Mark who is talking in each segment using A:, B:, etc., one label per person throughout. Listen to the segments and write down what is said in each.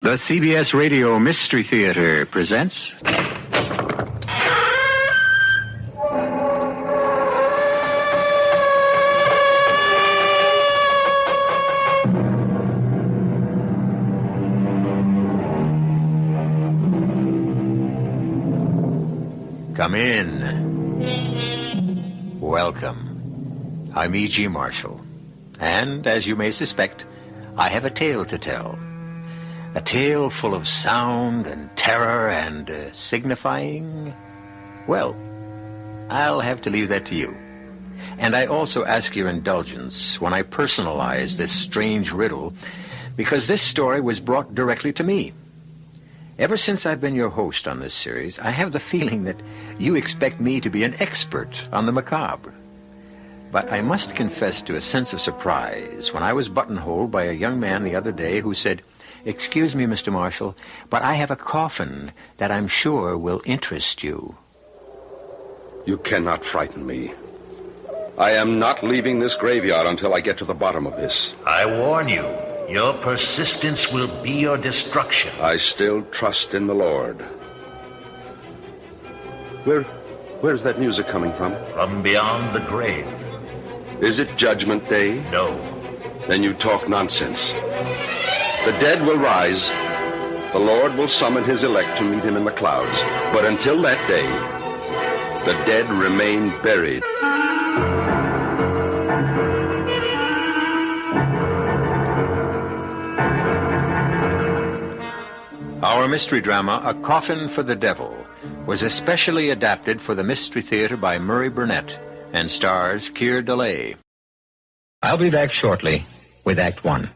A: The CBS Radio Mystery Theater presents... Come in. Welcome. I'm E.G. Marshall. And, as you may suspect, I have a tale to tell. A tale full of sound and terror and signifying... Well, I'll have to leave that to you. And I also ask your indulgence when I personalize this strange riddle, because this story was brought directly to me. Ever since I've been your host on this series, I have the feeling that you expect me to be an expert on the macabre. But I must confess to a sense of surprise when I was buttonholed by a young man the other day who said, "Excuse me, Mr. Marshall, but I have a coffin that I'm sure will interest you."
B: You cannot frighten me. I am not leaving this graveyard until I get to the bottom of this.
C: I warn you, your persistence will be your destruction.
B: I still trust in the Lord. Where's that music coming from?
C: From beyond the grave.
B: Is it Judgment Day?
C: No.
B: Then you talk nonsense. The dead will rise. The Lord will summon his elect to meet him in the clouds. But until that day, the dead remain buried.
A: Our mystery drama, A Coffin for the Devil, was especially adapted for the Mystery Theater by Murray Burnett and stars Keir Delay. I'll be back shortly with Act One.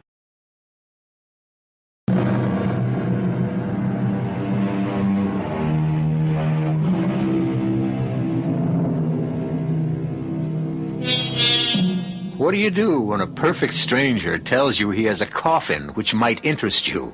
A: What do you do when a perfect stranger tells you he has a coffin which might interest you?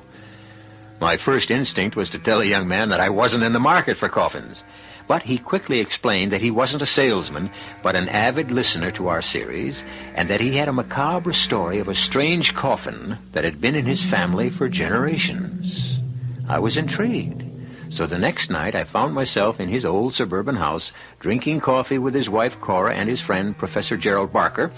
A: My first instinct was to tell a young man that I wasn't in the market for coffins. But he quickly explained that he wasn't a salesman, but an avid listener to our series, and that he had a macabre story of a strange coffin that had been in his family for generations. I was intrigued. So the next night I found myself in his old suburban house, drinking coffee with his wife Cora and his friend Professor Gerald Barker,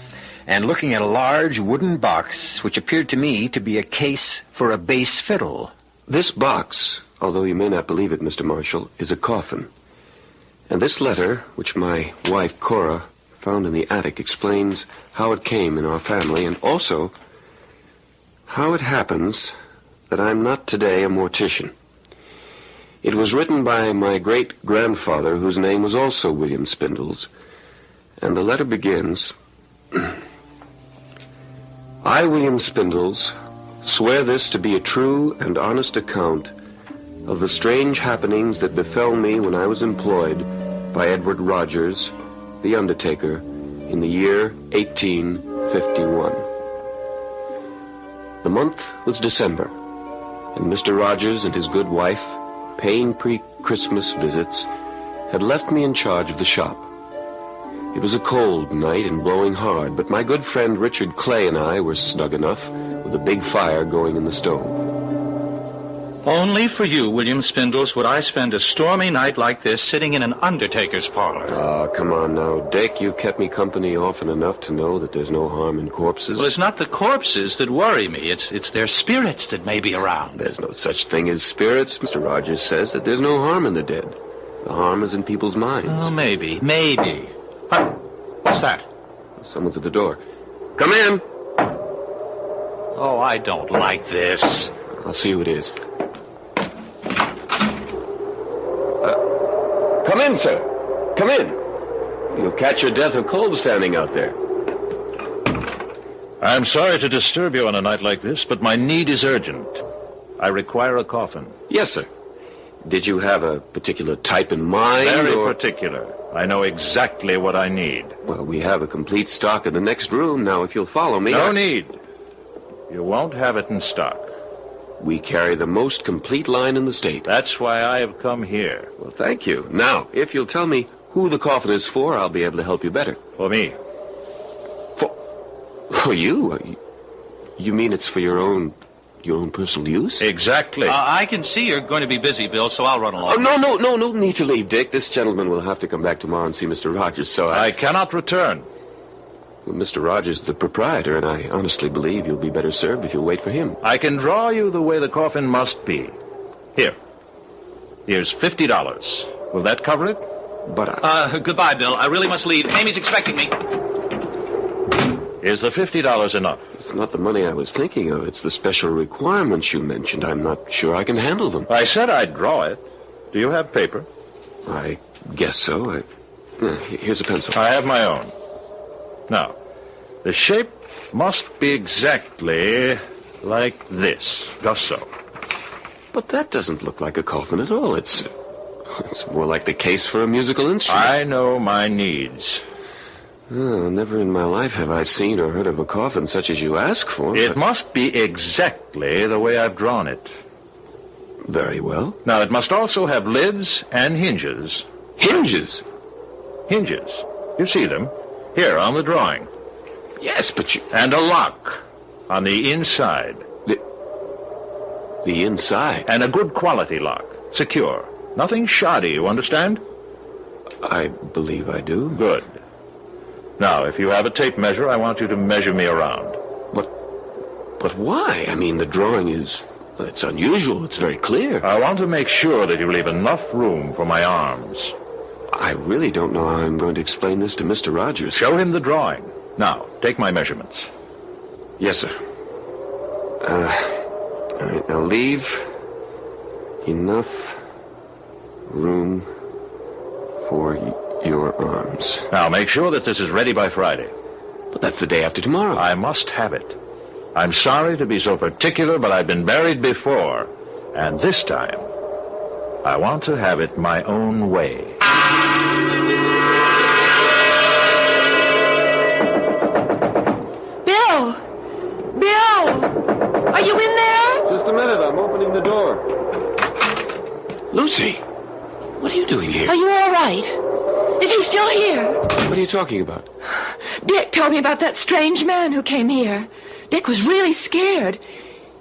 A: and looking at a large wooden box which appeared to me to be a case for a bass fiddle.
D: This box, although you may not believe it, Mr. Marshall, is a coffin. And this letter, which my wife Cora found in the attic, explains how it came in our family and also how it happens that I'm not today a mortician. It was written by my great-grandfather, whose name was also William Spindles, and the letter begins, I, William Spindles, swear this to be a true and honest account of the strange happenings that befell me when I was employed by Edward Rogers, the undertaker, in the year 1851. The month was December, and Mr. Rogers and his good wife, paying pre-Christmas visits, had left me in charge of the shop. It was a cold night and blowing hard, but my good friend Richard Clay and I were snug enough with a big fire going in the stove.
E: Only for you, William Spindles, would I spend a stormy night like this sitting in an undertaker's parlor.
D: Ah, come on now, Dick. You've kept me company often enough to know that there's no harm in corpses.
E: Well, it's not the corpses that worry me. It's their spirits that may be around.
D: There's no such thing as spirits. Mr. Rogers says that there's no harm in the dead. The harm is in people's minds.
E: Oh, maybe. What's that?
D: Someone's at the door. Come in.
E: Oh, I don't like this.
D: I'll see who it is. Come in, sir. Come in. You'll catch your death of cold standing out there.
F: I'm sorry to disturb you on a night like this, but my need is urgent. I require a coffin.
D: Yes, sir. Did you have a particular type in mind?
F: Very particular. I know exactly what I need.
D: Well, we have a complete stock in the next room. Now, if you'll follow me...
F: No need. You won't have it in stock.
D: We carry the most complete line in the state.
F: That's why I have come here.
D: Well, thank you. Now, if you'll tell me who the coffin is for, I'll be able to help you better.
F: For me.
D: For you? You mean it's for your own personal use?
F: Exactly.
E: I can see you're going to be busy, Bill, so I'll run along.
D: Oh, no need to leave, Dick. This gentleman will have to come back tomorrow and see Mr. Rogers, so
F: I cannot return.
D: Well, Mr. Rogers is the proprietor, and I honestly believe you'll be better served if you'll wait for him.
F: I can draw you the way the coffin must be. Here's $50. Will that cover it?
D: But
E: goodbye, Bill. I really must leave. Amy's expecting me.
F: Is the $50 enough?
D: It's not the money I was thinking of. It's the special requirements you mentioned. I'm not sure I can handle them.
F: I said I'd draw it. Do you have paper?
D: I guess so. Here's a pencil.
F: I have my own. Now, the shape must be exactly like this. Just so.
D: But that doesn't look like a coffin at all. It's more like the case for a musical instrument.
F: I know my needs.
D: Oh, never in my life have I seen or heard of a coffin such as you ask for.
F: It must be exactly the way I've drawn it.
D: Very well.
F: Now, it must also have lids and hinges.
D: Hinges?
F: Hinges. You see them? Here, on the drawing.
D: Yes, but you...
F: And a lock on the inside.
D: The inside?
F: And a good quality lock. Secure. Nothing shoddy, you understand?
D: I believe I do.
F: Good. Now, if you have a tape measure, I want you to measure me around.
D: But why? I mean, the drawing is... It's unusual. It's very clear.
F: I want to make sure that you leave enough room for my arms.
D: I really don't know how I'm going to explain this to Mr. Rogers.
F: Show him the drawing. Now, take my measurements.
D: Yes, sir. All right, now leave enough room for your arms.
F: Now, make sure that this is ready by Friday.
D: But that's the day after tomorrow.
F: I must have it. I'm sorry to be so particular, but I've been buried before. And this time, I want to have it my own way.
G: Bill! Bill! Are you in there?
D: Just a minute, I'm opening the door. Lucy, what are you doing here?
G: Are you all right? Is he still here?
D: What are you talking about?
G: Dick told me about that strange man who came here. Dick was really scared.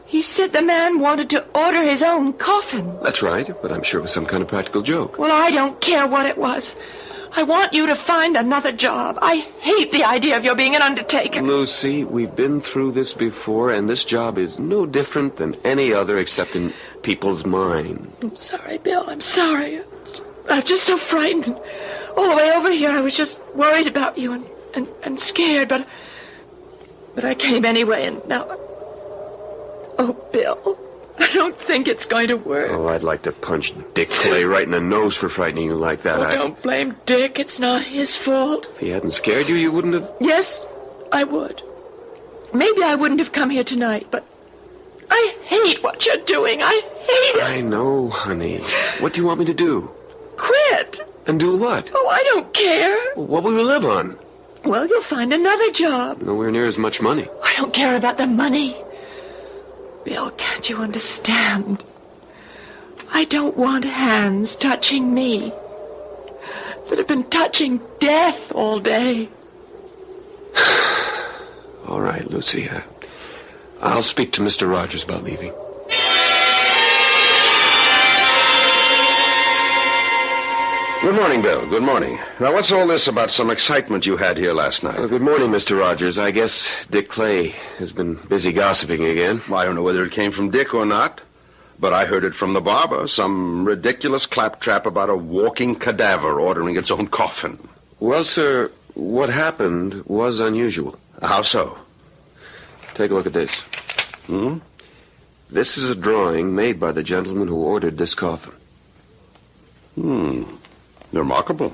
G: He said the man wanted to order his own coffin.
D: That's right, but I'm sure it was some kind of practical joke.
G: Well, I don't care what it was. I want you to find another job. I hate the idea of your being an undertaker.
D: Lucy, we've been through this before, and this job is no different than any other except in people's minds.
G: I'm sorry, Bill. I'm sorry. I'm just so frightened. All the way over here, I was just worried about you and scared, but I came anyway, and now... Oh, Bill, I don't think it's going to work.
D: Oh, I'd like to punch Dick Clay right in the nose for frightening you like that.
G: Oh, don't blame Dick. It's not his fault.
D: If he hadn't scared you, you wouldn't have...
G: Yes, I would. Maybe I wouldn't have come here tonight, but I hate what you're doing. I hate it.
D: I know, honey. What do you want me to do?
G: Quit.
D: And do what?
G: Oh, I don't care.
D: What will we live on?
G: Well, you'll find another job.
D: Nowhere near as much money.
G: I don't care about the money. Bill, can't you understand? I don't want hands touching me that have been touching death all day.
D: All right, Lucy. I'll speak to Mr. Rogers about leaving.
B: Good morning, Bill. Good morning. Now, what's all this about some excitement you had here last night?
D: Good morning, Mr. Rogers. I guess Dick Clay has been busy gossiping again.
B: I don't know whether it came from Dick or not, but I heard it from the barber. Some ridiculous claptrap about a walking cadaver ordering its own coffin.
D: Well, sir, what happened was unusual.
B: How so?
D: Take a look at this. This is a drawing made by the gentleman who ordered this coffin.
B: Remarkable.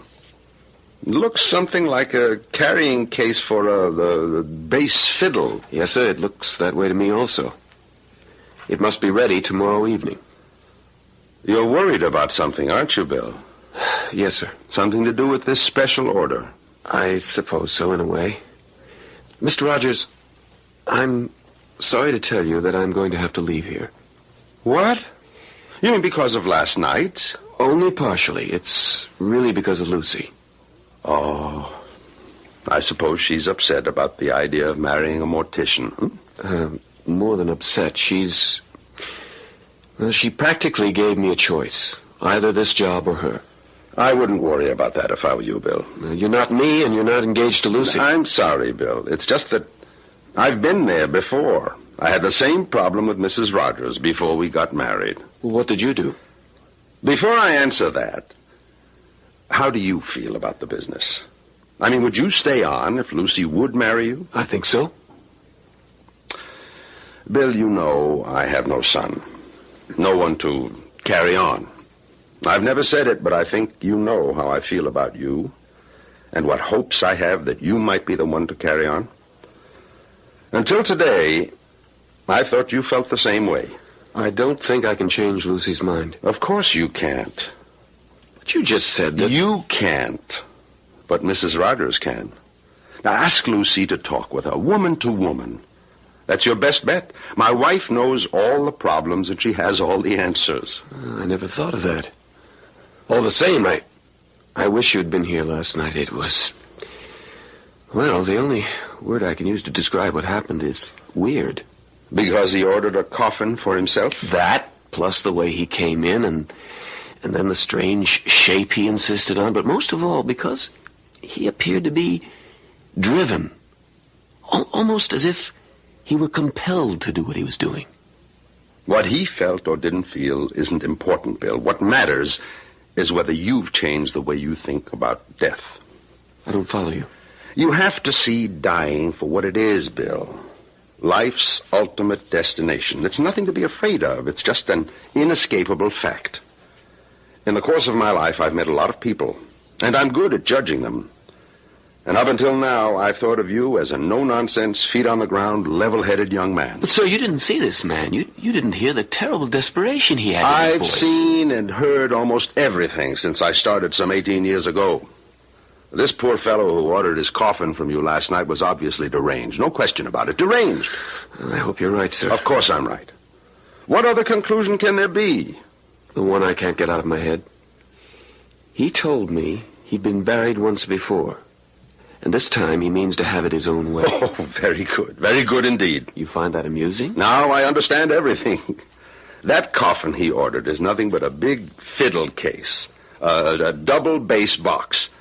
B: Looks something like a carrying case for the bass fiddle.
D: Yes, sir, it looks that way to me also. It must be ready tomorrow evening.
B: You're worried about something, aren't you, Bill?
D: Yes, sir.
B: Something to do with this special order?
D: I suppose so, in a way. Mr. Rogers, I'm sorry to tell you that I'm going to have to leave here.
B: What? You mean because of last night?
D: Only partially. It's really because of Lucy.
B: Oh, I suppose she's upset about the idea of marrying a mortician.
D: More than upset. She practically gave me a choice. Either this job or her.
B: I wouldn't worry about that if I were you, Bill.
D: You're not me, and you're not engaged to Lucy.
B: I'm sorry, Bill. It's just that I've been there before. I had the same problem with Mrs. Rogers before we got married.
D: Well, what did you do?
B: Before I answer that, how do you feel about the business? I mean, would you stay on if Lucy would marry you?
D: I think so.
B: Bill, you know I have no son. No one to carry on. I've never said it, but I think you know how I feel about you and what hopes I have that you might be the one to carry on. Until today, I thought you felt the same way.
D: I don't think I can change Lucy's mind.
B: Of course you can't.
D: But you just said that...
B: You can't, but Mrs. Rogers can. Now ask Lucy to talk with her, woman to woman. That's your best bet. My wife knows all the problems and she has all the answers.
D: I never thought of that. All the same, I wish you'd been here last night. It was... Well, the only word I can use to describe what happened is weird.
B: Because he ordered a coffin for himself?
D: That, plus the way he came in, and then the strange shape he insisted on. But most of all, because he appeared to be driven. Almost as if he were compelled to do what he was doing.
B: What he felt or didn't feel isn't important, Bill. What matters is whether you've changed the way you think about death.
D: I don't follow you.
B: You have to see dying for what it is, Bill. Life's ultimate destination. It's nothing to be afraid of. It's just an inescapable fact. In the course of my life, I've met a lot of people, and I'm good at judging them. And up until now, I've thought of you as a no-nonsense, feet-on-the-ground, level-headed young man.
D: But, sir, you didn't see this man. You didn't hear the terrible desperation he had in his voice.
B: I've seen and heard almost everything since I started some 18 years ago. This poor fellow who ordered his coffin from you last night was obviously deranged. No question about it. Deranged.
D: I hope you're right, sir.
B: Of course I'm right. What other conclusion can there be?
D: The one I can't get out of my head. He told me he'd been buried once before. And this time he means to have it his own way.
B: Oh, very good. Very good indeed.
D: You find that amusing?
B: Now I understand everything. That coffin he ordered is nothing but a big fiddle case. A double bass box.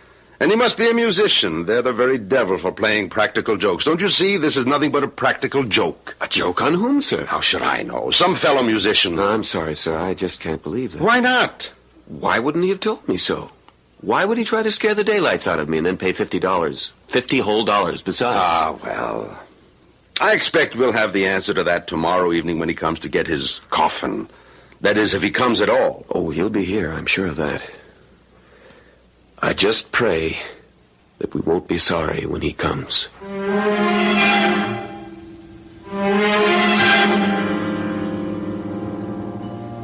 B: And he must be a musician. They're the very devil for playing practical jokes. Don't you see? This is nothing but a practical joke.
D: A joke on whom, sir?
B: How should I know? Some fellow musician.
D: No, I'm sorry, sir. I just can't believe that.
B: Why not?
D: Why wouldn't he have told me so? Why would he try to scare the daylights out of me and then pay $50? 50 whole dollars besides.
B: Ah, well. I expect we'll have the answer to that tomorrow evening when he comes to get his coffin. That is, if he comes at all.
D: Oh, he'll be here. I'm sure of that. I just pray that we won't be sorry when he comes.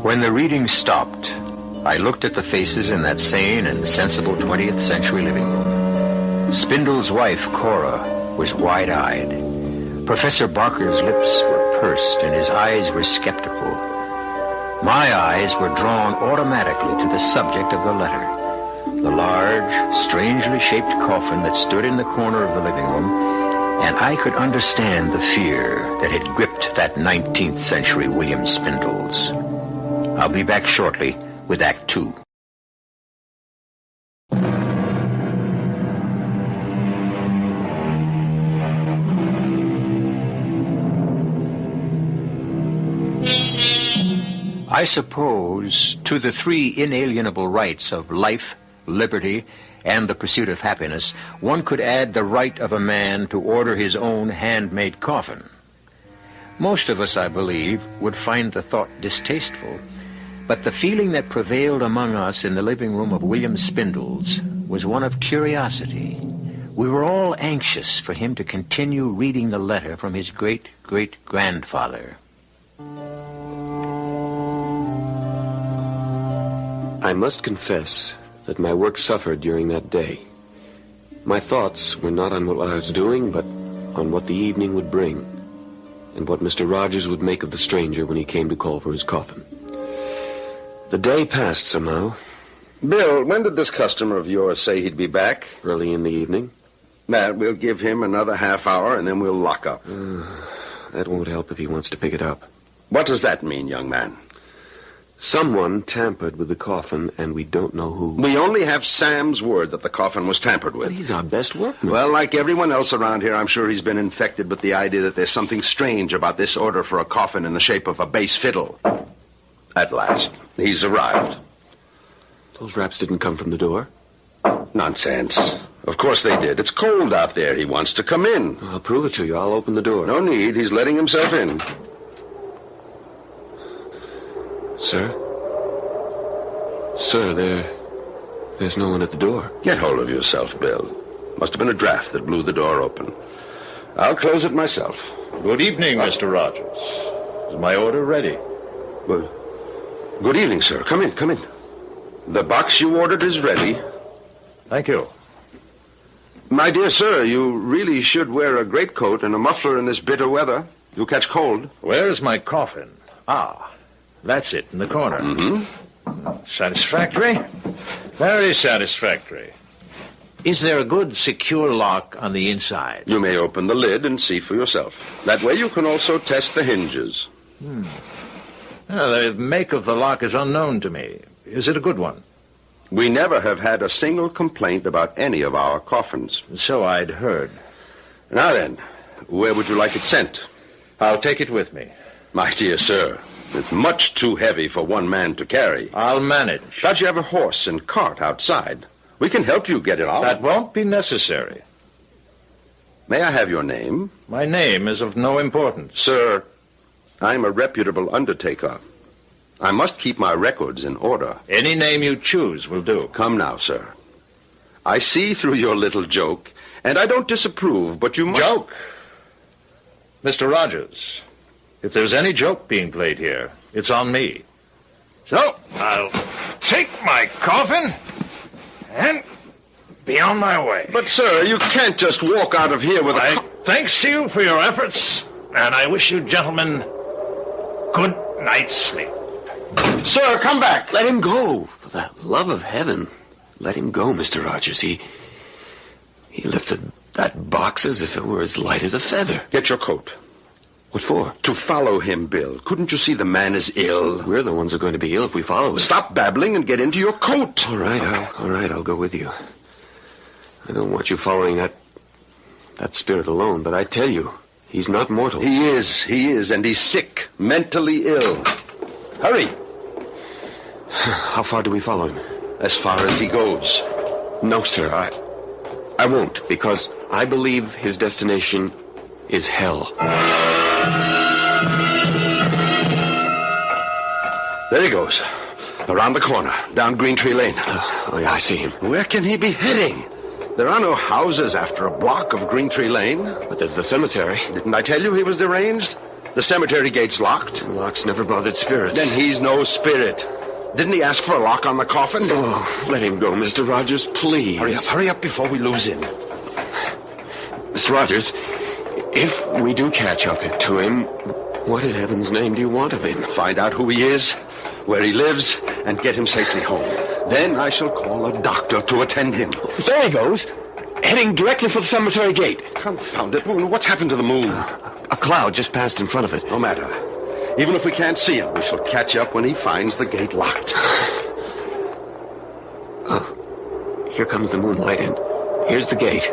A: When the reading stopped, I looked at the faces in that sane and sensible 20th century living room. Spindle's wife, Cora, was wide-eyed. Professor Barker's lips were pursed and his eyes were skeptical. My eyes were drawn automatically to the subject of the letter. The large, strangely shaped coffin that stood in the corner of the living room, and I could understand the fear that had gripped that 19th century William Spindles. I'll be back shortly with Act 2. I suppose to the three inalienable rights of life, liberty, and the pursuit of happiness, one could add the right of a man to order his own handmade coffin. Most of us, I believe, would find the thought distasteful, But the feeling that prevailed among us in the living room of William Spindles was one of curiosity. We were all anxious for him to continue reading the letter from his great-great-grandfather.
D: I must confess that my work suffered during that day. My thoughts were not on what I was doing, but on what the evening would bring, and what Mr. Rogers would make of the stranger when he came to call for his coffin. The day passed somehow.
B: Bill, when did this customer of yours say he'd be back?
D: Early in the evening.
B: Matt, we'll give him another half hour, and then we'll lock up.
D: That won't help if he wants to pick it up.
B: What does that mean, young man?
D: Someone tampered with the coffin, and we don't know who.
B: We only have Sam's word that the coffin was tampered with.
D: But he's our best workman.
B: Well, like everyone else around here, I'm sure he's been infected with the idea that there's something strange about this order for a coffin in the shape of a bass fiddle. At last, he's arrived.
D: Those raps didn't come from the door.
B: Nonsense. Of course they did. It's cold out there. He wants to come in.
D: I'll prove it to you. I'll open the door.
B: No need. He's letting himself in.
D: Sir? Sir, there's no one at the door.
B: Get hold of yourself, Bill. Must have been a draft that blew the door open. I'll close it myself.
F: Good evening, Mr. Rogers. Is my order ready?
B: Good evening, sir. Come in, come in. The box you ordered is ready.
F: Thank you.
B: My dear sir, you really should wear a greatcoat and a muffler in this bitter weather. You'll catch cold.
F: Where's my coffin? Ah, that's it, in the corner.
B: Mm-hmm.
F: Satisfactory? Very satisfactory. Is there a good, secure lock on the inside?
B: You may open the lid and see for yourself. That way you can also test the hinges.
F: The make of the lock is unknown to me. Is it a good one?
B: We never have had a single complaint about any of our coffins.
F: So I'd heard.
B: Now then, where would you like it sent?
F: I'll take it with me.
B: My dear sir, it's much too heavy for one man to carry.
F: I'll manage.
B: Don't you have a horse and cart outside? We can help you get it out.
F: That won't be necessary.
B: May I have your name?
F: My name is of no importance.
B: Sir, I'm a reputable undertaker. I must keep my records in order.
F: Any name you choose will do.
B: Come now, sir. I see through your little joke, and I don't disapprove, but you must...
F: Joke? Mr. Rogers, if there's any joke being played here, it's on me. So, I'll take my coffin and be on my way.
B: But, sir, you can't just walk out of here with
F: Thanks to you for your efforts, and I wish you gentlemen good night's sleep.
B: Sir, come back.
D: Let him go. For the love of heaven, let him go, Mr. Rogers. He lifted that box as if it were as light as a feather.
B: Get your coat.
D: What for?
B: To follow him, Bill. Couldn't you see the man is ill?
D: We're the ones who are going to be ill if we follow him.
B: Stop babbling and get into your coat.
D: All right, I'll go with you. I don't want you following that spirit alone, but I tell you, he's not mortal.
B: He is, and he's sick, mentally ill. Hurry.
D: How far do we follow him?
B: As far as he goes.
D: No, sir, I won't, because I believe his destination is hell.
B: There he goes. Around the corner, down Green Tree Lane.
D: Oh, yeah, I see him.
B: Where can he be heading? There are no houses after a block of Green Tree Lane.
D: But there's the cemetery.
B: Didn't I tell you he was deranged? The cemetery gate's locked.
D: Locks never bothered spirits.
B: Then he's no spirit. Didn't he ask for a lock on the coffin?
D: Oh, let him go, Mr. Rogers, please.
B: Hurry up before we lose him.
D: Mr. Rogers, if we do catch up to him, what in heaven's name do you want of him?
B: Find out who he is, where he lives, and get him safely home. Then I shall call a doctor to attend him.
D: There he goes, heading directly for the cemetery gate.
B: Confound it. What's happened to the moon?
D: A cloud just passed in front of it.
B: No matter. Even if we can't see him, we shall catch up when he finds the gate locked.
D: Here comes the moonlight, and here's the gate.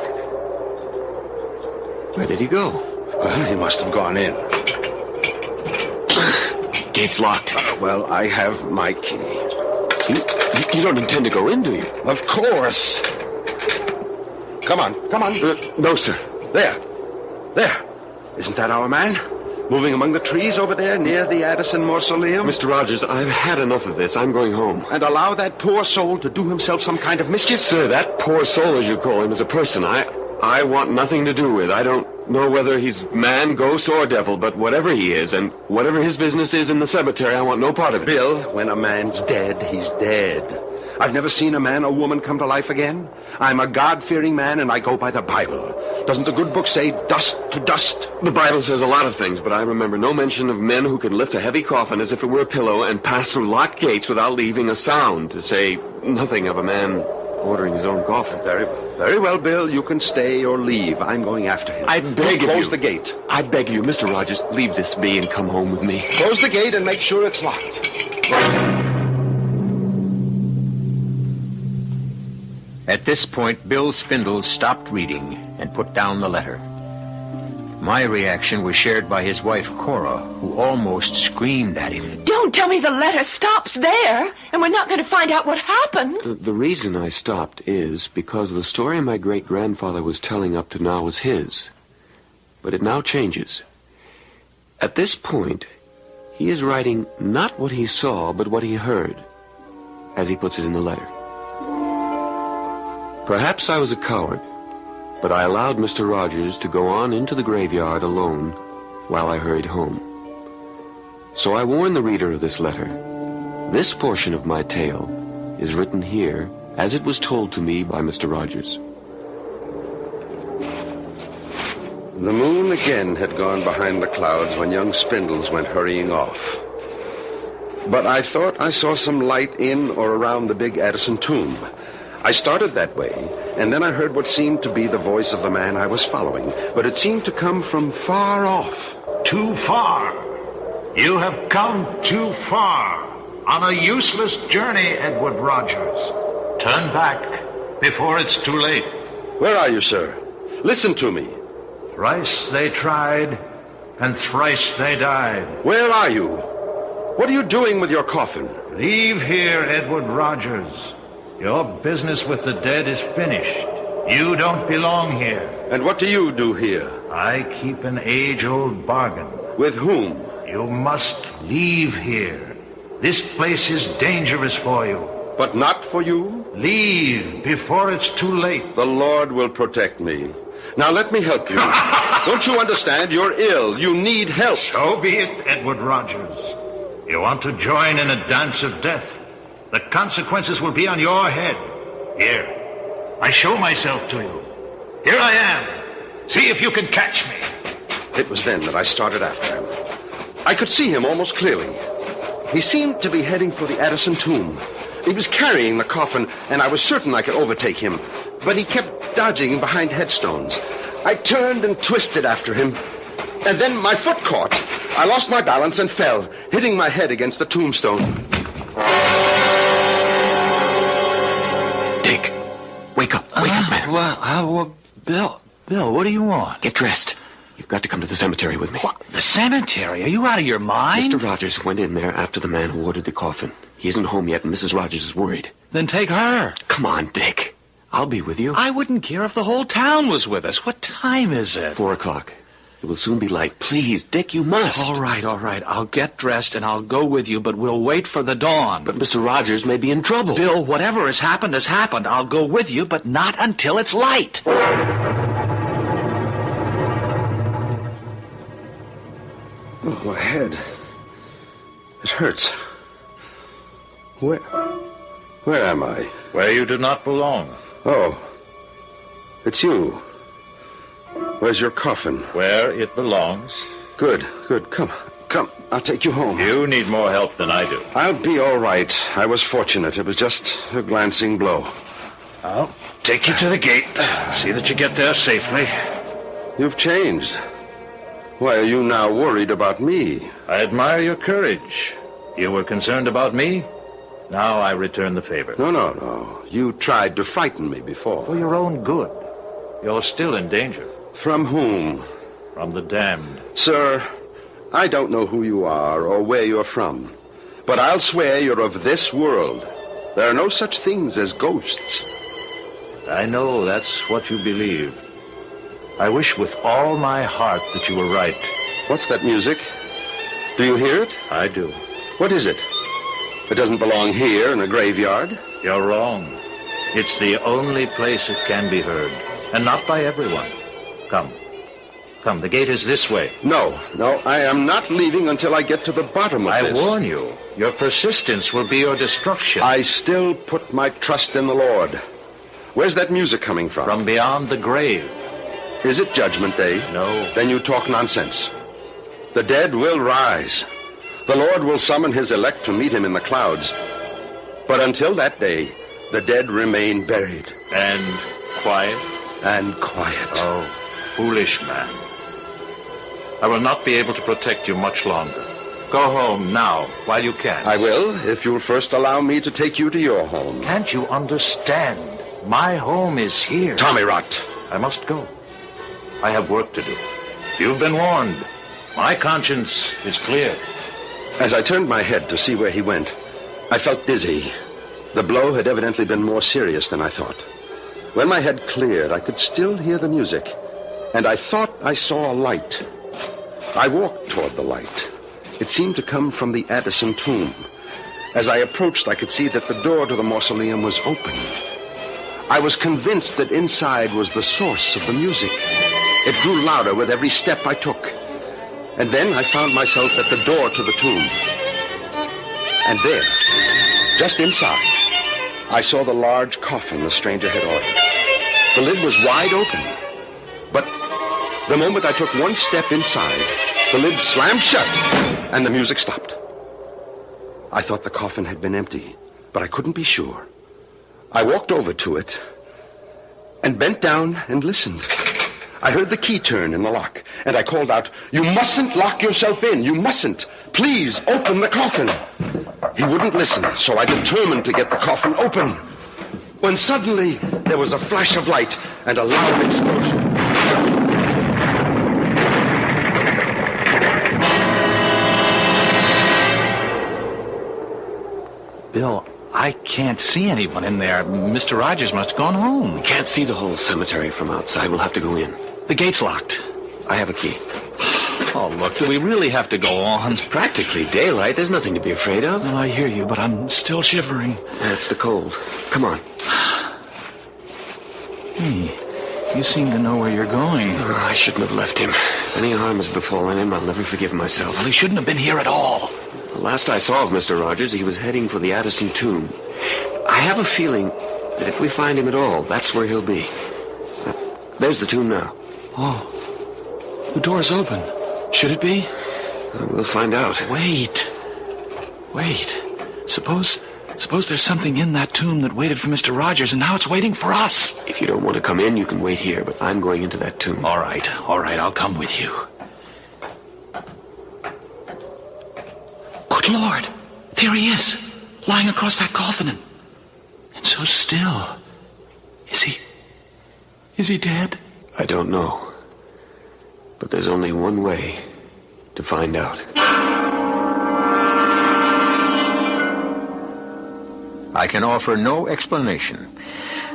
D: Where did he go?
B: Well, he must have gone in.
D: Gate's locked.
B: Well, I have my key.
D: You don't intend to go in, do you?
B: Of course. Come on.
D: No, sir.
B: There. Isn't that our man? Moving among the trees over there near the Addison Mausoleum?
D: Mr. Rogers, I've had enough of this. I'm going home.
B: And allow that poor soul to do himself some kind of mischief?
D: Sir, that poor soul, as you call him, is a person I want nothing to do with. I don't know whether he's man, ghost, or devil, but whatever he is, and whatever his business is in the cemetery, I want no part of it.
B: Bill, when a man's dead, he's dead. I've never seen a man or woman come to life again. I'm a God-fearing man, and I go by the Bible. Doesn't the good book say dust to dust?
D: The Bible says a lot of things, but I remember no mention of men who could lift a heavy coffin as if it were a pillow and pass through locked gates without leaving a sound, to say nothing of a man ordering his own coffin.
B: Very well. Very well, Bill. You can stay or leave. I'm going after him.
D: I beg of you.
B: Close the gate.
D: I beg you, Mr. Rogers, leave this be and come home with me.
B: Close the gate and make sure it's locked.
A: At this point, Bill Spindles stopped reading and put down the letter. My reaction was shared by his wife, Cora, who almost screamed at him.
G: Don't tell me the letter stops there, and we're not going to find out what happened.
D: The reason I stopped is because the story my great-grandfather was telling up to now was his. But it now changes. At this point, he is writing not what he saw, but what he heard, as he puts it in the letter. Perhaps I was a coward, but I allowed Mr. Rogers to go on into the graveyard alone while I hurried home. So I warn the reader of this letter. This portion of my tale is written here as it was told to me by Mr. Rogers.
B: The moon again had gone behind the clouds when young Spindles went hurrying off. But I thought I saw some light in or around the big Addison tomb. I started that way, and then I heard what seemed to be the voice of the man I was following, but it seemed to come from far off.
C: Too far. You have come too far on a useless journey, Edward Rogers. Turn back before it's too late.
B: Where are you, sir? Listen to me.
C: Thrice they tried, and thrice they died.
B: Where are you? What are you doing with your coffin?
C: Leave here, Edward Rogers. Your business with the dead is finished. You don't belong here.
B: And what do you do here?
C: I keep an age-old bargain.
B: With whom?
C: You must leave here. This place is dangerous for you.
B: But not for you?
C: Leave before it's too late.
B: The Lord will protect me. Now let me help you. Don't you understand? You're ill. You need help.
C: So be it, Edward Rogers. You want to join in a dance of death? The consequences will be on your head. Here, I show myself to you. Here I am. See if you can catch me.
B: It was then that I started after him. I could see him almost clearly. He seemed to be heading for the Addison tomb. He was carrying the coffin, and I was certain I could overtake him. But he kept dodging behind headstones. I turned and twisted after him. And then my foot caught. I lost my balance and fell, hitting my head against the tombstone.
D: Dick, wake up, man.
E: Well, Bill, what do you want?
D: Get dressed. You've got to come to the cemetery with me.
E: What? The cemetery? Are you out of your mind?
D: Mr. Rogers went in there after the man who ordered the coffin. He isn't home yet, and Mrs. Rogers is worried.
E: Then take her.
D: Come on, Dick. I'll be with you.
E: I wouldn't care if the whole town was with us. What time is it?
D: 4 o'clock. It will soon be light. Please, Dick, you must.
E: All right. I'll get dressed and I'll go with you, but we'll wait for the dawn.
D: But Mr. Rogers may be in trouble.
E: Bill, whatever has happened has happened. I'll go with you, but not until it's light.
B: Oh, my head. It hurts. Where am I?
F: Where you do not belong.
B: Oh, it's you. Where's your coffin?
F: Where it belongs.
B: Good. Come. I'll take you home.
F: You need more help than I do.
B: I'll be all right. I was fortunate. It was just a glancing blow.
F: I'll take you to the gate. See that you get there safely.
B: You've changed. Why are you now worried about me?
F: I admire your courage. You were concerned about me. Now I return the favor.
B: No. You tried to frighten me before.
F: For your own good. You're still in danger.
B: From whom?
F: From the damned.
B: Sir, I don't know who you are or where you're from, but I'll swear you're of this world. There are no such things as ghosts.
F: I know that's what you believe. I wish with all my heart that you were right.
B: What's that music? Do you hear it?
F: I do.
B: What is it? It doesn't belong here in a graveyard.
F: You're wrong. It's the only place it can be heard, and not by everyone. Come. Come, the gate is this way.
B: No, I am not leaving until I get to the bottom of this.
F: I warn you, your persistence will be your destruction.
B: I still put my trust in the Lord. Where's that music coming from?
F: From beyond the grave.
B: Is it Judgment Day?
F: No.
B: Then you talk nonsense. The dead will rise. The Lord will summon his elect to meet him in the clouds. But until that day, the dead remain buried.
F: And quiet?
B: And quiet.
F: Oh, foolish man. I will not be able to protect you much longer. Go home now, while you can.
B: I will, if you'll first allow me to take you to your home.
F: Can't you understand? My home is here.
B: Tommy Rot.
F: I must go. I have work to do. You've been warned. My conscience is clear.
B: As I turned my head to see where he went, I felt dizzy. The blow had evidently been more serious than I thought. When my head cleared, I could still hear the music, and I thought I saw a light. I walked toward the light. It seemed to come from the Addison tomb. As I approached, I could see that the door to the mausoleum was open. I was convinced that inside was the source of the music. It grew louder with every step I took. And then I found myself at the door to the tomb. And there, just inside, I saw the large coffin the stranger had ordered. The lid was wide open. But the moment I took one step inside, the lid slammed shut, and the music stopped. I thought the coffin had been empty, but I couldn't be sure. I walked over to it and bent down and listened. I heard the key turn in the lock, and I called out, "You mustn't lock yourself in. You mustn't. Please open the coffin." He wouldn't listen, so I determined to get the coffin open. When suddenly there was a flash of light and a loud explosion.
E: Bill, I can't see anyone in there. Mr. Rogers must have gone home.
D: Can't see the whole cemetery from outside. We'll have to go in.
E: The gate's locked.
D: I have a key.
E: Oh, look, do we really have to go on?
D: It's practically daylight. There's nothing to be afraid of.
E: Well, I hear you, but I'm still shivering.
D: That's the cold. Come on.
E: Hey, you seem to know where you're going.
D: I shouldn't have left him. If any harm has befallen him, I'll never forgive myself.
E: Well, he shouldn't have been here at all.
D: The last I saw of Mr. Rogers, he was heading for the Addison tomb. I have a feeling that if we find him at all, that's where he'll be. There's the tomb now.
E: Oh, the door's open. Should it be?
D: We'll find out.
E: Wait. Suppose there's something in that tomb that waited for Mr. Rogers, and now it's waiting for us.
D: If you don't want to come in, you can wait here, but I'm going into that tomb.
E: All right, I'll come with you. Good Lord, there he is, lying across that coffin, and so still. Is he dead?
D: I don't know. But there's only one way to find out.
A: I can offer no explanation,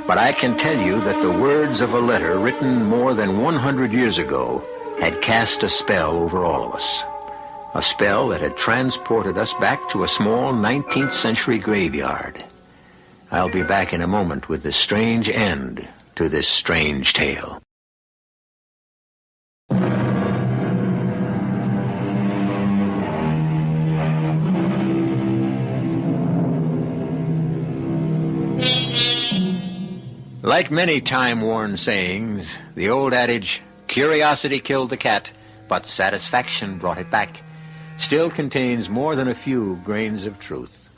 A: but I can tell you that the words of a letter written more than 100 years ago had cast a spell over all of us. A spell that had transported us back to a small 19th century graveyard. I'll be back in a moment with the strange end to this strange tale. Like many time-worn sayings, the old adage, curiosity killed the cat, but satisfaction brought it back, still contains more than a few grains of truth.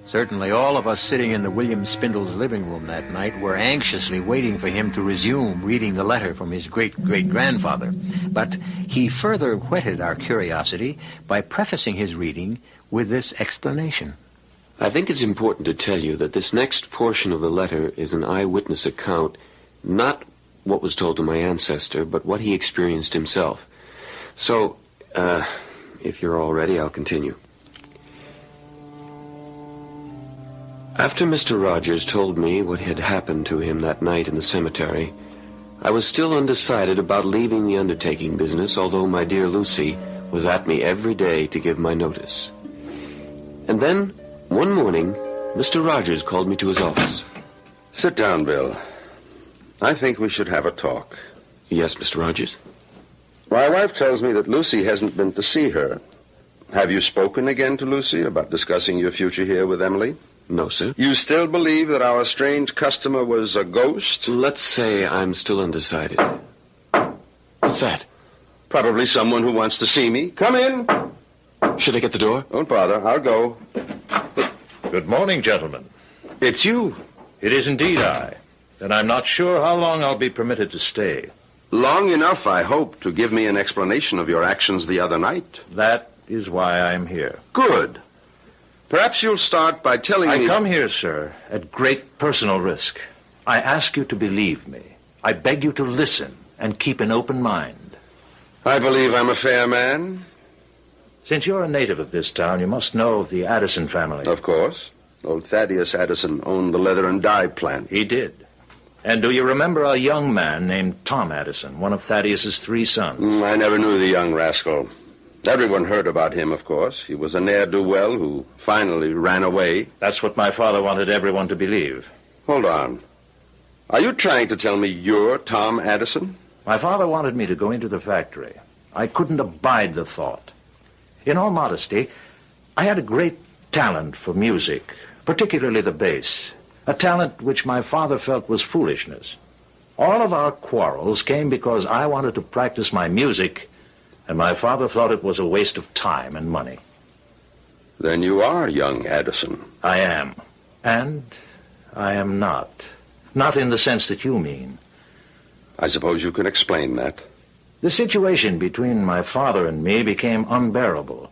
A: Certainly all of us sitting in the William Spindle's living room that night were anxiously waiting for him to resume reading the letter from his great-great-grandfather. But he further whetted our curiosity by prefacing his reading with this explanation.
D: I think it's important to tell you that this next portion of the letter is an eyewitness account, not what was told to my ancestor, but what he experienced himself. So, if you're all ready, I'll continue. After Mr. Rogers told me what had happened to him that night in the cemetery, I was still undecided about leaving the undertaking business, although my dear Lucy was at me every day to give my notice. And then, one morning, Mr. Rogers called me to his office.
B: Sit down, Bill. I think we should have a talk.
D: Yes, Mr. Rogers?
B: My wife tells me that Lucy hasn't been to see her. Have you spoken again to Lucy about discussing your future here with Emily?
D: No, sir.
B: You still believe that our strange customer was a ghost?
D: Let's say I'm still undecided. What's that?
B: Probably someone who wants to see me. Come in.
D: Should I get the door?
B: Don't bother. I'll go.
F: Good morning, gentlemen.
B: It's you.
F: It is indeed I. And I'm not sure how long I'll be permitted to stay.
B: Long enough, I hope, to give me an explanation of your actions the other night.
F: That is why I'm here.
B: Good. Perhaps you'll start by telling me...
F: I come here, sir, at great personal risk. I ask you to believe me. I beg you to listen and keep an open mind.
B: I believe I'm a fair man.
F: Since you're a native of this town, you must know of the Addison family.
B: Of course. Old Thaddeus Addison owned the leather and dye plant.
F: He did. And do you remember a young man named Tom Addison, one of Thaddeus's 3 sons?
B: I never knew the young rascal. Everyone heard about him, of course. He was a ne'er-do-well who finally ran away.
F: That's what my father wanted everyone to believe.
B: Hold on. Are you trying to tell me you're Tom Addison?
F: My father wanted me to go into the factory. I couldn't abide the thought. In all modesty, I had a great talent for music, particularly the bass, a talent which my father felt was foolishness. All of our quarrels came because I wanted to practice my music, and my father thought it was a waste of time and money.
B: Then you are young Addison.
F: I am. And I am not. Not in the sense that you mean.
B: I suppose you can explain that.
F: The situation between my father and me became unbearable.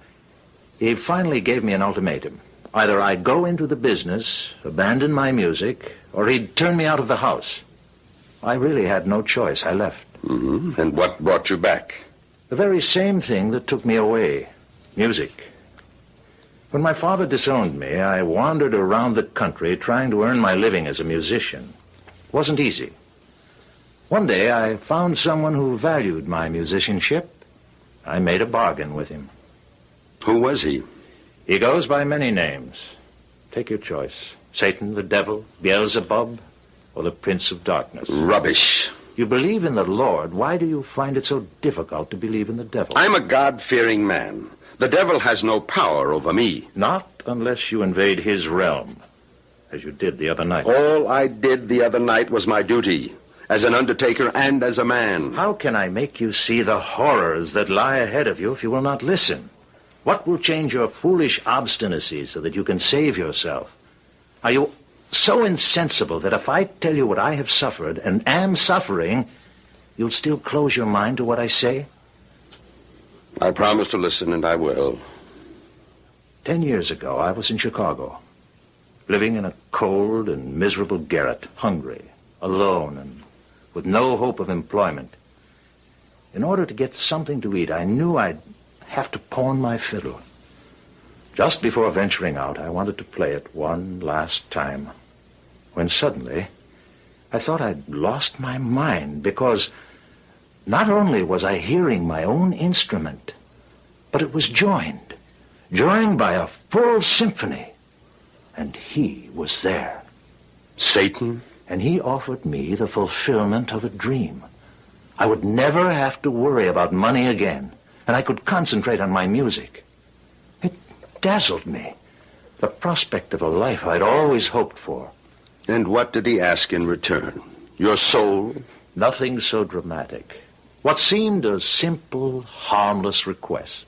F: He finally gave me an ultimatum. Either I'd go into the business, abandon my music, or he'd turn me out of the house. I really had no choice. I left.
B: Mm-hmm. And what brought you back?
F: The very same thing that took me away. Music. When my father disowned me, I wandered around the country trying to earn my living as a musician. It wasn't easy. One day I found someone who valued my musicianship. I made a bargain with him.
B: Who was he?
F: He goes by many names. Take your choice. Satan, the devil, Beelzebub, or the Prince of Darkness.
B: Rubbish.
F: You believe in the Lord. Why do you find it so difficult to believe in the devil?
B: I'm a God-fearing man. The devil has no power over me.
F: Not unless you invade his realm, as you did the other night.
B: All I did the other night was my duty, as an undertaker and as a man.
F: How can I make you see the horrors that lie ahead of you if you will not listen? What will change your foolish obstinacy so that you can save yourself? Are you so insensible that if I tell you what I have suffered and am suffering, you'll still close your mind to what I say?
B: I promise to listen, and I will.
F: 10 years ago, I was in Chicago, living in a cold and miserable garret, hungry, alone, and with no hope of employment. In order to get something to eat, I knew I'd have to pawn my fiddle. Just before venturing out, I wanted to play it one last time, when suddenly I thought I'd lost my mind, because not only was I hearing my own instrument, but it was joined by a full symphony, and he was there.
B: Satan?
F: And he offered me the fulfillment of a dream. I would never have to worry about money again, and I could concentrate on my music. It dazzled me, the prospect of a life I'd always hoped for.
B: And what did he ask in return? Your soul?
F: Nothing so dramatic. What seemed a simple, harmless request.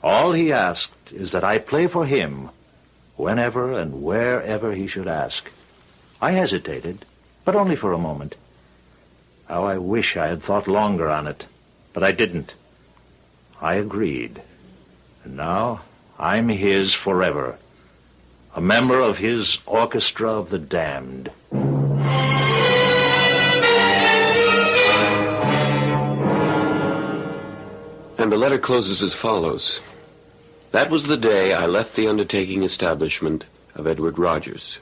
F: All he asked is that I play for him whenever and wherever he should ask. I hesitated, but only for a moment. How I wish I had thought longer on it, but I didn't. I agreed. And now I'm his forever, a member of his orchestra of the damned.
D: And the letter closes as follows. That was the day I left the undertaking establishment of Edward Rogers.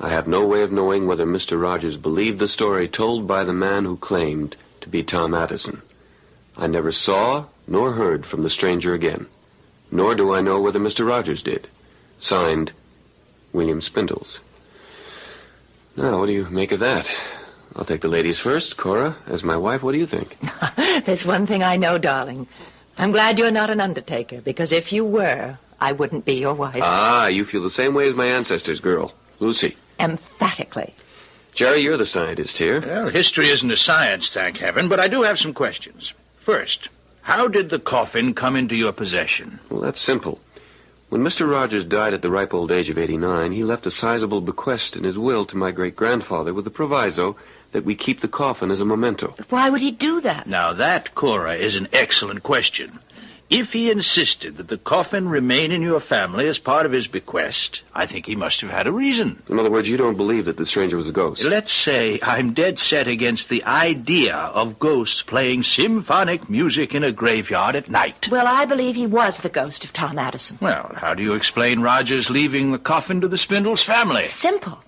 D: I have no way of knowing whether Mr. Rogers believed the story told by the man who claimed to be Tom Addison. I never saw nor heard from the stranger again. Nor do I know whether Mr. Rogers did. Signed, William Spindles. Now, what do you make of that? I'll take the ladies first. Cora, as my wife, what do you think?
G: There's one thing I know, darling. I'm glad you're not an undertaker, because if you were, I wouldn't be your wife.
D: Ah, you feel the same way as my ancestors, girl. Lucy.
G: Emphatically.
D: Jerry, you're the scientist here.
E: Well, history isn't a science, thank heaven, but I do have some questions. First, how did the coffin come into your possession?
D: Well, that's simple. When Mr. Rogers died at the ripe old age of 89, he left a sizable bequest in his will to my great-grandfather with the proviso that we keep the coffin as a memento.
G: Why would he do that?
E: Now, that, Cora, is an excellent question. If he insisted that the coffin remain in your family as part of his bequest, I think he must have had a reason.
D: In other words, you don't believe that the stranger was a ghost?
E: Let's say I'm dead set against the idea of ghosts playing symphonic music in a graveyard at night.
G: Well, I believe he was the ghost of Tom Addison.
E: Well, how do you explain Rogers leaving the coffin to the Spindles family?
G: Simple.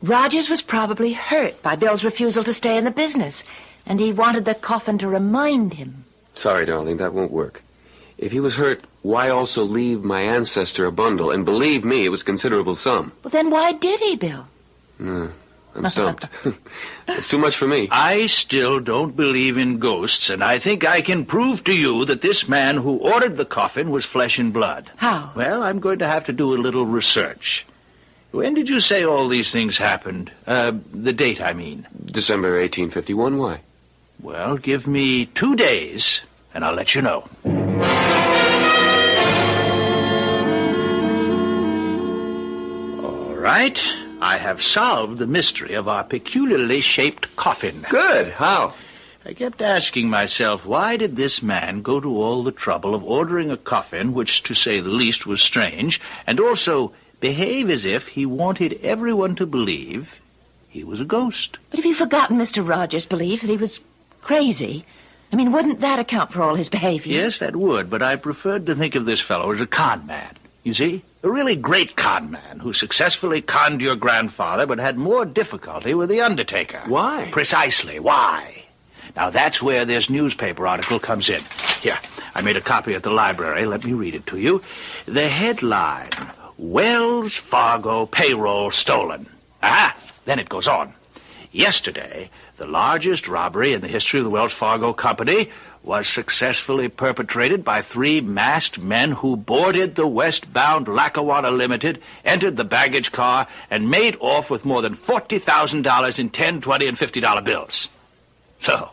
G: Rogers was probably hurt by Bill's refusal to stay in the business, and he wanted the coffin to remind him.
D: Sorry, darling, that won't work. If he was hurt, why also leave my ancestor a bundle? And believe me, it was a considerable sum.
G: Well, then why did he, Bill?
D: I'm stumped. It's too much for me.
E: I still don't believe in ghosts, and I think I can prove to you that this man who ordered the coffin was flesh and blood.
G: How?
E: Well, I'm going to have to do a little research. When did you say all these things happened? The date, I mean.
D: December 1851, why?
E: Well, give me 2 days, and I'll let you know. All right. I have solved the mystery of our peculiarly shaped coffin.
D: Good. How?
E: I kept asking myself, why did this man go to all the trouble of ordering a coffin, which, to say the least, was strange, and also behave as if he wanted everyone to believe he was a ghost?
G: But have you forgotten Mr. Rogers' belief that he was crazy? I mean, wouldn't that account for all his behavior?
E: Yes, that would, but I preferred to think of this fellow as a con man. You see? A really great con man who successfully conned your grandfather but had more difficulty with the undertaker.
D: Why?
E: Precisely, why? Now, that's where this newspaper article comes in. Here, I made a copy at the library. Let me read it to you. The headline, Wells Fargo Payroll Stolen. Aha! Then it goes on. Yesterday, the largest robbery in the history of the Wells Fargo Company was successfully perpetrated by 3 masked men who boarded the westbound Lackawanna Limited, entered the baggage car, and made off with more than $40,000 in $10, $20, and $50 bills. So,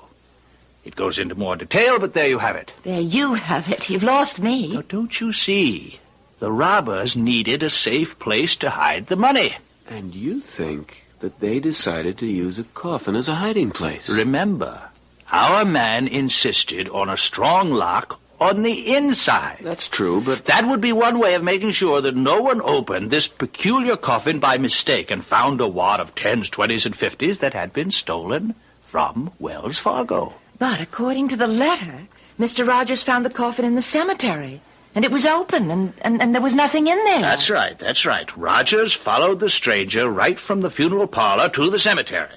E: it goes into more detail, but there you have it.
G: There you have it. You've lost me.
E: Now, don't you see? The robbers needed a safe place to hide the money.
D: And you think that they decided to use a coffin as a hiding place?
E: Remember, our man insisted on a strong lock on the inside.
D: That's true, but
E: That would be one way of making sure that no one opened this peculiar coffin by mistake and found a wad of 10s, 20s, and 50s that had been stolen from Wells Fargo.
G: But according to the letter, Mr. Rogers found the coffin in the cemetery, and it was open, and there was nothing in there.
E: That's right. Rogers followed the stranger right from the funeral parlor to the cemetery.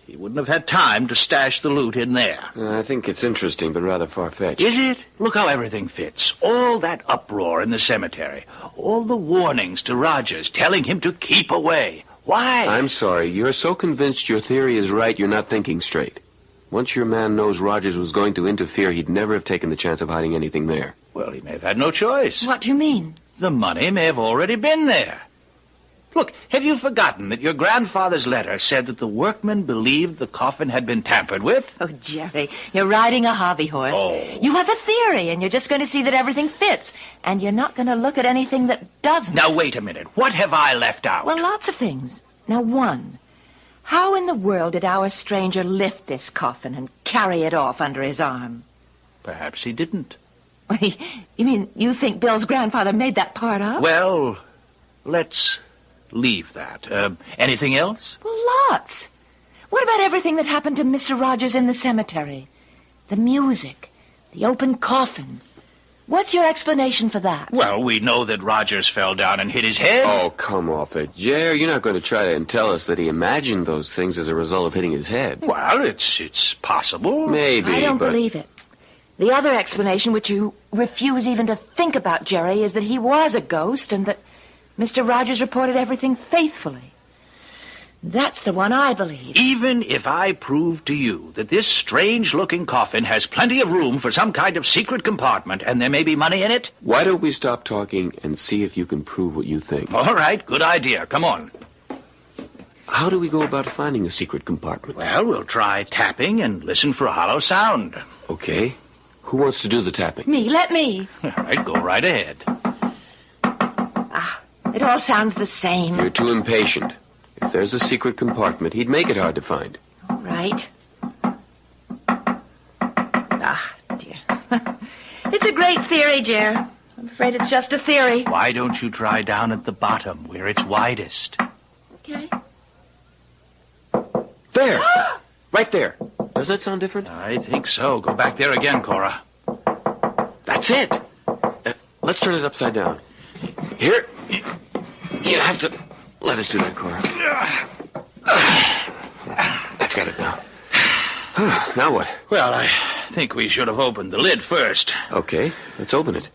E: He wouldn't have had time to stash the loot in there.
D: I think it's interesting, but rather far-fetched.
E: Is it? Look how everything fits. All that uproar in the cemetery. All the warnings to Rogers telling him to keep away. Why?
D: I'm sorry. You're so convinced your theory is right, you're not thinking straight. Once your man knows Rogers was going to interfere, he'd never have taken the chance of hiding anything there.
E: Well, he may have had no choice.
G: What do you mean?
E: The money may have already been there. Look, have you forgotten that your grandfather's letter said that the workmen believed the coffin had been tampered with?
G: Oh, Jerry, you're riding a hobby horse.
E: Oh.
G: You have a theory, and you're just going to see that everything fits. And you're not going to look at anything that doesn't.
E: Now, wait a minute. What have I left out?
G: Well, lots of things. Now, one, how in the world did our stranger lift this coffin and carry it off under his arm?
E: Perhaps he didn't.
G: You mean you think Bill's grandfather made that part up?
E: Well, let's leave that. Anything else?
G: Well, lots. What about everything that happened to Mr. Rogers in the cemetery? The music, the open coffin. What's your explanation for that?
E: Well, we know that Rogers fell down and hit his head.
D: Oh, come off it, Jer. You're not going to try to tell us that he imagined those things as a result of hitting his head.
E: Well, it's possible.
D: Maybe,
G: I don't
D: but
G: believe it. The other explanation, which you refuse even to think about, Jerry, is that he was a ghost and that Mr. Rogers reported everything faithfully. That's the one I believe.
E: Even if I prove to you that this strange-looking coffin has plenty of room for some kind of secret compartment and there may be money in it?
D: Why don't we stop talking and see if you can prove what you think?
E: All right, good idea. Come on.
D: How do we go about finding a secret compartment?
E: Well, we'll try tapping and listen for a hollow sound.
D: Okay. Who wants to do the tapping?
G: Me, let me.
E: All right, go right ahead.
G: It all sounds the same.
D: You're too impatient. If there's a secret compartment, he'd make it hard to find.
G: All right. Dear. It's a great theory, Jer. I'm afraid it's just a theory.
E: Why don't you try down at the bottom, where it's widest?
G: Okay.
D: There! Right there. Does that sound different?
E: I think so. Go back there again, Cora.
D: That's it. Let's turn it upside down. Here. You have to let us do that, Cora. That's got it now. Now what?
E: Well, I think we should have opened the lid first.
D: Okay, let's open it.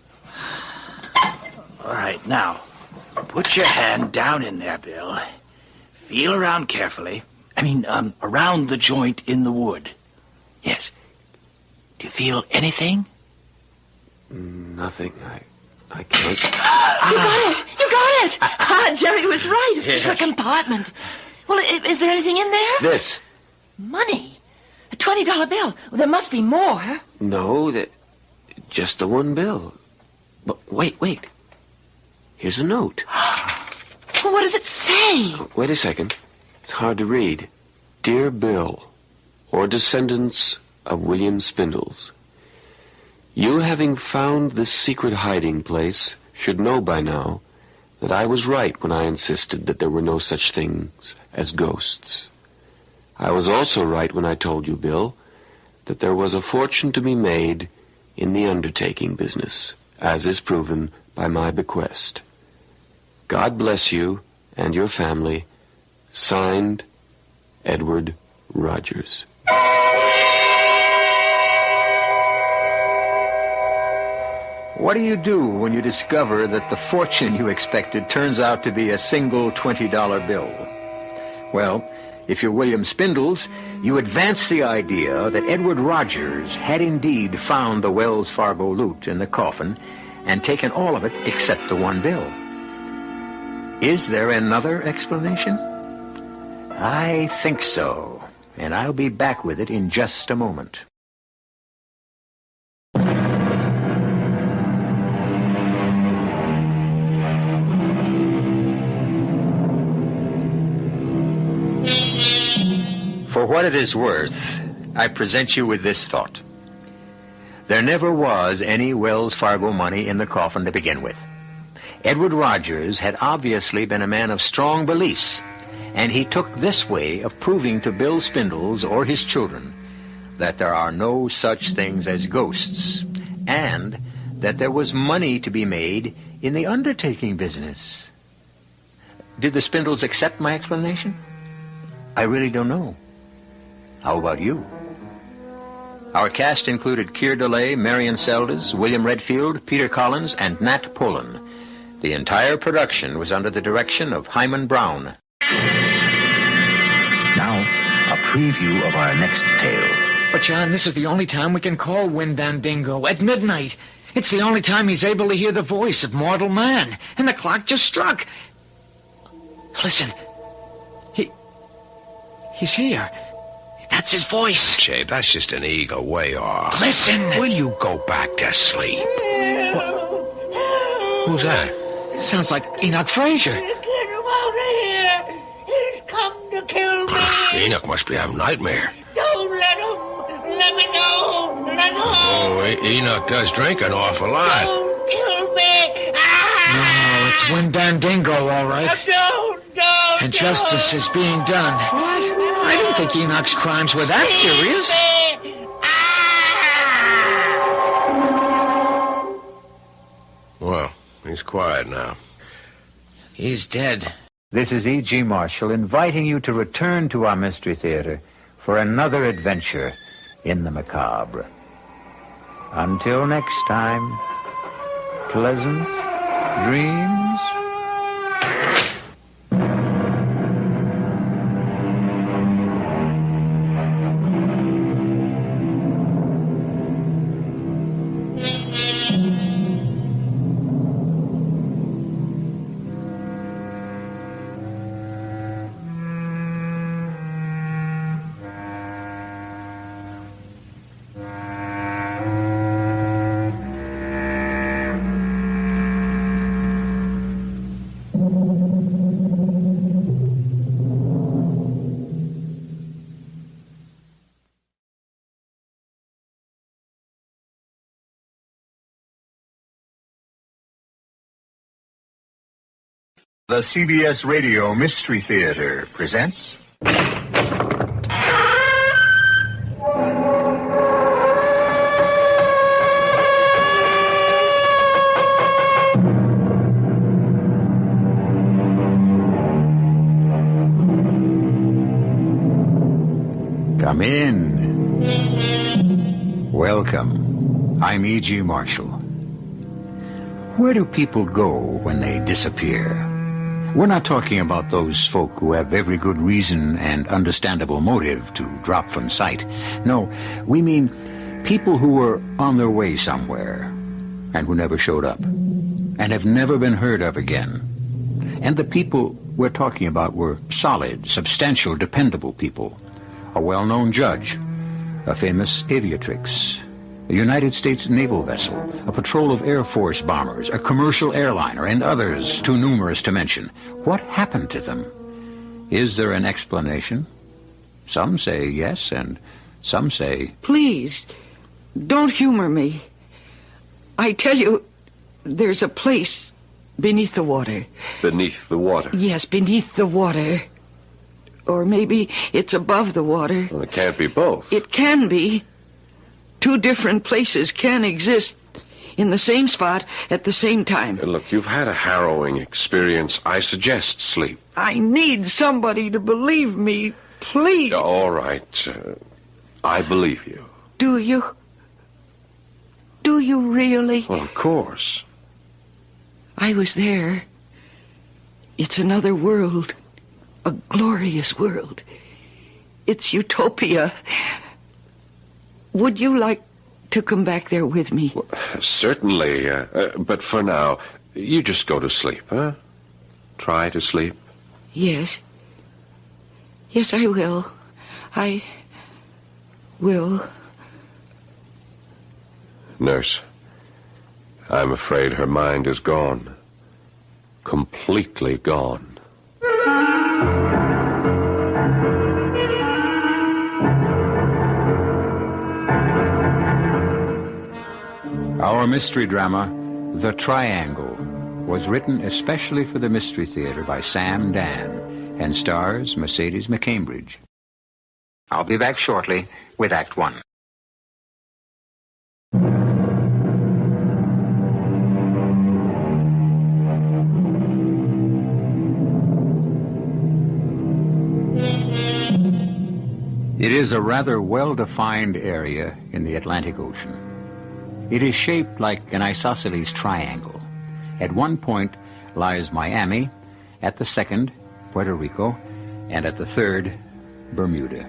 E: All right, now, put your hand down in there, Bill. Feel around carefully. Around the joint in the wood. Yes. Do you feel anything?
D: Nothing. I can't.
G: You got it! Jerry was right. It's a secret compartment. Well, is there anything in there?
D: This.
G: Money. A $20 bill. Well, there must be more.
D: No, just the one bill. But wait. Here's a note.
G: Well, what does it say?
D: Wait a second. It's hard to read. Dear Bill, or descendants of William Spindles, you having found this secret hiding place should know by now that I was right when I insisted that there were no such things as ghosts. I was also right when I told you, Bill, that there was a fortune to be made in the undertaking business, as is proven by my bequest. God bless you and your family. Signed, Edward Rogers.
A: What do you do when you discover that the fortune you expected turns out to be a single $20 bill? Well, if you're William Spindles, you advance the idea that Edward Rogers had indeed found the Wells Fargo loot in the coffin and taken all of it except the one bill. Is there another explanation? I think so, and I'll be back with it in just a moment. For what it is worth, I present you with this thought. There never was any Wells Fargo money in the coffin to begin with. Edward Rogers had obviously been a man of strong beliefs, and he took this way of proving to Bill Spindles or his children that there are no such things as ghosts, and that there was money to be made in the undertaking business. Did the Spindles accept my explanation? I really don't know. How about you? Our cast included Keir DeLay, Marion Seldes, William Redfield, Peter Collins, and Nat Pullen. The entire production was under the direction of Hyman Brown.
H: Now, a preview of our next tale.
I: But, John, this is the only time we can call Windandingo, at midnight. It's the only time he's able to hear the voice of mortal man. And the clock just struck. Listen. He's here. That's his voice.
J: Jay, that's just an ego way off.
I: Listen.
J: Will you go back to sleep? Who's that?
I: Sounds like Enoch Frazier.
K: Get him out of here. He's come to kill me.
J: Enoch must be having a nightmare.
K: Don't let him. Let me go. Let go.
J: Oh, Enoch does drink an awful lot.
K: Don't kill me. Ah!
I: No, it's Windandingo, all right.
K: Don't.
I: And justice is being done. What? I didn't think Enoch's crimes were that serious.
J: Well, he's quiet now.
I: He's dead.
A: This is E.G. Marshall inviting you to return to our Mystery Theater for another adventure in the macabre. Until next time, pleasant dreams.
L: The CBS Radio Mystery Theater presents...
A: Come in. Welcome. I'm E.G. Marshall. Where do people go when they disappear? We're not talking about those folk who have every good reason and understandable motive to drop from sight. No, we mean people who were on their way somewhere and who never showed up and have never been heard of again. And the people we're talking about were solid, substantial, dependable people. A well-known judge, a famous aviatrix, a United States naval vessel, a patrol of Air Force bombers, a commercial airliner, and others too numerous to mention. What happened to them? Is there an explanation? Some say yes, and some say...
G: Please, don't humor me. I tell you, there's a place beneath the water.
D: Beneath the water?
G: Yes, beneath the water. Or maybe it's above the water.
D: Well, it can't be both.
G: It can be. Two different places can exist in the same spot at the same time.
D: Look, you've had a harrowing experience. I suggest sleep.
G: I need somebody to believe me, please.
D: All right. I believe you.
G: Do you? Do you really?
D: Well, of course.
G: I was there. It's another world. A glorious world. It's utopia. Would you like to come back there with me?
D: Well, certainly, but for now, you just go to sleep, huh? Try to sleep.
G: Yes. Yes, I will. I will.
D: Nurse, I'm afraid her mind is gone. Completely gone.
A: Our mystery drama, The Triangle, was written especially for the Mystery Theater by Sam Dan and stars Mercedes McCambridge. I'll be back shortly with Act One. It is a rather well-defined area in the Atlantic Ocean. It is shaped like an isosceles triangle. At one point lies Miami, at the second, Puerto Rico, and at the third, Bermuda.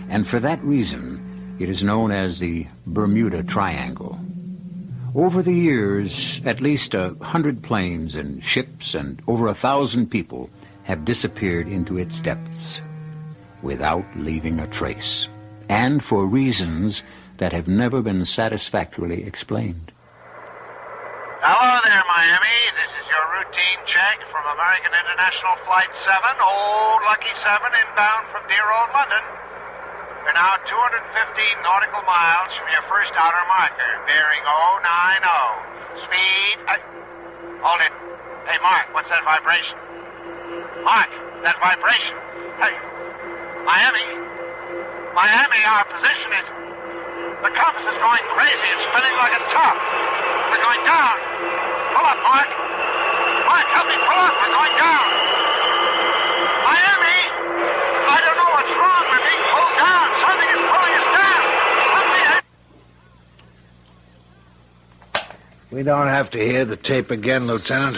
A: And for that reason, it is known as the Bermuda Triangle. Over the years, at least 100 planes and ships and over 1,000 people have disappeared into its depths without leaving a trace, and for reasons that have never been satisfactorily explained.
C: Hello there, Miami. This is your routine check from American International Flight 7, old Lucky 7, inbound from dear old London. We're now 215 nautical miles from your first outer marker, bearing 090. Speed... hold it. Hey, Mark, what's that vibration? Mark, that vibration. Hey, Miami. Miami, our position is... The compass is going crazy. It's spinning like a top. We're going down. Pull up, Mark. Mark, help me pull up. We're going down. Miami! I don't know what's wrong. We're being pulled down. Something is pulling us down. Something...
E: We don't have to hear the tape again, Lieutenant.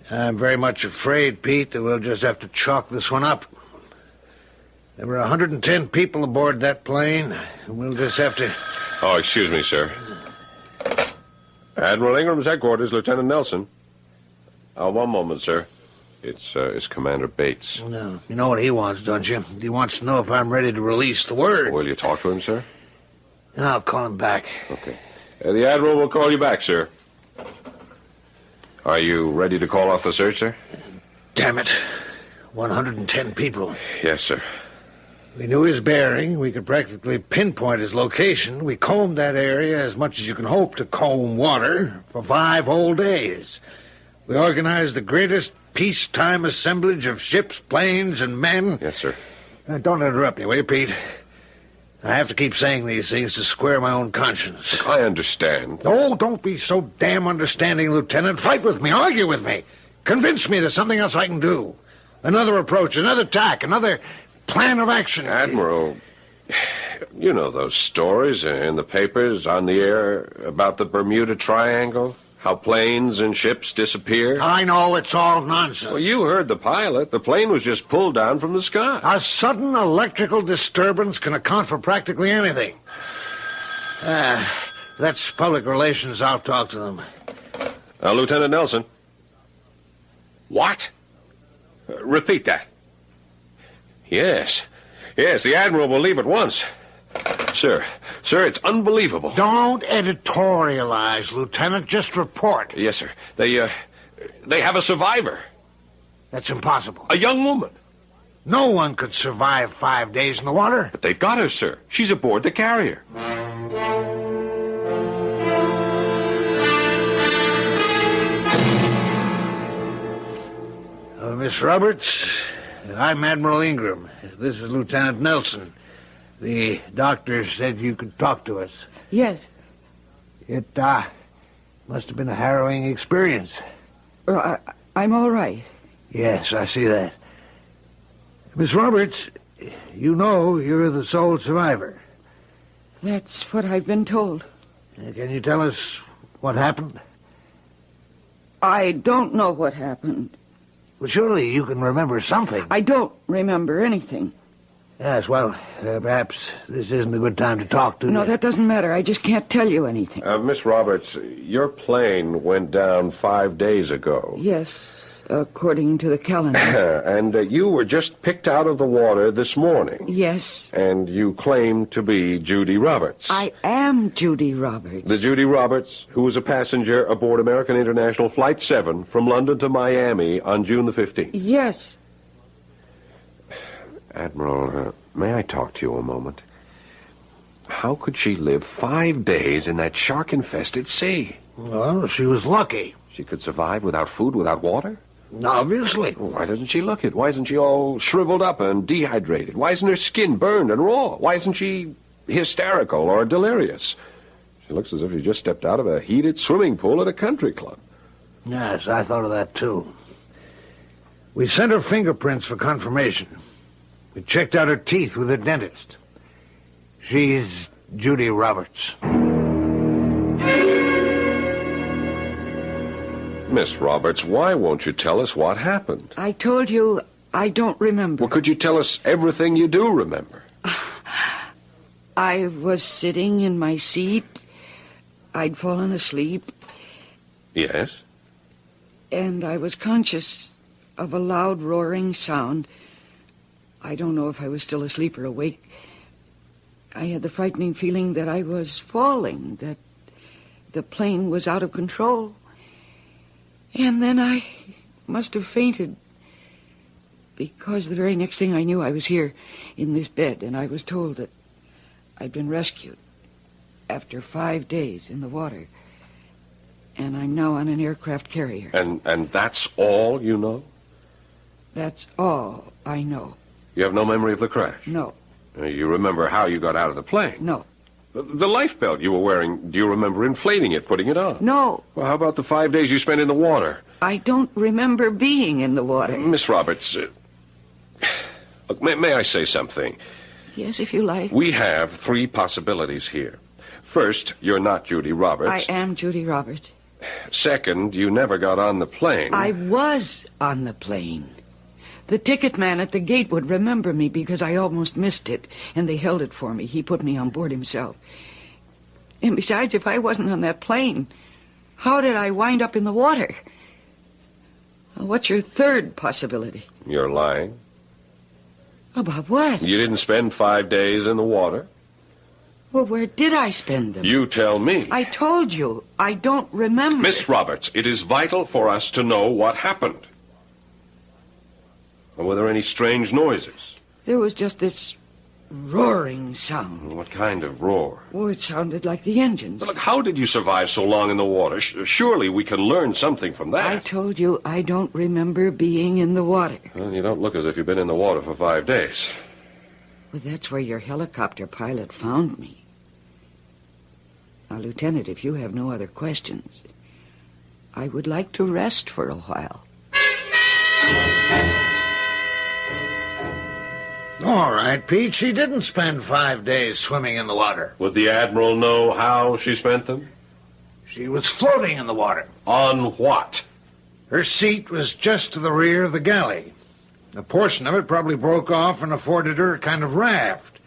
E: I'm very much afraid, Pete, that we'll just have to chalk this one up. There were 110 people aboard that plane, and we'll just have to...
J: Oh, excuse me, sir. Admiral Ingram's headquarters, Lieutenant Nelson. One moment, sir. It's Commander Bates.
E: No, you know what he wants, don't you? He wants to know if I'm ready to release the word.
J: Will you talk to him, sir?
E: And I'll call him back.
J: Okay. The Admiral will call you back, sir. Are you ready to call off the search, sir?
E: Damn it. 110 people.
J: Yes, sir.
E: We knew his bearing. We could practically pinpoint his location. We combed that area as much as you can hope to comb water for 5 whole days. We organized the greatest peacetime assemblage of ships, planes, and men.
J: Yes, sir.
E: Don't interrupt me, will you, Pete? I have to keep saying these things to square my own conscience.
J: Look, I understand.
E: Oh, don't be so damn understanding, Lieutenant. Fight with me. Argue with me. Convince me there's something else I can do. Another approach, another tack, another plan of action.
J: Admiral, you know those stories in the papers, on the air, about the Bermuda Triangle? How planes and ships disappear?
E: I know, it's all nonsense.
J: Well, you heard the pilot. The plane was just pulled down from the sky.
E: A sudden electrical disturbance can account for practically anything. That's public relations. I'll talk to them.
J: Lieutenant Nelson. What? Repeat that. Yes, the Admiral will leave at once. Sir, it's unbelievable.
E: Don't editorialize, Lieutenant. Just report.
J: Yes, sir. They have a survivor.
E: That's impossible.
J: A young woman.
E: No one could survive 5 days in the water.
J: But they've got her, sir. She's aboard the carrier.
E: Miss Roberts, I'm Admiral Ingram. This is Lieutenant Nelson. The doctor said you could talk to us.
G: Yes.
E: It must have been a harrowing experience.
G: I'm all right.
E: Yes, I see that. Miss Roberts, you know you're the sole survivor.
G: That's what I've been told.
E: Can you tell us what happened?
G: I don't know what happened.
E: Well, surely you can remember something.
G: I don't remember anything.
E: Yes, well, perhaps this isn't a good time to talk to you.
G: No, that doesn't matter. I just can't tell you anything.
J: Miss Roberts, your plane went down 5 days ago.
G: Yes, according to the calendar.
J: And you were just picked out of the water this morning.
G: Yes.
J: And you claim to be Judy Roberts.
G: I am Judy Roberts.
J: The Judy Roberts who was a passenger aboard American International Flight 7 from London to Miami on June the 15th.
G: Yes.
J: Admiral, may I talk to you a moment? How could she live 5 days in that shark-infested sea?
E: Well, she was lucky.
J: She could survive without food, without water?
E: Obviously.
J: Why doesn't she look it? Why isn't she all shriveled up and dehydrated? Why isn't her skin burned and raw? Why isn't she hysterical or delirious? She looks as if she just stepped out of a heated swimming pool at a country club.
E: Yes, I thought of that, too. We sent her fingerprints for confirmation. We checked out her teeth with a dentist. She's Judy Roberts.
J: Miss Roberts, why won't you tell us what happened?
G: I told you I don't remember.
J: Well, could you tell us everything you do remember?
G: I was sitting in my seat. I'd fallen asleep.
J: Yes?
G: And I was conscious of a loud roaring sound. I don't know if I was still asleep or awake. I had the frightening feeling that I was falling, that the plane was out of control. And then I must have fainted, because the very next thing I knew, I was here in this bed, and I was told that I'd been rescued after 5 days in the water. And I'm now on an aircraft carrier.
J: And that's all you know?
G: That's all I know.
J: You have no memory of the crash?
G: No.
J: You remember how you got out of the plane?
G: No.
J: The life belt you were wearing, do you remember inflating it, putting it on?
G: No.
J: Well, how about the 5 days you spent in the water?
G: I don't remember being in the water.
J: Miss Roberts, look, may I say something?
G: Yes, if you like.
J: We have 3 possibilities here. First, you're not Judy Roberts.
M: I am Judy Roberts.
J: Second, you never got on the plane.
M: I was on the plane. The ticket man at the gate would remember me because I almost missed it, and they held it for me. He put me on board himself. And besides, if I wasn't on that plane, how did I wind up in the water? Well, what's your third possibility?
J: You're lying.
M: About what?
J: You didn't spend 5 days in the water.
M: Well, where did I spend them?
J: You tell me.
M: I told you. I don't remember.
J: Miss Roberts, it is vital for us to know what happened. Were there any strange noises?
M: There was just this roaring sound.
J: What kind of roar?
M: Oh, it sounded like the engines.
J: But look, how did you survive so long in the water? Surely we can learn something from that.
M: I told you I don't remember being in the water.
J: Well, you don't look as if you've been in the water for 5 days.
M: Well, that's where your helicopter pilot found me. Now, Lieutenant, if you have no other questions, I would like to rest for a while.
E: All right, Pete, she didn't spend 5 days swimming in the water.
J: Would the Admiral know how she spent them?
E: She was floating in the water.
J: On what?
E: Her seat was just to the rear of the galley. A portion of it probably broke off and afforded her a kind of raft.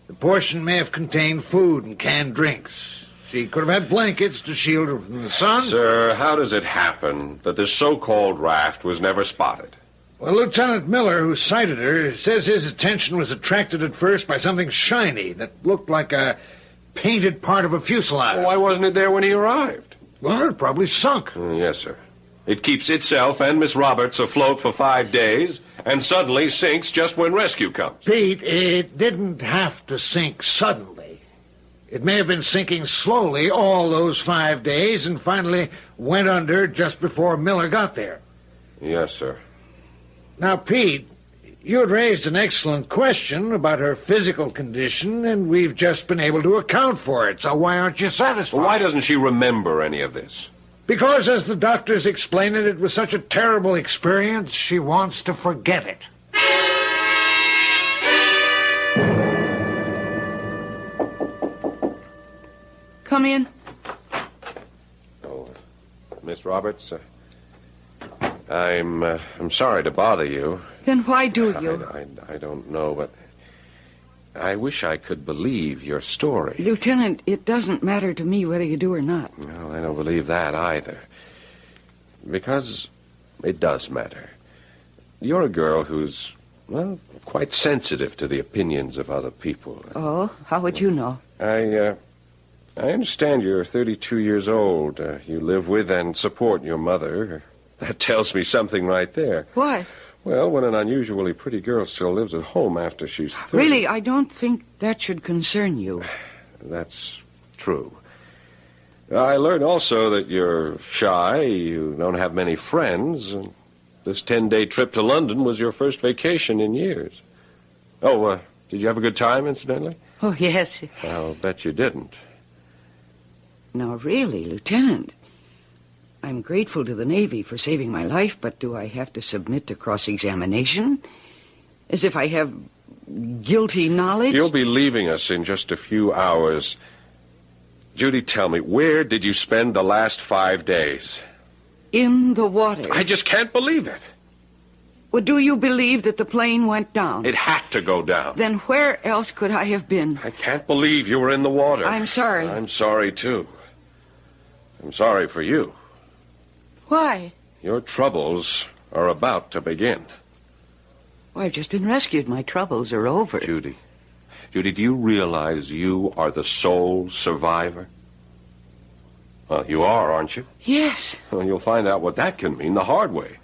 E: The portion may have contained food and canned drinks. She could have had blankets to shield her from the sun.
J: Sir, how does it happen that this so-called raft was never spotted?
E: Well, Lieutenant Miller, who sighted her, says his attention was attracted at first by something shiny that looked like a painted part of a fuselage.
J: Well, why wasn't it there when he arrived?
E: Well, it probably sunk.
J: Yes, sir. It keeps itself and Miss Roberts afloat for 5 days and suddenly sinks just when rescue comes.
E: Pete, it didn't have to sink suddenly. It may have been sinking slowly all those 5 days and finally went under just before Miller got there.
J: Yes, sir.
E: Now, Pete, you had raised an excellent question about her physical condition, and we've just been able to account for it, so why aren't you satisfied?
J: Well, why doesn't she remember any of this?
E: Because, as the doctors explain it, it was such a terrible experience, she wants to forget it.
M: Come in.
J: Oh, Miss Roberts, I'm sorry to bother you.
M: Then why do you?
J: I don't know, but I wish I could believe your story.
M: Lieutenant, it doesn't matter to me whether you do or not.
J: No, I don't believe that either. Because it does matter. You're a girl who's, well, quite sensitive to the opinions of other people.
M: Oh, how would you know?
J: I understand you're 32 years old. You live with and support your mother. That tells me something right there.
M: What?
J: Well, when an unusually pretty girl still lives at home after she's 30...
M: Really, I don't think that should concern you.
J: That's true. I learned also that you're shy, you don't have many friends, and this 10-day trip to London was your first vacation in years. Oh, did you have a good time, incidentally?
M: Oh, yes.
J: I'll bet you didn't.
M: No, really, Lieutenant. I'm grateful to the Navy for saving my life, but do I have to submit to cross-examination? As if I have guilty knowledge?
J: You'll be leaving us in just a few hours. Judy, tell me, where did you spend the last 5 days?
M: In the water.
J: I just can't believe it.
M: Well, do you believe that the plane went down?
J: It had to go down.
M: Then where else could I have been?
J: I can't believe you were in the water.
M: I'm sorry.
J: I'm sorry, too. I'm sorry for you.
M: Why?
J: Your troubles are about to begin.
M: Well, I've just been rescued. My troubles are over.
J: Judy, do you realize you are the sole survivor? Well, you are, aren't you?
M: Yes.
J: Well, you'll find out what that can mean the hard way.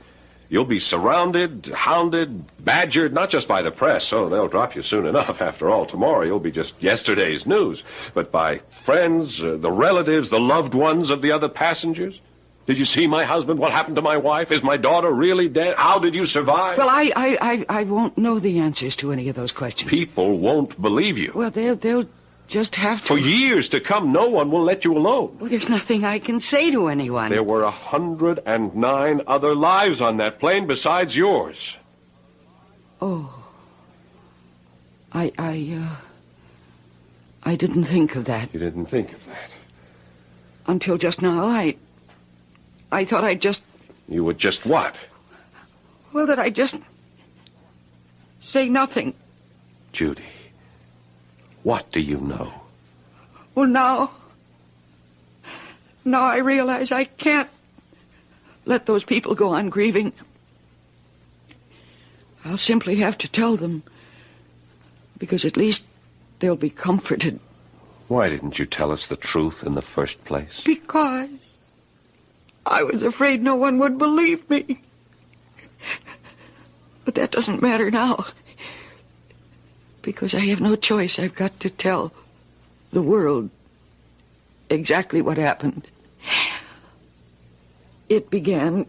J: You'll be surrounded, hounded, badgered, not just by the press. Oh, they'll drop you soon enough. After all, tomorrow you'll be just yesterday's news. But by friends, the relatives, the loved ones of the other passengers. Did you see my husband? What happened to my wife? Is my daughter really dead? How did you survive?
M: Well, I won't know the answers to any of those questions.
J: People won't believe you.
M: Well, they'll just have to...
J: For years to come, no one will let you alone.
M: Well, there's nothing I can say to anyone.
J: There were 109 other lives on that plane besides yours.
M: Oh. I didn't think of that.
J: You didn't think of that?
M: Until just now, I thought I'd just...
J: You would just what?
M: Well, that I'd just say nothing.
J: Judy, what do you know?
M: Well, now I realize I can't let those people go on grieving. I'll simply have to tell them, because at least they'll be comforted.
J: Why didn't you tell us the truth in the first place?
M: Because I was afraid no one would believe me. But that doesn't matter now. Because I have no choice. I've got to tell the world exactly what happened. It began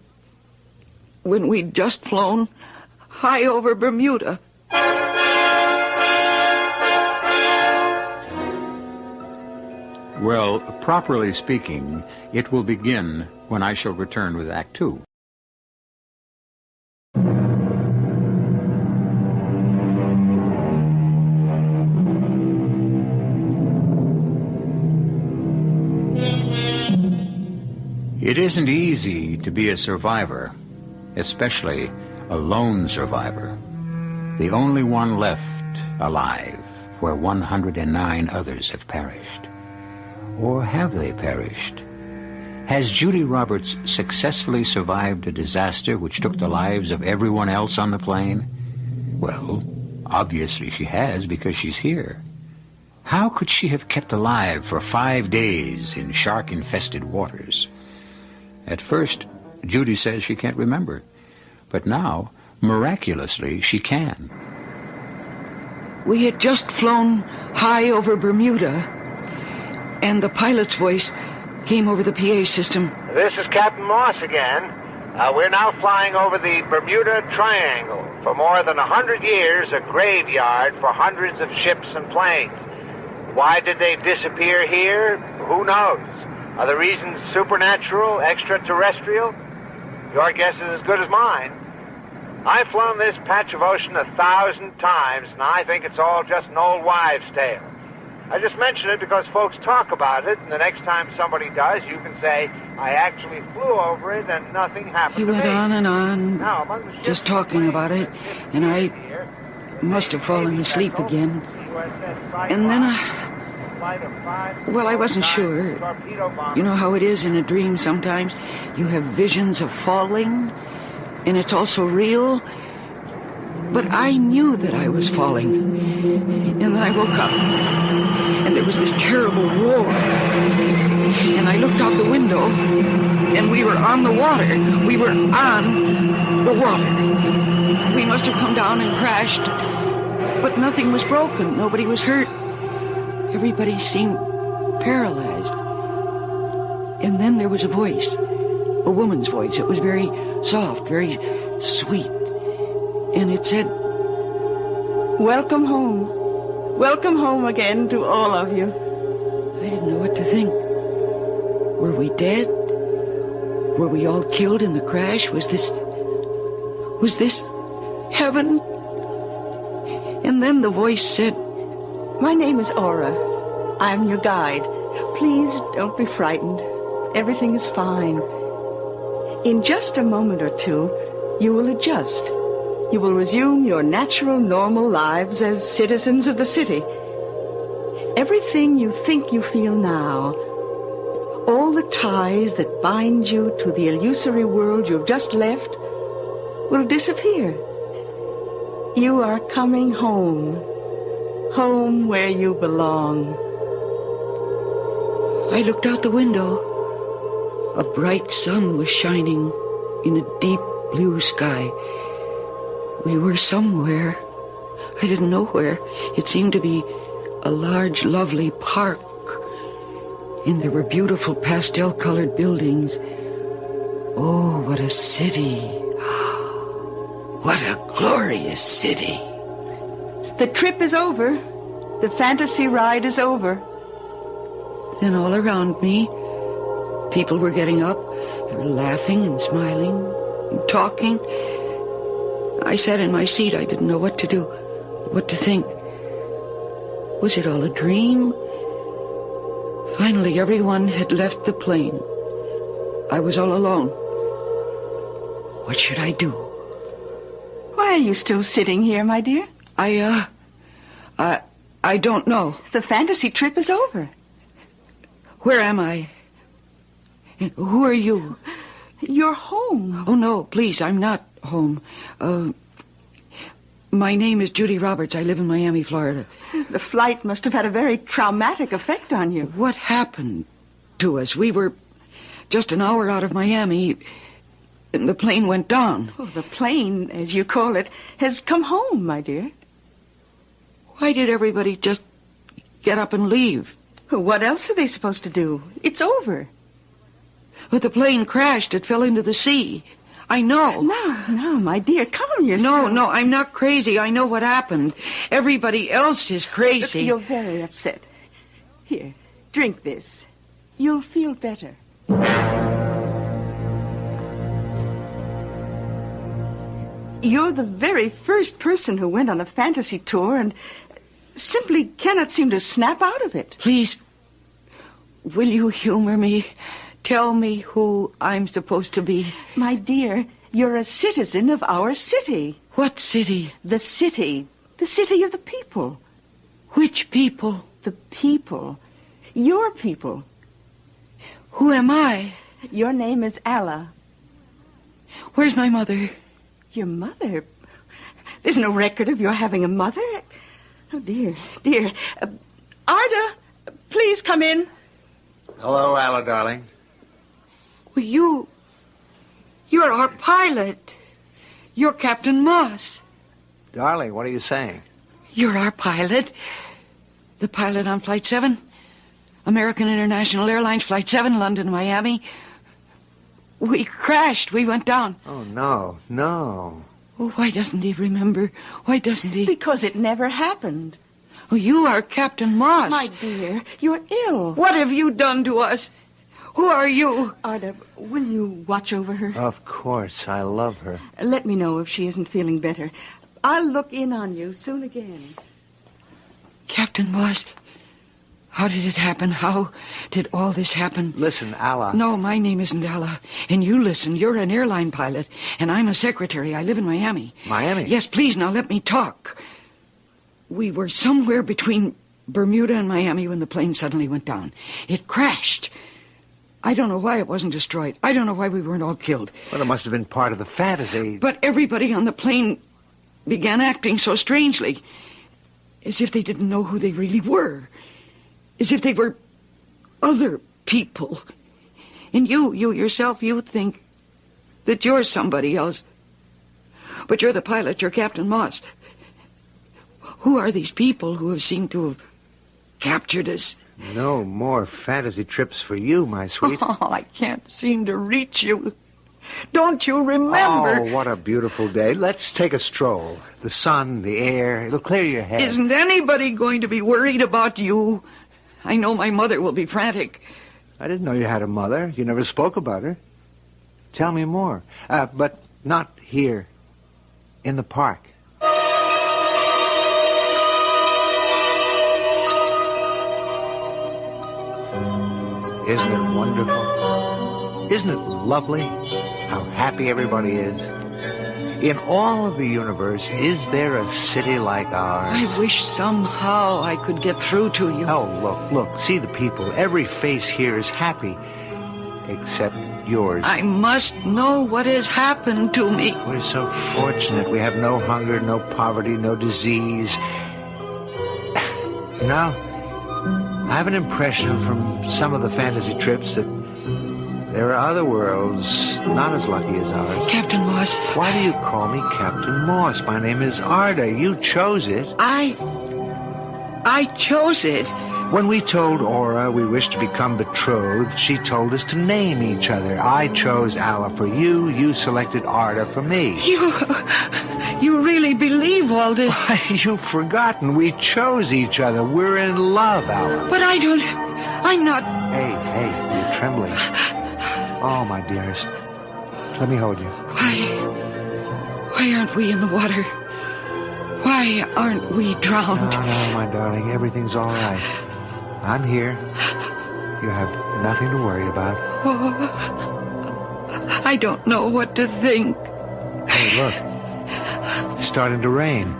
M: when we'd just flown high over Bermuda.
A: Well, properly speaking, it will begin when I shall return with Act Two. It isn't easy to be a survivor, especially a lone survivor. The only one left alive, where 109 others have perished. Or have they perished? Has Judy Roberts successfully survived a disaster which took the lives of everyone else on the plane? Well, obviously she has, because she's here. How could she have kept alive for 5 days in shark-infested waters? At first, Judy says she can't remember. But now, miraculously, she can.
M: We had just flown high over Bermuda, and the pilot's voice came over the PA system.
N: This is Captain Moss again. We're now flying over the Bermuda Triangle. For more than 100 years, a graveyard for hundreds of ships and planes. Why did they disappear here? Who knows? Are the reasons supernatural, extraterrestrial? Your guess is as good as mine. I've flown this patch of ocean 1,000 times, and I think it's all just an old wives' tale. I just mention it because folks talk about it, and the next time somebody does, you can say, I actually flew over it and nothing happened to me.
M: He went on and on, just talking about it, and I must have fallen asleep again. And then I wasn't sure. You know how it is in a dream sometimes? You have visions of falling, and it's also real. But I knew that I was falling. And then I woke up, and there was this terrible roar. And I looked out the window, and we were on the water. We were on the water. We must have come down and crashed. But nothing was broken. Nobody was hurt. Everybody seemed paralyzed. And then there was a voice, a woman's voice. It was very soft, very sweet. And it said,
O: Welcome home. Welcome home again to all of you.
M: I didn't know what to think. Were we dead? Were we all killed in the crash? Was this heaven? And then the voice said,
O: My name is Aura. I'm your guide. Please don't be frightened. Everything is fine. In just a moment or two, you will adjust. You will resume your natural, normal lives as citizens of the city. Everything you think you feel now, all the ties that bind you to the illusory world you've just left, will disappear. You are coming home. Home where you belong.
M: I looked out the window. A bright sun was shining in a deep blue sky. We were somewhere. I didn't know where. It seemed to be a large, lovely park. And there were beautiful pastel-colored buildings. Oh, what a city. What a glorious city.
O: The trip is over. The fantasy ride is over.
M: Then all around me, people were getting up. They were laughing and smiling and talking. I sat in my seat. I didn't know what to do, what to think. Was it all a dream? Finally, everyone had left the plane. I was all alone. What should I do?
O: Why are you still sitting here, my dear?
M: I don't know.
O: The fantasy trip is over.
M: Where am I? Who are you?
O: You're home.
M: Oh, no, please, I'm not home. My name is Judy Roberts. I live in Miami, Florida.
O: The flight must have had a very traumatic effect on you.
M: What happened to us? We were just an hour out of Miami, and the plane went down.
O: Oh, the plane, as you call it, has come home, my dear.
M: Why did everybody just get up and leave?
O: What else are they supposed to do? It's over.
M: But the plane crashed. It fell into the sea. I know.
O: No, my dear, calm yourself.
M: No, I'm not crazy. I know what happened. Everybody else is crazy.
O: You're very upset. Here, drink this. You'll feel better. You're the very first person who went on a fantasy tour and simply cannot seem to snap out of it.
M: Please, will you humor me? Tell me who I'm supposed to be.
O: My dear, you're a citizen of our city.
M: What city?
O: The city. The city of the people.
M: Which people?
O: The people. Your people.
M: Who am I?
O: Your name is Alla.
M: Where's my mother?
O: Your mother? There's no record of your having a mother. Oh, dear. Arda, please come in.
A: Hello, Alla, darling.
M: Well, you're our pilot. You're Captain Moss.
A: Darling, what are you saying?
M: You're our pilot. The pilot on Flight 7. American International Airlines, Flight 7, London, Miami. We crashed. We went down.
A: Oh, no.
M: Oh, why doesn't he remember? Why doesn't he?
O: Because it never happened.
M: Oh, you are Captain Moss.
O: My dear, you're ill.
M: What have you done to us? Who are you?
O: Arda, will you watch over her?
A: Of course. I love her.
O: Let me know if she isn't feeling better. I'll look in on you soon again.
M: Captain Moss, how did it happen? How did all this happen?
A: Listen, Alla.
M: No, my name isn't Alla. And you listen. You're an airline pilot, and I'm a secretary. I live in Miami.
A: Miami?
M: Yes, please, now let me talk. We were somewhere between Bermuda and Miami when the plane suddenly went down. It crashed. I don't know why it wasn't destroyed. I don't know why we weren't all killed.
A: Well, it must have been part of the fantasy.
M: But everybody on the plane began acting so strangely, as if they didn't know who they really were. As if they were other people. And you yourself, you think that you're somebody else. But you're the pilot, you're Captain Moss. Who are these people who have seemed to have captured us?
A: No more fantasy trips for you, my sweet.
M: Oh, I can't seem to reach you. Don't you remember?
A: Oh, what a beautiful day. Let's take a stroll. The sun, the air, it'll clear your head.
M: Isn't anybody going to be worried about you? I know my mother will be frantic.
A: I didn't know you had a mother. You never spoke about her. Tell me more. But not here. In the park. Isn't it wonderful? Isn't it lovely how happy everybody is? In all of the universe, is there a city like ours?
M: I wish somehow I could get through to you.
A: Oh, look. See the people. Every face here is happy. Except yours.
M: I must know what has happened to me.
A: We're so fortunate. We have no hunger, no poverty, no disease. Now, I have an impression from some of the fantasy trips that there are other worlds not as lucky as ours.
M: Captain Moss.
A: Why do you call me Captain Moss? My name is Arda. You chose it.
M: I chose it.
A: When we told Aura we wished to become betrothed, she told us to name each other. I chose Alla for you. You selected Arda for me.
M: You really believe all this?
A: You've forgotten. We chose each other. We're in love, Alla.
M: But I'm not...
A: Hey, you're trembling. Oh, my dearest. Let me hold you.
M: Why aren't we in the water? Why aren't we drowned?
P: No, my darling. Everything's all right. I'm here. You have nothing to worry about.
M: Oh, I don't know what to think.
P: Hey, look. It's starting to rain.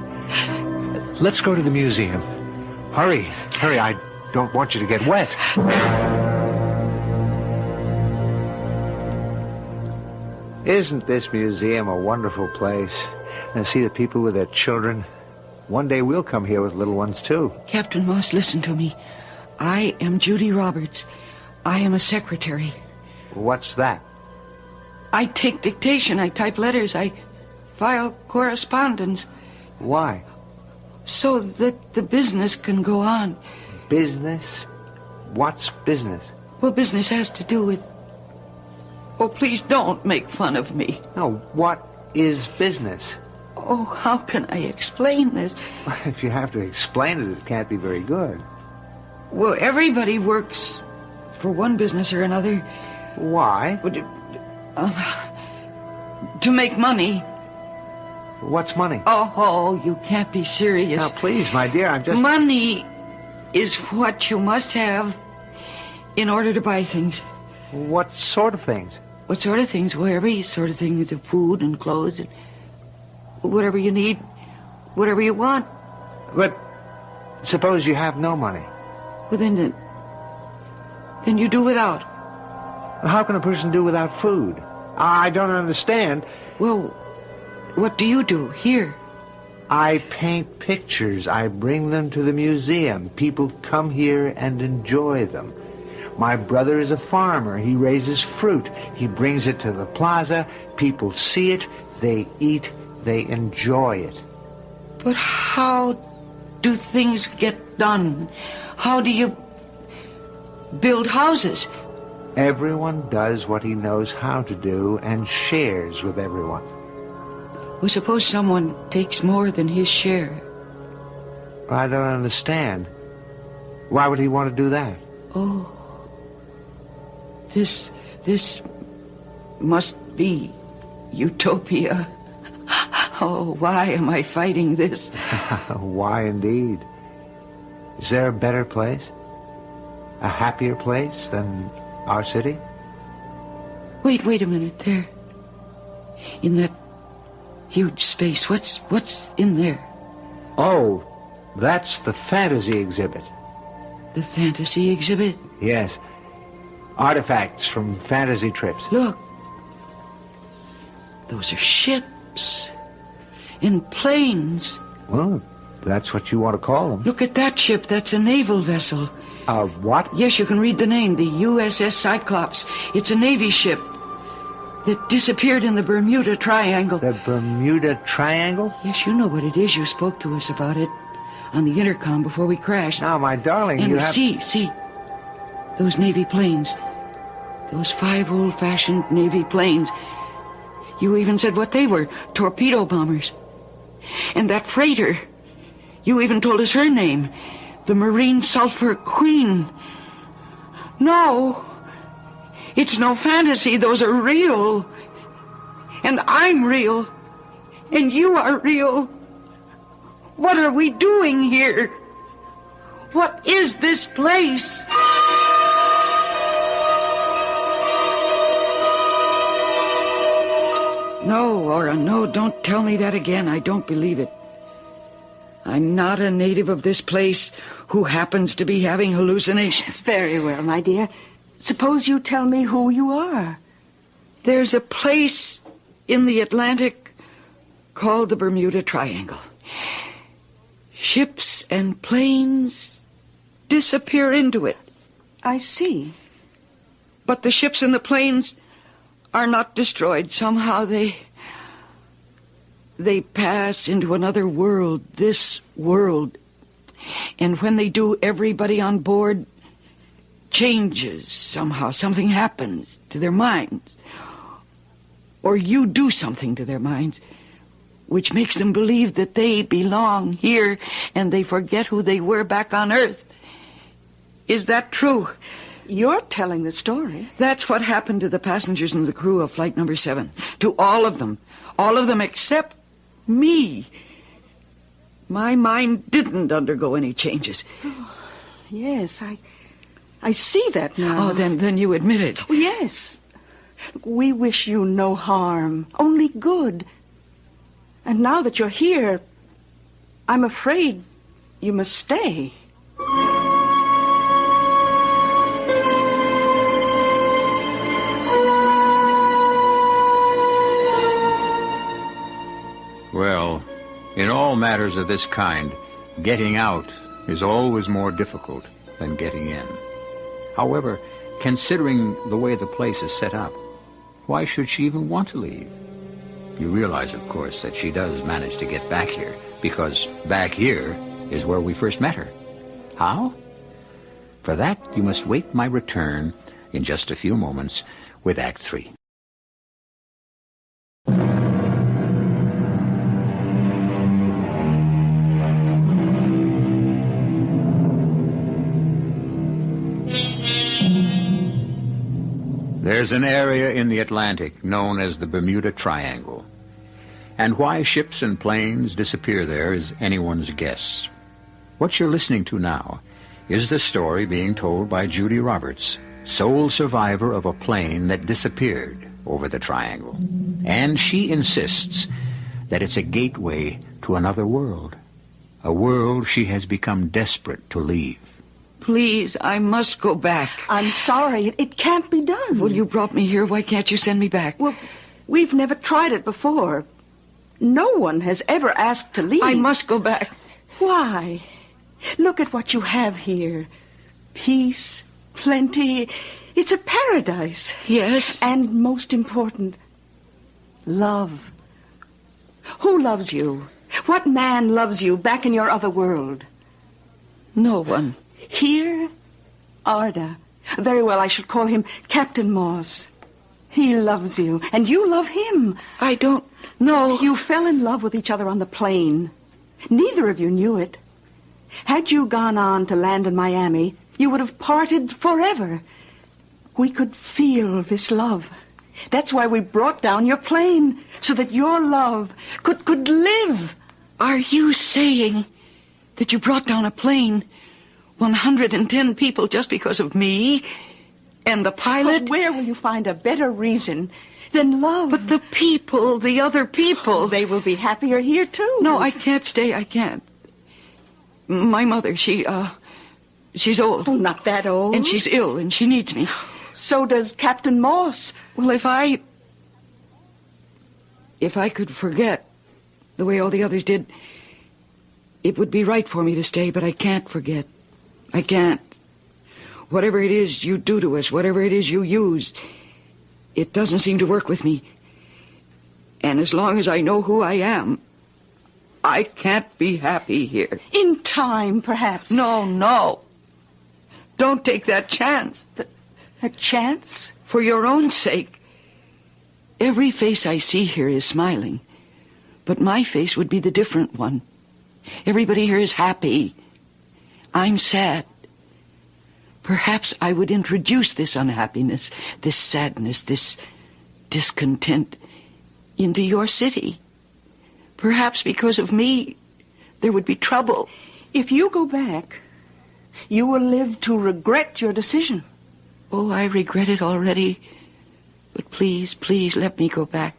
P: Let's go to the museum. Hurry. Hurry. I don't want you to get wet. Isn't this museum a wonderful place? And see the people with their children. One day we'll come here with little ones, too.
M: Captain Moss, listen to me. I am Judy Roberts. I am a secretary.
P: What's that?
M: I take dictation. I type letters. I file correspondence.
P: Why?
M: So that the business can go on.
P: Business? What's business?
M: Well, business has to do with... Oh, please don't make fun of me.
P: No, what is business?
M: Oh, how can I explain this?
P: If you have to explain it, it can't be very good.
M: Well, everybody works for one business or another.
P: Why?
M: To make money.
P: What's money?
M: Oh, you can't be serious.
P: Now, please, my dear, I'm just...
M: Money is what you must have in order to buy things.
P: What sort of things?
M: What sort of things? Well, every sort of thing is food and clothes and whatever you need, whatever you want.
P: But suppose you have no money.
M: Well, then you do without.
P: How can a person do without food? I don't understand.
M: Well, what do you do here?
P: I paint pictures. I bring them to the museum. People come here and enjoy them. My brother is a farmer. He raises fruit. He brings it to the plaza. People see it. They eat. They enjoy it.
M: But how do things get done? How do you build houses?
P: Everyone does what he knows how to do and shares with everyone.
M: Well, suppose someone takes more than his share.
P: I don't understand. Why would he want to do that?
M: Oh, this must be utopia. Oh, why am I fighting this?
P: Why indeed? Is there a better place? A happier place than our city?
M: Wait a minute there. In that huge space, what's in there?
P: Oh, that's the fantasy exhibit.
M: The fantasy exhibit?
P: Yes. Artifacts from fantasy trips.
M: Look. Those are ships and planes.
P: Well, that's what you want to call them.
M: Look at that ship. That's a naval vessel.
P: What?
M: Yes, you can read the name. The USS Cyclops. It's a Navy ship that disappeared in the Bermuda Triangle.
P: The Bermuda Triangle?
M: Yes, you know what it is. You spoke to us about it on the intercom before we crashed.
P: Now, my darling,
M: and
P: you have...
M: See. Those Navy planes. Those 5 old-fashioned Navy planes. You even said what they were. Torpedo bombers. And that freighter. You even told us her name. The Marine Sulphur Queen. No. It's no fantasy. Those are real. And I'm real. And you are real. What are we doing here? What is this place? No, Aura, no, don't tell me that again. I don't believe it. I'm not a native of this place who happens to be having hallucinations.
O: Very well, my dear. Suppose you tell me who you are.
M: There's a place in the Atlantic called the Bermuda Triangle. Ships and planes disappear into it.
O: I see.
M: But the ships and the planes are not destroyed. Somehow they pass into another world, this world. And when they do, everybody on board changes somehow. Something happens to their minds. Or you do something to their minds, which makes them believe that they belong here and they forget who they were back on Earth. Is that true?
O: You're telling the story.
M: That's what happened to the passengers and the crew of Flight Number 7. To all of them. All of them except me. My mind didn't undergo any changes.
O: Oh, yes, I see that now.
M: Oh, then you admit it.
O: Oh, yes. We wish you no harm, only good. And now that you're here, I'm afraid you must stay.
A: Well, in all matters of this kind, getting out is always more difficult than getting in. However, considering the way the place is set up, why should she even want to leave? You realize, of course, that she does manage to get back here, because back here is where we first met her. How? For that, you must wait my return in just a few moments with Act 3. There's an area in the Atlantic known as the Bermuda Triangle. And why ships and planes disappear there is anyone's guess. What you're listening to now is the story being told by Judy Roberts, sole survivor of a plane that disappeared over the triangle. And she insists that it's a gateway to another world, a world she has become desperate to leave.
M: Please, I must go back.
O: I'm sorry. It can't be done.
M: Well, you brought me here. Why can't you send me back?
O: Well, we've never tried it before. No one has ever asked to leave.
M: I must go back.
O: Why? Look at what you have here. Peace, plenty. It's a paradise.
M: Yes.
O: And most important, love. Who loves you? What man loves you back in your other world?
M: No one.
O: Here, Arda. Very well, I should call him Captain Moss. He loves you, and you love him.
M: I don't know.
O: You fell in love with each other on the plane. Neither of you knew it. Had you gone on to land in Miami, you would have parted forever. We could feel this love. That's why we brought down your plane, so that your love could live.
M: Are you saying that you brought down a plane, 110 people, just because of me and the pilot?
O: But where will you find a better reason than love?
M: But the people, the other people.
O: They will be happier here, too.
M: No, I can't stay. I can't. My mother, she's old.
O: Oh, not that old.
M: And she's ill, and she needs me.
O: So does Captain Moss.
M: Well, if I could forget the way all the others did, it would be right for me to stay, but I can't forget. I can't. Whatever it is you do to us, whatever it is you use, it doesn't seem to work with me. And as long as I know who I am, I can't be happy here.
O: In time, perhaps.
M: No. Don't take that chance.
O: A chance?
M: For your own sake. Every face I see here is smiling, but my face would be the different one. Everybody here is happy. I'm sad. Perhaps I would introduce this unhappiness, this sadness, this discontent into your city. Perhaps because of me, there would be trouble.
O: If you go back, you will live to regret your decision.
M: Oh, I regret it already. But please, let me go back.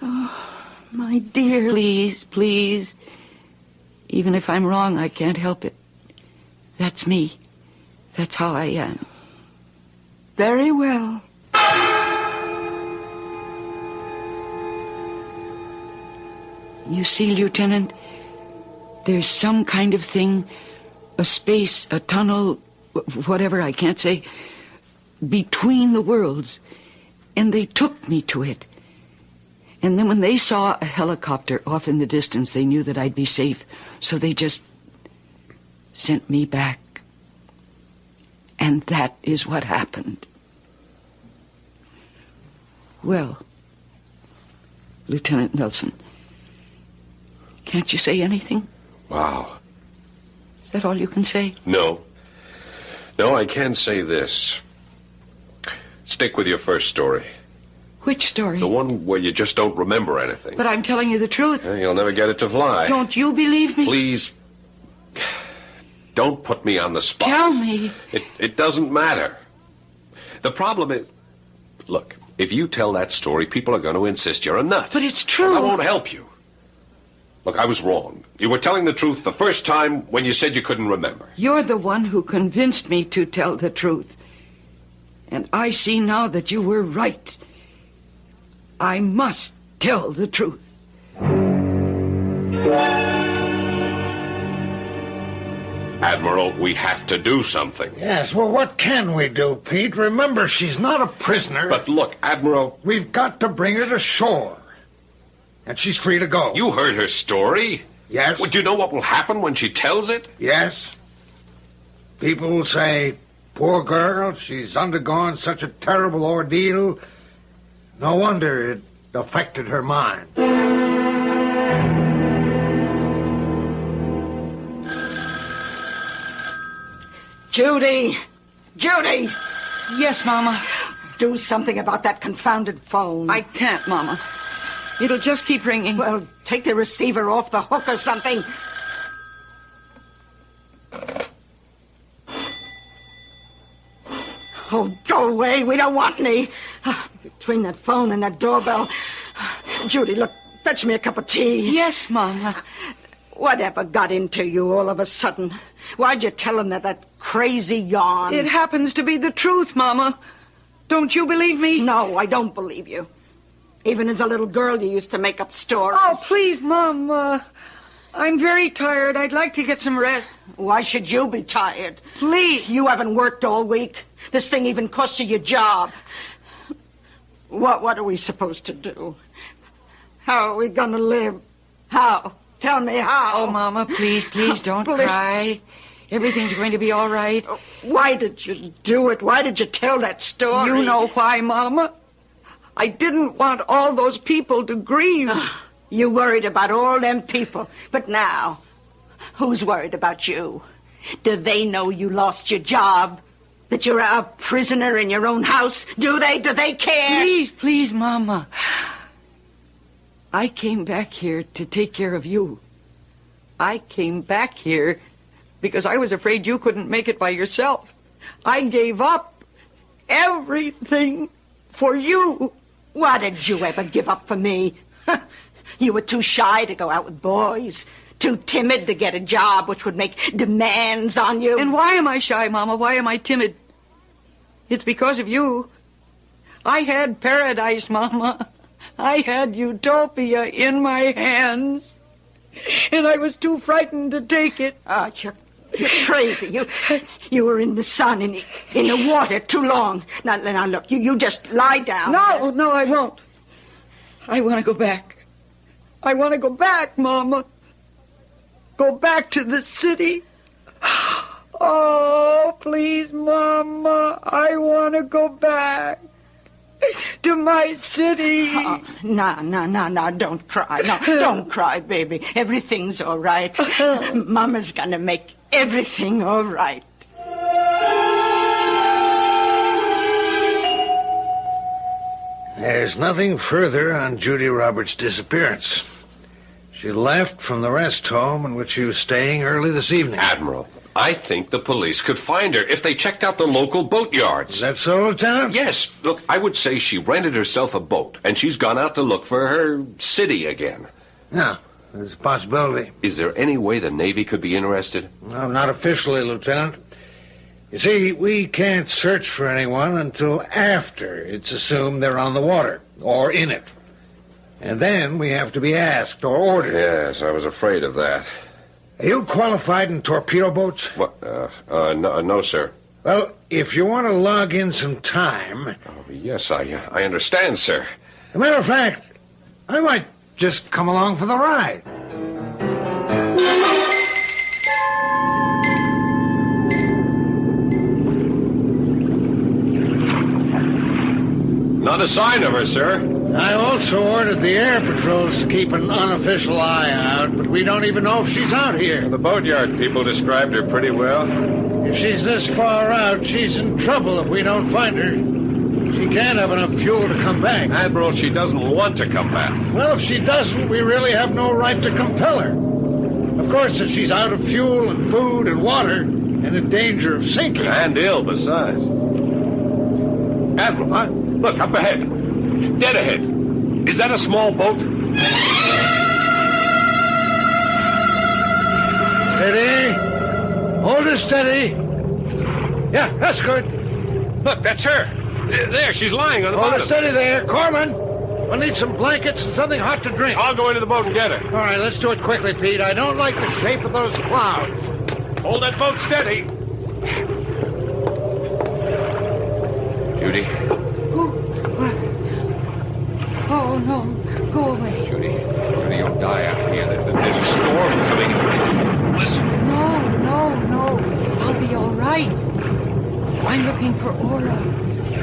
O: Oh, my dear.
M: Please. Even if I'm wrong, I can't help it. That's me. That's how I am.
O: Very well.
M: You see, Lieutenant, there's some kind of thing, a space, a tunnel, whatever, I can't say, between the worlds. And they took me to it. And then when they saw a helicopter off in the distance, they knew that I'd be safe. So they just sent me back. And that is what happened. Well, Lieutenant Nelson, can't you say anything?
J: Wow.
M: Is that all you can say?
J: No, I can say this. Stick with your first story.
M: Which story?
J: The one where you just don't remember anything.
M: But I'm telling you the truth.
J: You'll never get it to fly.
M: Don't you believe me?
J: Please, don't put me on the spot.
M: Tell me.
J: It doesn't matter. The problem is, look, if you tell that story, people are going to insist you're a nut.
M: But it's true.
J: Well, I won't help you. Look, I was wrong. You were telling the truth the first time when you said you couldn't remember.
M: You're the one who convinced me to tell the truth. And I see now that you were right. I must tell the truth.
J: Admiral, we have to do something.
C: Yes, well, what can we do, Pete? Remember, she's not a prisoner.
J: But look, Admiral...
C: We've got to bring her to shore. And she's free to go.
J: You heard her story?
C: Yes.
J: Would you know what will happen when she tells it?
C: Yes. People will say, poor girl, she's undergone such a terrible ordeal. No wonder it affected her mind.
O: Judy! Judy!
M: Yes, Mama.
O: Do something about that confounded phone.
M: I can't, Mama. It'll just keep ringing.
O: Well, take the receiver off the hook or something. Oh, go away. We don't want any. Between that phone and that doorbell. Judy, look, fetch me a cup of tea.
M: Yes, Mama.
O: Whatever got into you all of a sudden? Why'd you tell him that crazy yarn?
M: It happens to be the truth, Mama. Don't you believe me?
O: No, I don't believe you. Even as a little girl, you used to make up stories.
M: Oh, please, Mom. I'm very tired. I'd like to get some rest.
O: Why should you be tired?
M: Please.
O: You haven't worked all week. This thing even cost you your job. What are we supposed to do? How are we going to live? How? Tell me how.
M: Oh, Mama, please don't cry. Everything's going to be all right.
O: Why did you do it? Why did you tell that story?
M: You know why, Mama. I didn't want all those people to grieve.
O: You worried about all them people. But now, who's worried about you? Do they know you lost your job? That you're a prisoner in your own house? Do they? Do they care?
M: Please, Mama. I came back here to take care of you. I came back here because I was afraid you couldn't make it by yourself. I gave up everything for you.
O: Why did you ever give up for me? You were too shy to go out with boys. Too timid to get a job which would make demands on you.
M: And why am I shy, Mama? Why am I timid? It's because of you. I had paradise, Mama. I had utopia in my hands. And I was too frightened to take it.
O: Oh, you're crazy. You were in the sun, in the water too long. Now look, you just lie down.
M: No, I won't. I want to go back. I want to go back, Mama. Go back to the city. Oh, please, Mama. I want to go back to my city.
O: No, don't cry. No, don't cry, baby. Everything's all right. Mama's gonna make everything all right.
C: There's nothing further on Judy Roberts' disappearance. She left from the rest home in which she was staying early this evening.
J: Admiral, I think the police could find her if they checked out the local boatyards.
C: Is that so, Lieutenant?
J: Yes. Look, I would say she rented herself a boat, and she's gone out to look for her city again.
C: Yeah, there's a possibility.
J: Is there any way the Navy could be interested?
C: No, not officially, Lieutenant. You see, we can't search for anyone until after it's assumed they're on the water, or in it. And then we have to be asked or ordered.
J: Yes, I was afraid of that.
C: Are you qualified in torpedo boats?
J: What? No, sir.
C: Well, if you want to log in some time...
J: Oh, yes, I understand, sir.
C: As a matter of fact, I might just come along for the ride.
J: Not a sign of her, sir.
C: I also ordered the air patrols to keep an unofficial eye out, but we don't even know if she's out here.
J: The boatyard people described her pretty well.
C: If she's this far out, she's in trouble if we don't find her.
Q: She can't have enough fuel to come back.
J: Admiral, she doesn't want to come back.
Q: Well, if she doesn't, we really have no right to compel her. Of course, if she's out of fuel and food and water and in danger of sinking.
J: And ill, besides. Admiral, huh? Look, up ahead. Dead ahead. Is that a small boat?
Q: Steady. Hold her steady. Yeah, that's good.
J: Look, that's her. There, she's lying on the
Q: Hold her
J: bottom.
Q: steady there. Corman, we'll need some blankets and something hot to drink.
J: I'll go into the boat and get her.
Q: All right, let's do it quickly, Pete. I don't like the shape of those clouds.
J: Hold that boat steady. Judy.
M: Oh, no. Go away.
J: Judy, you'll die out here. There's a storm coming. Listen.
M: No. I'll be all right. I'm looking for Aura.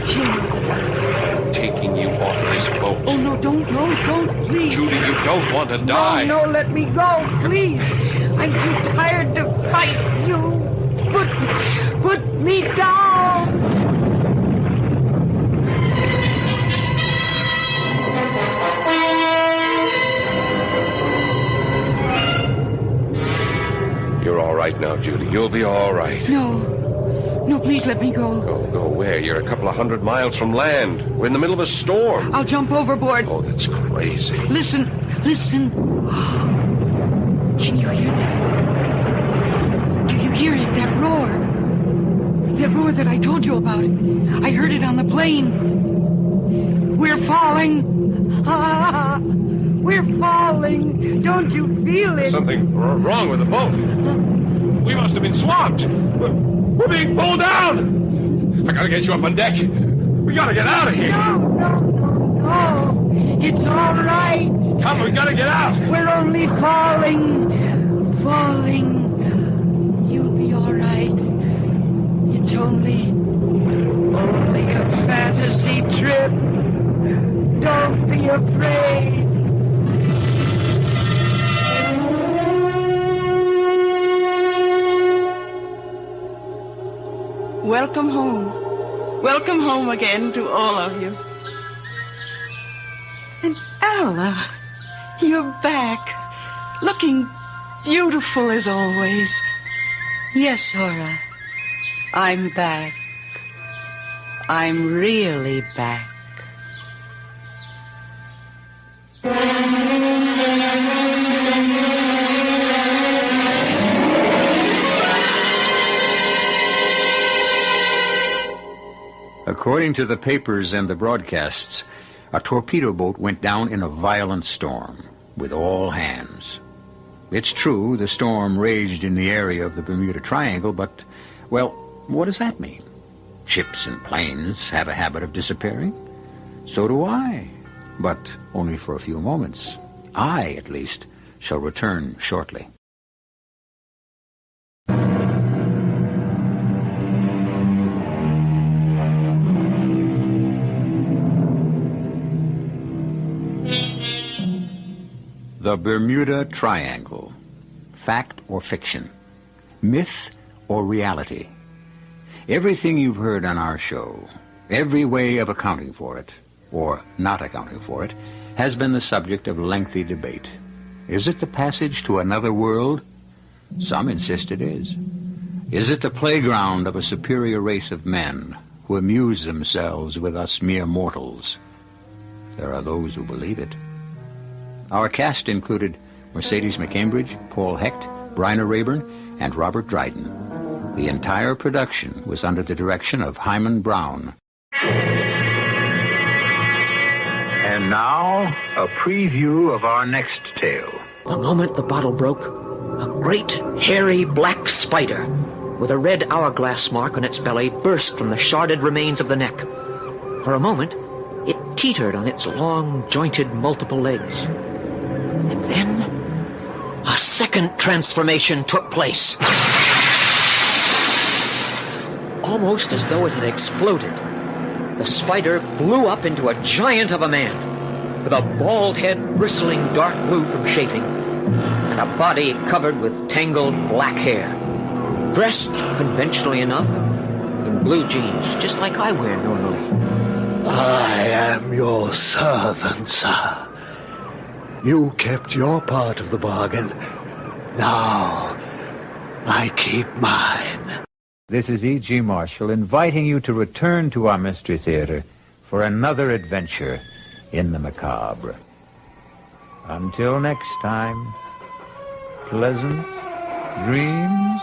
M: She'll know that
J: I'm taking you off this boat.
M: Oh, no, don't, please.
J: Judy, you don't want to die.
M: No, let me go, please. I'm too tired to fight you. Put me down.
J: You're all right now, Judy. You'll be all right.
M: No, please let me go.
J: Go where? You're a couple of 100 miles from land. We're in the middle of a storm.
M: I'll jump overboard.
J: Oh, that's crazy.
M: Listen. Can you hear that? Do you hear it? That roar. That roar that I told you about. I heard it on the plane. We're falling. We're falling. Don't you feel it?
J: Something wrong with the boat. We must have been swamped. We're being pulled down. I gotta get you up on deck. We gotta get out of here.
M: No. It's all right.
J: Come, we gotta get out.
M: We're only falling. You'll be all right. It's only a fantasy trip. Don't be afraid.
O: Welcome home. Welcome home again to all of you. And Aura, you're back. Looking beautiful as always.
M: Yes, Aura. I'm back. I'm really back.
A: According to the papers and the broadcasts, a torpedo boat went down in a violent storm with all hands. It's true the storm raged in the area of the Bermuda Triangle, but, well, what does that mean? Ships and planes have a habit of disappearing. So do I, but only for a few moments. I, at least, shall return shortly. The Bermuda Triangle. Fact or fiction? Myth or reality? Everything you've heard on our show, every way of accounting for it, or not accounting for it, has been the subject of lengthy debate. Is it the passage to another world? Some insist it is. Is it the playground of a superior race of men who amuse themselves with us mere mortals? There are those who believe it. Our cast included Mercedes McCambridge, Paul Hecht, Bryna Rayburn, and Robert Dryden. The entire production was under the direction of Hyman Brown. And now, a preview of our next tale.
R: The moment the bottle broke, a great, hairy, black spider with a red hourglass mark on its belly burst from the sharded remains of the neck. For a moment, it teetered on its long, jointed, multiple legs. And then, a second transformation took place. Almost as though it had exploded, the spider blew up into a giant of a man, with a bald head bristling dark blue from shaving, and a body covered with tangled black hair, dressed conventionally enough in blue jeans, just like I wear normally.
Q: I am your servant, sir. You kept your part of the bargain. Now, I keep mine.
L: This is E.G. Marshall inviting you to return to our Mystery Theater for another adventure in the macabre. Until next time, pleasant dreams.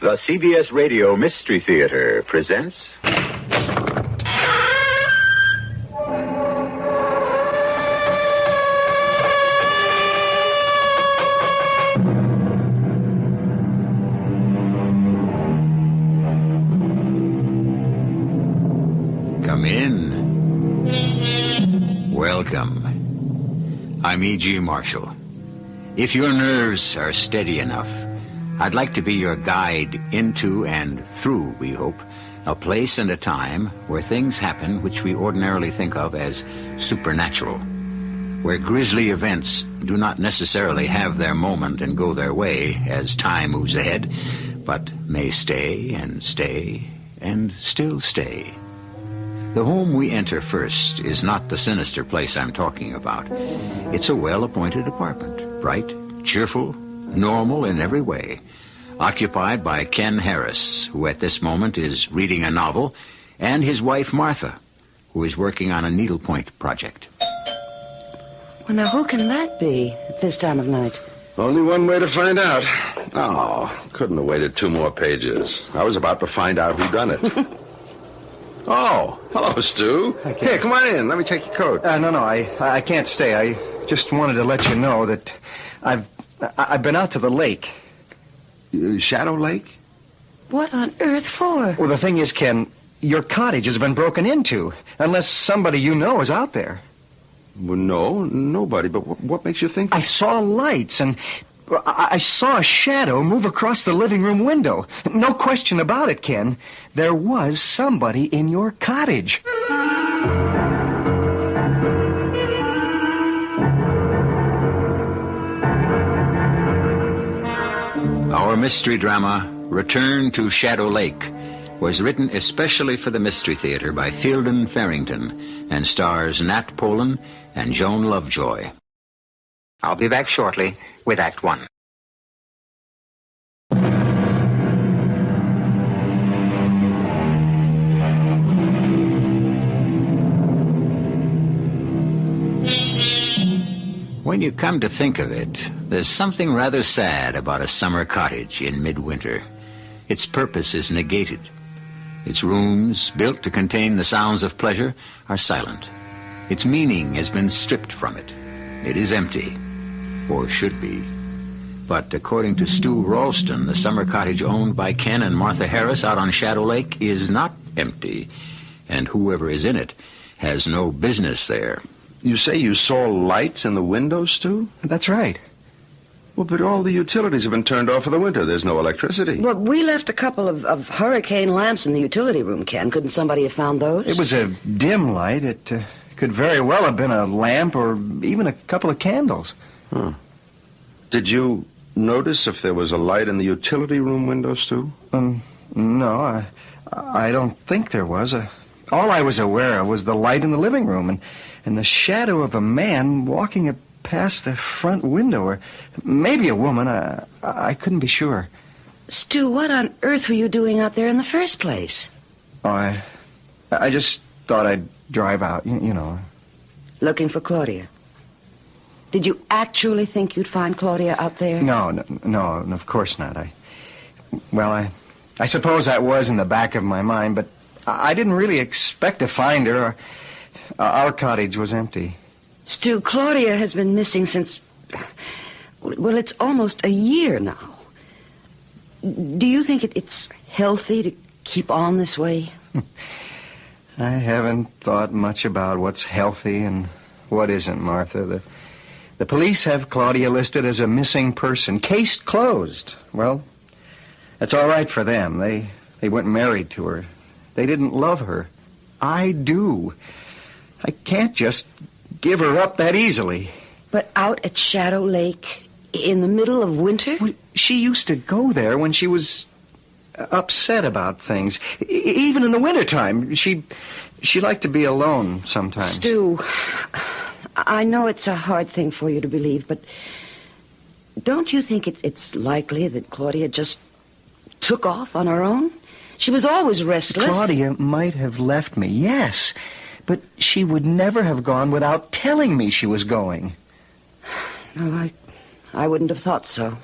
H: The CBS Radio Mystery Theater presents...
A: Come in. Welcome. I'm E.G. Marshall. If your nerves are steady enough, I'd like to be your guide into and through, we hope, a place and a time where things happen which we ordinarily think of as supernatural, where grisly events do not necessarily have their moment and go their way as time moves ahead, but may stay and still stay. The home we enter first is not the sinister place I'm talking about. It's a well-appointed apartment, bright, cheerful, normal in every way, occupied by Ken Harris, who at this moment is reading a novel, and his wife Martha, who is working on a needlepoint project.
S: Well, now, who can that be at this time of night?
B: Only one way to find out. Oh, couldn't have waited 2 more pages. I was about to find out who done it. Oh, hello, Stu. Here, come on in. Let me take your coat.
T: No, I can't stay. I just wanted to let you know that I've been out to the lake.
B: Shadow Lake?
S: What on earth for?
T: Well, the thing is, Ken, your cottage has been broken into, unless somebody you know is out there.
B: Well, no, nobody. But what makes you think that?
T: I saw lights, and I saw a shadow move across the living room window. No question about it, Ken. There was somebody in your cottage.
A: Our mystery drama, Return to Shadow Lake, was written especially for the Mystery Theater by Fielden Farrington and stars Nat Polen and Joan Lovejoy. I'll be back shortly with Act One. When you come to think of it, there's something rather sad about a summer cottage in midwinter. Its purpose is negated. Its rooms, built to contain the sounds of pleasure, are silent. Its meaning has been stripped from it. It is empty, or should be. But according to Stu Ralston, the summer cottage owned by Ken and Martha Harris out on Shadow Lake is not empty, and whoever is in it has no business there.
B: You say you saw lights in the windows, Stu?
T: That's right.
B: Well, but all the utilities have been turned off for the winter. There's no electricity.
S: Well, we left a couple of hurricane lamps in the utility room, Ken. Couldn't somebody have found those?
T: It was a dim light. It could very well have been a lamp or even a couple of candles.
B: Huh. Did you notice if there was a light in the utility room windows, Stu?
T: No, I don't think there was. All I was aware of was the light in the living room and the shadow of a man walking past the front window, or maybe a woman. I couldn't be sure.
S: Stu, what on earth were you doing out there in the first place?
T: Oh, I just thought I'd drive out, you know.
S: Looking for Claudia. Did you actually think you'd find Claudia out there?
T: No, of course not. I suppose that was in the back of my mind, but I didn't really expect to find her. Our cottage was empty.
S: Stu, Claudia has been missing since... Well, it's almost a year now. Do you think it's healthy to keep on this way?
T: I haven't thought much about what's healthy and what isn't, Martha. The police have Claudia listed as a missing person. Case closed. Well, that's all right for them. They weren't married to her. They didn't love her. I do. I can't just give her up that easily.
S: But out at Shadow Lake, in the middle of winter?
T: Well, she used to go there when she was upset about things. Even in the wintertime, she liked to be alone sometimes.
S: Stu, I know it's a hard thing for you to believe, but don't you think it's likely that Claudia just took off on her own? She was always restless.
T: Claudia might have left me, yes, but she would never have gone without telling me she was going.
S: No, I wouldn't have thought so.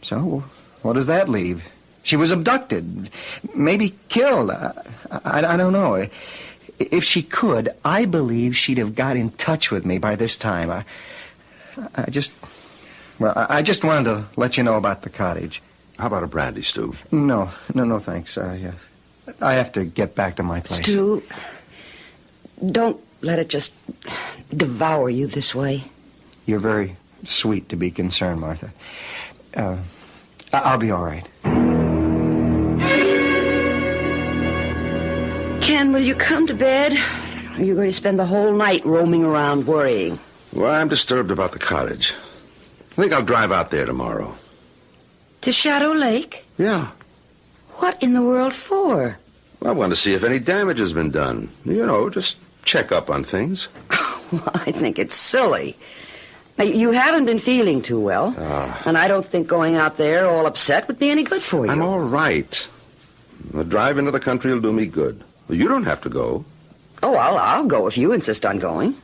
T: So, what does that leave? She was abducted, maybe killed. I don't know. If she could, I believe she'd have got in touch with me by this time. I just wanted to let you know about the cottage.
B: How about a brandy, Stu?
T: No, thanks. I have to get back to my place.
S: Stu, don't let it just devour you this way.
T: You're very sweet to be concerned, Martha. I'll be all right.
S: Ken, will you come to bed? Or are you going to spend the whole night roaming around worrying?
B: Well, I'm disturbed about the cottage. I think I'll drive out there tomorrow.
S: To Shadow Lake?
B: Yeah.
S: What in the world for?
B: Well, I want to see if any damage has been done. You know, just check up on things.
S: Well, I think it's silly. Now, you haven't been feeling too well, and I don't think going out there all upset would be any good for you.
B: I'm all right. The drive into the country will do me good. Well, you don't have to go.
S: Oh, I'll go if you insist on going.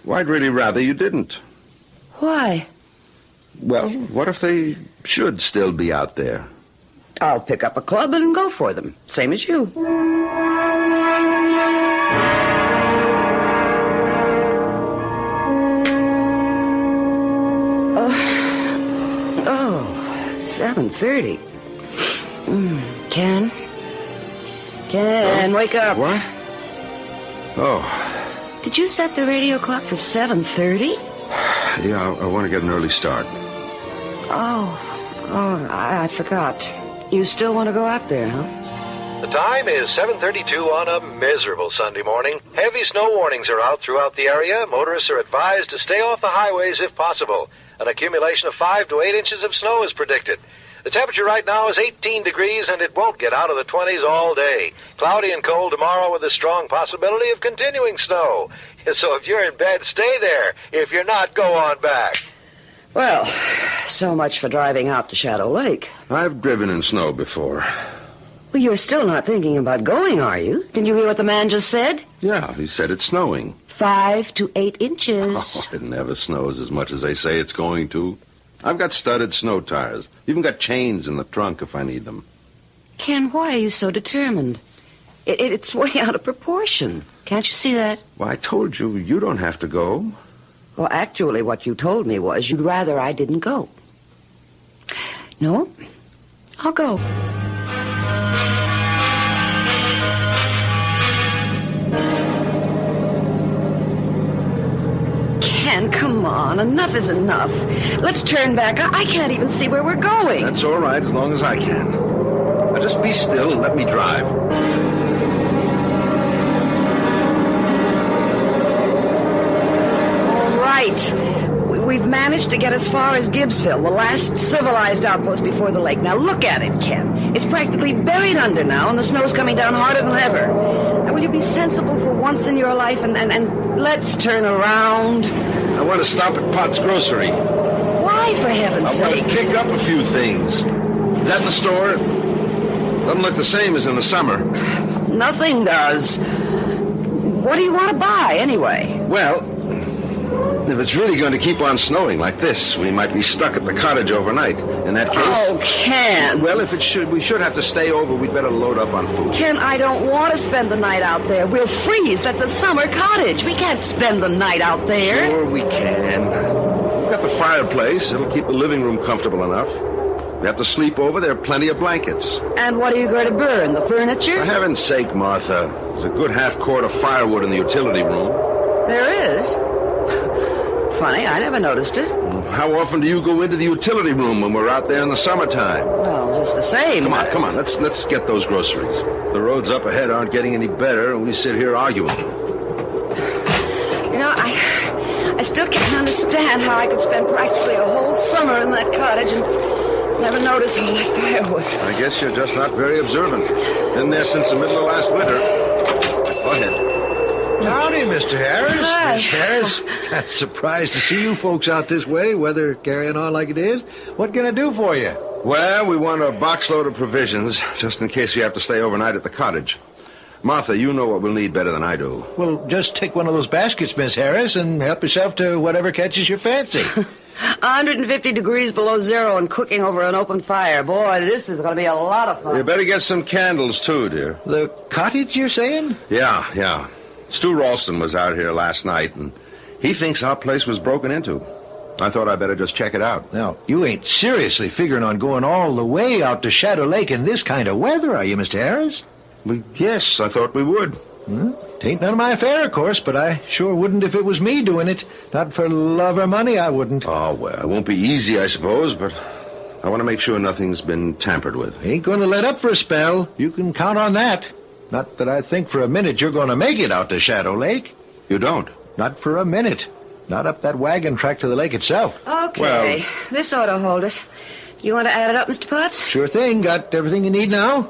B: Well, I'd really rather you didn't.
S: Why?
B: Well, what if they should still be out there?
S: I'll pick up a club and go for them, same as you. Oh, 7:30. Ken, wake up.
B: What? Oh.
S: Did you set the radio clock for 7:30?
B: Yeah, I want to get an early start.
S: Oh, I forgot. You still want to go out there, huh?
U: The time is 7:32 on a miserable Sunday morning. Heavy snow warnings are out throughout the area. Motorists are advised to stay off the highways if possible. An accumulation of 5 to 8 inches of snow is predicted. The temperature right now is 18 degrees, and it won't get out of the 20s all day. Cloudy and cold tomorrow with a strong possibility of continuing snow. So if you're in bed, stay there. If you're not, go on back.
S: Well, so much for driving out to Shadow Lake.
B: I've driven in snow before.
S: Well, you're still not thinking about going, are you? Didn't you hear what the man just said?
B: Yeah, he said it's snowing.
S: 5 to 8 inches.
B: Oh, it never snows as much as they say it's going to. I've got studded snow tires. Even got chains in the trunk if I need them.
S: Ken, why are you so determined? It's way out of proportion. Can't you see that?
B: Well, I told you, you don't have to go.
S: Well, actually, what you told me was you'd rather I didn't go. No, I'll go. Ken, come on. Enough is enough. Let's turn back. I can't even see where we're going.
B: That's all right, as long as I can. Now just be still and let me drive.
S: All right. We've managed to get as far as Gibbsville, the last civilized outpost before the lake. Now look at it, Ken. It's practically buried under now, and the snow's coming down harder than ever. Now, will you be sensible for once in your life and let's turn around?
B: I want to stop at Pot's Grocery.
S: Why, for heaven's sake?
B: I want to pick up a few things. Is that in the store? Doesn't look the same as in the summer.
S: Nothing does. What do you want to buy, anyway?
B: Well, If it's really going to keep on snowing like this, we might be stuck at the cottage overnight. In that case...
S: Oh, Ken.
B: Well, if we should have to stay over, we'd better load up on food.
S: Ken, I don't want to spend the night out there. We'll freeze. That's a summer cottage. We can't spend the night out there.
B: Sure we can. We've got the fireplace. It'll keep the living room comfortable enough. We have to sleep over. There are plenty of blankets.
S: And what are you going to burn? The furniture?
B: For heaven's sake, Martha. There's a good half-quart of firewood in the utility room.
S: There is? Funny, I never noticed it.
B: How often do you go into the utility room when we're out there in the summertime?
S: Well, just the same.
B: Come on. Let's get those groceries. The roads up ahead aren't getting any better, and we sit here arguing.
S: You know, I still can't understand how I could spend practically a whole summer in that cottage and never notice all that firewood.
B: I guess you're just not very observant. Been there since the middle of last winter. Go ahead.
F: Howdy, Mr. Harris.
S: Hi.
F: Miss Harris. I'm surprised to see you folks out this way, weather carrying on like it is. What can I do for you?
B: Well, we want a box load of provisions, just in case we have to stay overnight at the cottage. Martha, you know what we'll need better than I do.
F: Well, just take one of those baskets, Miss Harris, and help yourself to whatever catches your fancy.
S: 150 degrees below zero and cooking over an open fire. Boy, this is going to be a lot of fun.
B: You better get some candles, too, dear.
F: The cottage, you're saying?
B: Yeah. Stu Ralston was out here last night, and he thinks our place was broken into. I thought I'd better just check it out.
F: Now, you ain't seriously figuring on going all the way out to Shadow Lake in this kind of weather, are you, Mr. Harris?
B: Well, yes, I thought we would.
F: Tain't none of my affair, of course, but I sure wouldn't if it was me doing it. Not for love or money, I wouldn't.
B: Oh, well, it won't be easy, I suppose, but I want to make sure nothing's been tampered with.
F: Ain't going to let up for a spell. You can count on that. Not that I think for a minute you're going to make it out to Shadow Lake.
B: You don't?
F: Not for a minute. Not up that wagon track to the lake itself.
S: Okay,
F: Well,
S: this ought to hold us. You want to add it up, Mr. Potts?
F: Sure thing. Got everything you need now?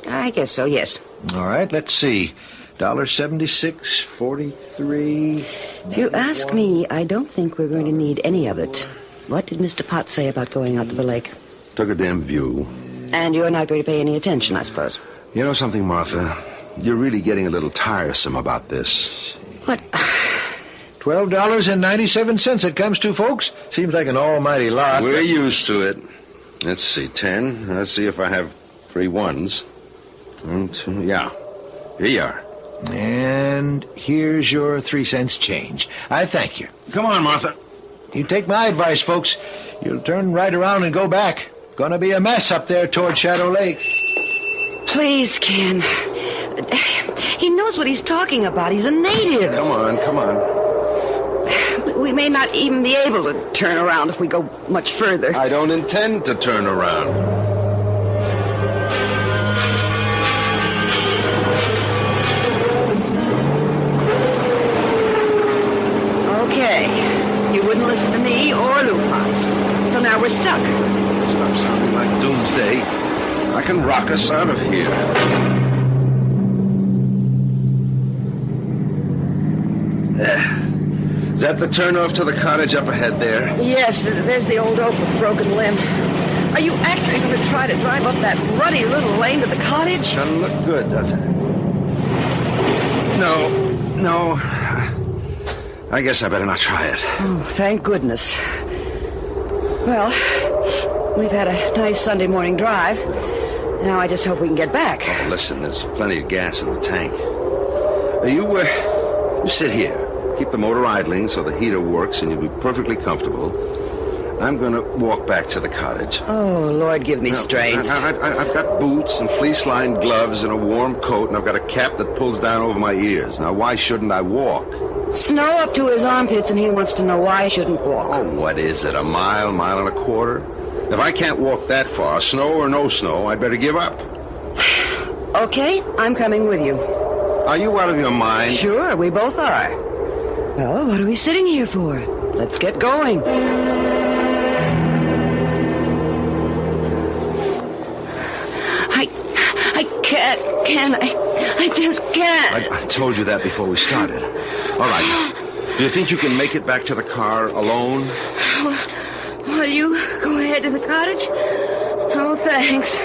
S: I guess so, yes.
F: All right, let's see. $1.76.43.
S: If you ask me, I don't think we're going to need any of it. What did Mr. Potts say about going out to the lake?
B: Took a damn view.
S: And you're not going to pay any attention, I suppose.
B: You know something, Martha? You're really getting a little tiresome about this.
S: What?
F: $12.97 it comes to, folks. Seems like an almighty lot.
B: We're used to it. Let's see, 10. Let's see if I have 3 ones. 1, 2, yeah. Here you are.
F: And here's your 3 cents change. I thank you.
B: Come on, Martha.
F: You take my advice, folks. You'll turn right around and go back. Gonna be a mess up there toward Shadow Lake.
S: Please, Ken. He knows what he's talking about. He's a native.
B: Come on.
S: We may not even be able to turn around if we go much further.
B: I don't intend to turn around.
S: Okay. You wouldn't listen to me or Lou Potts. So now we're stuck.
B: Stop sounding like doomsday. I can rock us out of here. Is that the turnoff to the cottage up ahead there?
S: Yes, there's the old oak with broken limb. Are you actually going to try to drive up that ruddy little lane to the cottage?
B: Doesn't look good, does it? No. I guess I better not try it.
S: Oh, thank goodness. Well, we've had a nice Sunday morning drive. Now I just hope we can get back.
B: Oh, listen, there's plenty of gas in the tank. You sit here. Keep the motor idling so the heater works and you'll be perfectly comfortable. I'm going to walk back to the cottage.
S: Oh, Lord, give me strength.
B: I've got boots and fleece-lined gloves and a warm coat, and I've got a cap that pulls down over my ears. Now, why shouldn't I walk?
S: Snow up to his armpits, and he wants to know why I shouldn't walk.
B: Oh, what is it, a mile and a quarter? If I can't walk that far, snow or no snow, I'd better give up.
S: Okay, I'm coming with you.
B: Are you out of your mind?
S: Sure, we both are. Well, what are we sitting here for? Let's get going. I just can't.
B: I told you that before we started. All right. Do you think you can make it back to the car alone?
S: Will you go ahead to the cottage? No, thanks.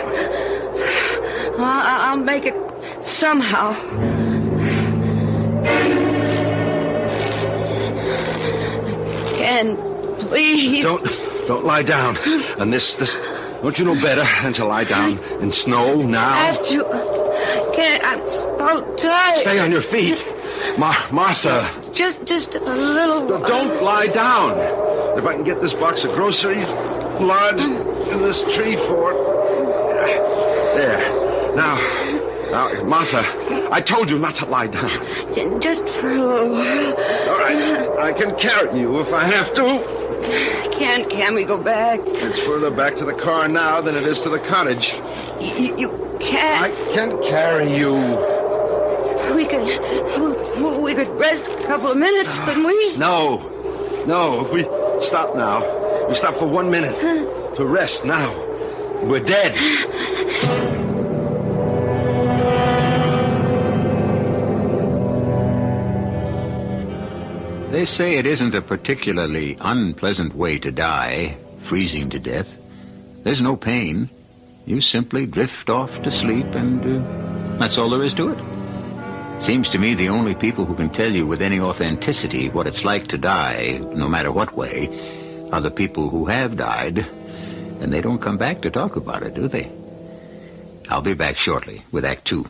S: I'll make it somehow. Ken, please.
B: Don't lie down. And this, don't you know better than to lie down in snow now?
S: I have to. Ken, I'm so tired.
B: Stay on your feet. Martha.
S: Just a little while.
B: Don't lie down. If I can get this box of groceries lodged in this tree fort. There. Now, Martha, I told you not to lie down.
S: Just for a little while.
B: All right. I can carry you if I have to.
S: Can we go back?
B: It's further back to the car now than it is to the cottage.
S: You can't.
B: I can carry you.
S: We could rest a couple of minutes, couldn't we?
B: No. If we stop now, we stop for 1 minute to rest now. We're dead.
A: They say it isn't a particularly unpleasant way to die, freezing to death. There's no pain. You simply drift off to sleep, and that's all there is to it. Seems to me the only people who can tell you with any authenticity what it's like to die, no matter what way, are the people who have died, and they don't come back to talk about it, do they? I'll be back shortly with Act 2.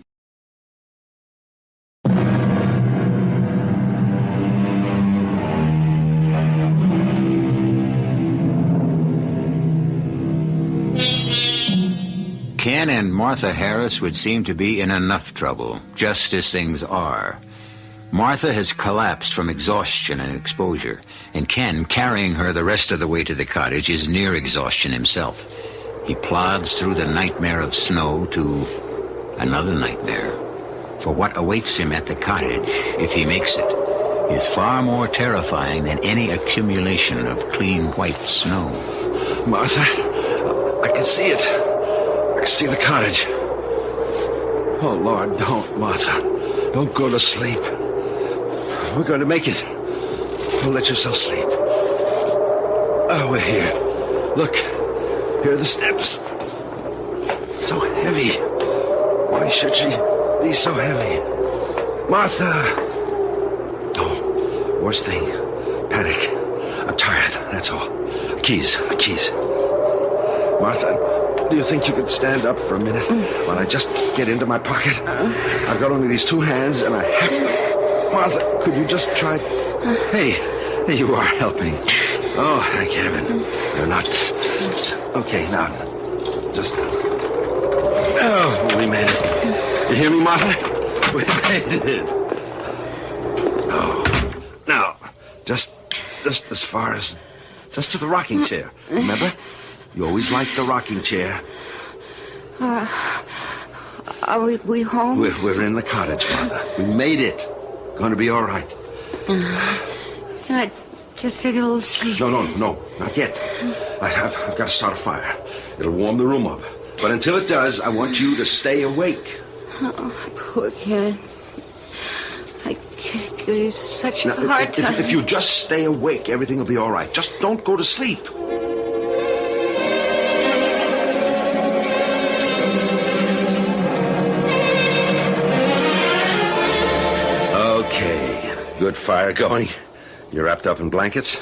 A: Ken and Martha Harris would seem to be in enough trouble, just as things are. Martha has collapsed from exhaustion and exposure, and Ken, carrying her the rest of the way to the cottage, is near exhaustion himself. He plods through the nightmare of snow to another nightmare. For what awaits him at the cottage, if he makes it, is far more terrifying than any accumulation of clean white snow.
B: Martha, I can see it. I can see the cottage. Oh, Lord, don't, Martha. Don't go to sleep. We're going to make it. Don't let yourself sleep. Oh, we're here. Look, here are the steps. So heavy. Why should she be so heavy? Martha! Oh, worst thing. Panic. I'm tired, that's all. Keys. Martha, do you think you could stand up for a minute while I just get into my pocket? I've got only these two hands, and I have to. Martha, could you just try... Hey, you are helping. Oh, thank heaven. You're not... Okay, now, just... Oh, we made it. You hear me, Martha? We made it. Oh, now, just as far as... Just to the rocking chair, remember? You always liked the rocking chair.
S: Are we home?
B: We're in the cottage, Martha. We made it. Going to be all right.
S: Can I just take a little sleep?
B: No, not yet. I've got to start a fire. It'll warm the room up. But until it does, I want you to stay awake.
S: Oh, poor Ken. I give you such a hard time.
B: If you just stay awake, everything will be all right. Just don't go to sleep. Okay, good fire going. You're wrapped up in blankets.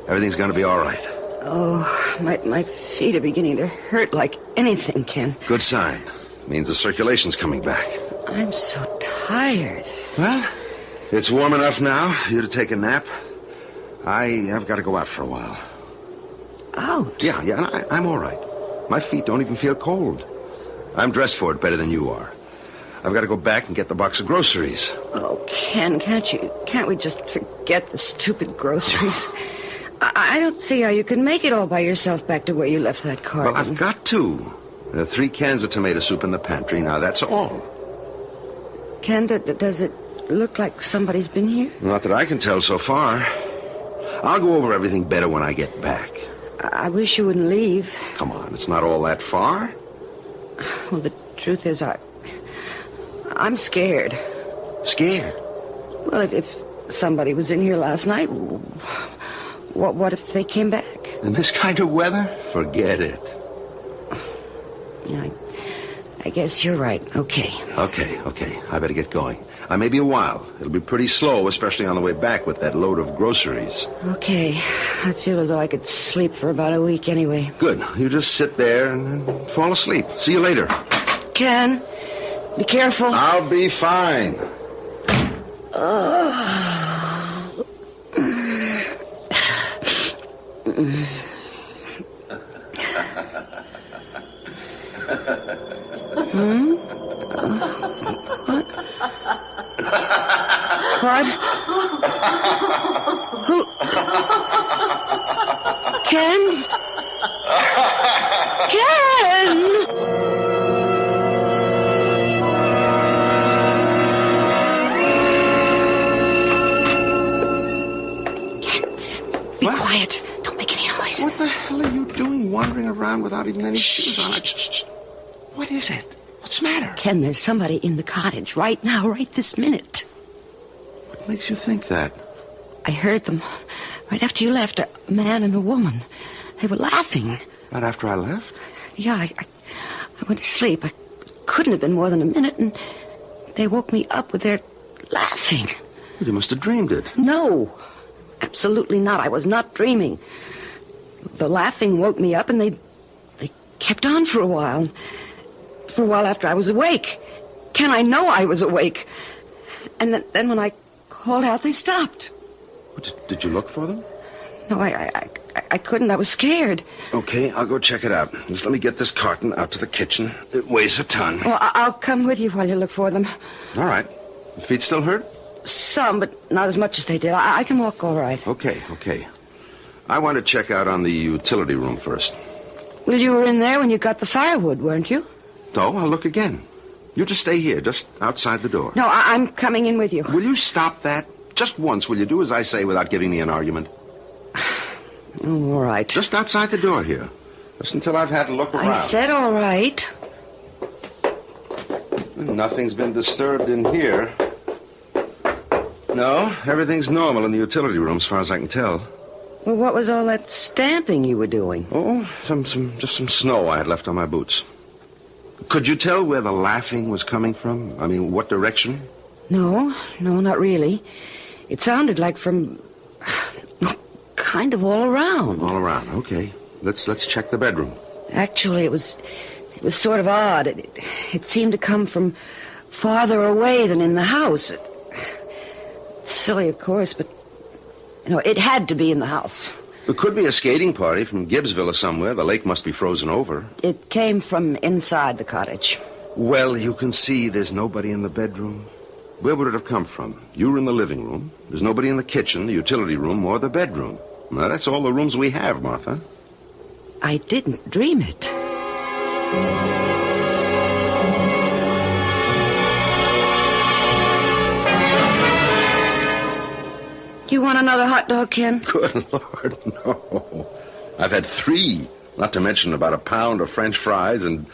B: Everything's going to be all right.
S: Oh, my feet are beginning to hurt like anything, Ken.
B: Good sign. Means the circulation's coming back.
S: I'm so tired.
B: Well, it's warm enough now for you to take a nap. I've got to go out for a while.
S: Out?
B: Yeah, I'm all right. My feet don't even feel cold. I'm dressed for it better than you are. I've got to go back and get the box of groceries.
S: Oh, Ken, can't we just forget the stupid groceries? I don't see how you can make it all by yourself back to where you left that car.
B: Well, I've got to. There are 3 cans of tomato soup in the pantry. Now, that's all.
S: Ken, does it look like somebody's been here?
B: Not that I can tell so far. I'll go over everything better when I get back.
S: I wish you wouldn't leave.
B: Come on, it's not all that far.
S: Well, the truth is, I'm scared.
B: Scared?
S: Well, if somebody was in here last night, what if they came back?
B: In this kind of weather? Forget it.
S: Yeah, I guess you're right. Okay.
B: Okay. I better get going. I may be a while. It'll be pretty slow, especially on the way back with that load of groceries.
S: Okay. I feel as though I could sleep for about a week anyway.
B: Good. You just sit there and fall asleep. See you later.
S: Ken, be careful.
B: I'll be fine.
S: What? Who? Ken? Ken! Be quiet. Don't make any noise.
B: What the hell are you doing wandering around without even any shoes on?
S: Shh.
B: What is it? What's the matter?
S: Ken, there's somebody in the cottage right now, right this minute.
B: What makes you think that?
S: I heard them right after you left, a man and a woman. They were laughing.
B: Right after I left?
S: Yeah, I went to sleep. I couldn't have been more than a minute, and they woke me up with their laughing.
B: Well, you must have dreamed it.
S: No, absolutely not. I was not dreaming. The laughing woke me up, and they kept on for a while. For a while after I was awake. Ken, I know I was awake. And then when I called out, they stopped.
B: Did you look for them?
S: No, I couldn't. I was scared.
B: Okay, I'll go check it out. Just let me get this carton out to the kitchen. It weighs a ton.
S: Well, I'll come with you while you look for them.
B: All right. Your feet still hurt?
S: Some, but not as much as they did. I can walk all right.
B: Okay. I want to check out on the utility room first.
S: Well, you were in there when you got the firewood, weren't you?
B: No, I'll look again. You just stay here, just outside the door.
S: No, I'm coming in with you.
B: Will you stop that? Just once, will you do as I say without giving me an argument?
S: Oh, all right.
B: Just outside the door here. Just until I've had a look around.
S: I said all right.
B: Nothing's been disturbed in here. No, everything's normal in the utility room as far as I can tell.
S: Well, what was all that stamping you were doing?
B: Oh, just some snow I had left on my boots. Could you tell where the laughing was coming from? I mean, what direction?
S: No, not really. It sounded like from kind of all around.
B: All around, okay. Let's check the bedroom.
S: Actually, it was sort of odd. It seemed to come from farther away than in the house. It's silly, of course, but it had to be in the house.
B: It could be a skating party from Gibbsville or somewhere. The lake must be frozen over.
S: It came from inside the cottage.
B: Well, you can see there's nobody in the bedroom. Where would it have come from? You were in the living room. There's nobody in the kitchen, the utility room, or the bedroom. Now, that's all the rooms we have, Martha.
S: I didn't dream it. You want another hot dog, Ken?
B: Good Lord, no. I've had 3, not to mention about a pound of French fries and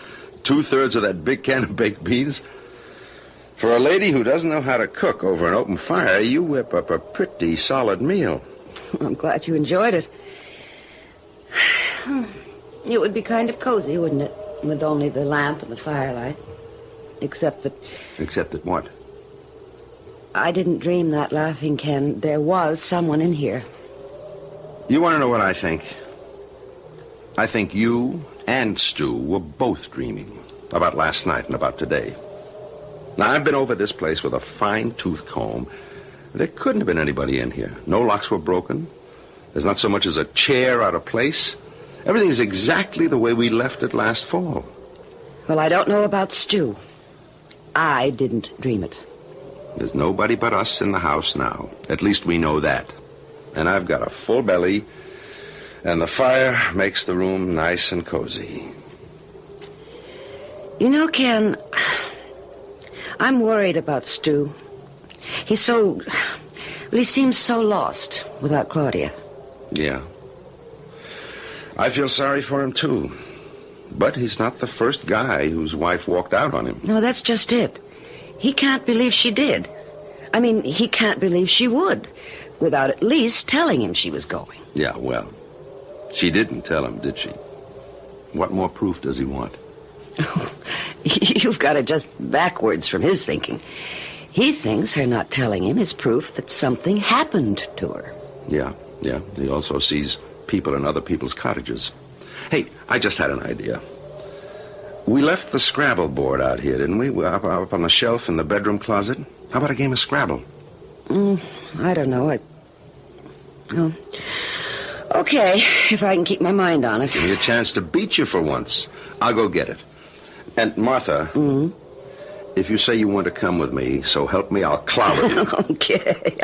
B: 2/3 of that big can of baked beans. For a lady who doesn't know how to cook over an open fire, you whip up a pretty solid meal.
S: I'm glad you enjoyed it. It would be kind of cozy, wouldn't it? With only the lamp and the firelight. Except that...
B: Except that what?
S: I didn't dream that laughing, Ken. There was someone in here.
B: You want to know what I think? I think you and Stu were both dreaming about last night and about today. Now, I've been over this place with a fine-tooth comb. There couldn't have been anybody in here. No locks were broken. There's not so much as a chair out of place. Everything's exactly the way we left it last fall.
S: Well, I don't know about Stu. I didn't dream it.
B: There's nobody but us in the house now. At least we know that. And I've got a full belly, and the fire makes the room nice and cozy.
S: You know, Ken, I'm worried about Stu. He seems so lost without Claudia.
B: Yeah. I feel sorry for him, too. But he's not the first guy whose wife walked out on him.
S: No, that's just it. He can't believe she did. I mean, he can't believe she would, without at least telling him she was going.
B: Yeah, well, she didn't tell him, did she? What more proof does he want?
S: You've got it just backwards from his thinking. He thinks her not telling him is proof that something happened to her.
B: Yeah. He also sees people in other people's cottages. Hey, I just had an idea. We left the Scrabble board out here, didn't we? Up on the shelf in the bedroom closet. How about a game of Scrabble?
S: I don't know. Well, okay, if I can keep my mind on it.
B: Give me a chance to beat you for once. I'll go get it. And, Martha, if you say you want to come with me, so help me, I'll clobber you.
S: Okay,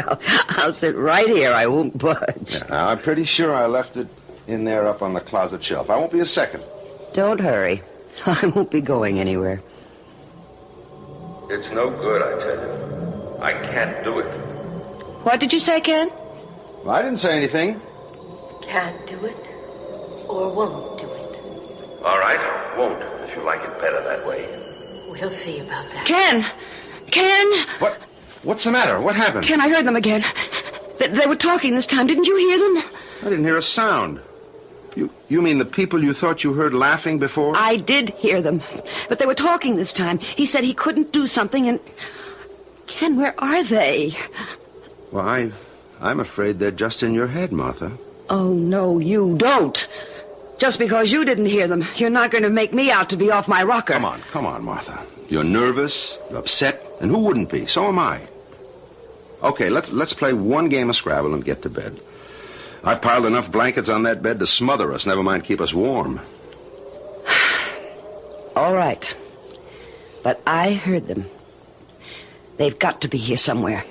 S: I'll sit right here. I won't budge.
B: Yeah, I'm pretty sure I left it in there up on the closet shelf. I won't be a second.
S: Don't hurry. I won't be going anywhere.
B: It's no good, I tell you. I can't do it.
S: What did you say, Ken?
B: I didn't say anything.
K: Can't do it or won't do it.
B: All right, won't, if you like it better that way.
K: We'll see about that.
S: Ken!
B: What? What's the matter? What happened?
S: Ken, I heard them again. They were talking this time. Didn't you hear them?
B: I didn't hear a sound. You mean the people you thought you heard laughing before?
S: I did hear them. But they were talking this time. He said he couldn't do something and... Ken, where are they?
B: Well, I'm afraid they're just in your head, Martha.
S: Oh, no, you don't. Just because you didn't hear them, you're not going to make me out to be off my rocker.
B: Come on, Martha. You're nervous, you're upset, and who wouldn't be? So am I. Okay, let's play one game of Scrabble and get to bed. I've piled enough blankets on that bed to smother us, never mind keep us warm.
S: All right. But I heard them. They've got to be here somewhere.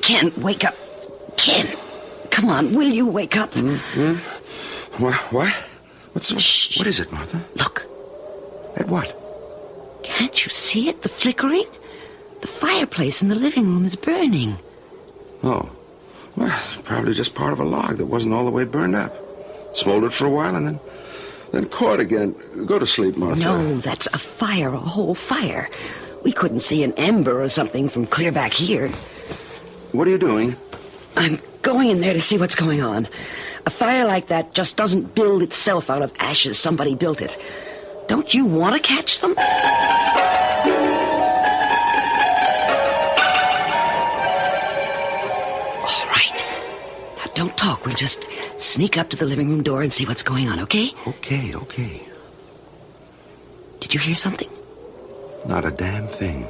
S: Ken, wake up. Ken, come on, will you wake up?
B: What? What is it, Martha?
S: Look.
B: At what?
S: Can't you see it? The flickering? The fireplace in the living room is burning.
B: Oh. Well, probably just part of a log that wasn't all the way burned up. Smoldered for a while and then caught again. Go to sleep, Martha.
S: No, that's a fire, a whole fire. We couldn't see an ember or something from clear back here.
B: What are you doing?
S: I'm going in there to see what's going on. A fire like that just doesn't build itself out of ashes. Somebody built it. Don't you want to catch them? All right. Now, don't talk. We'll just sneak up to the living room door and see what's going on, okay?
B: Okay.
S: Did you hear something?
B: Not a damn thing.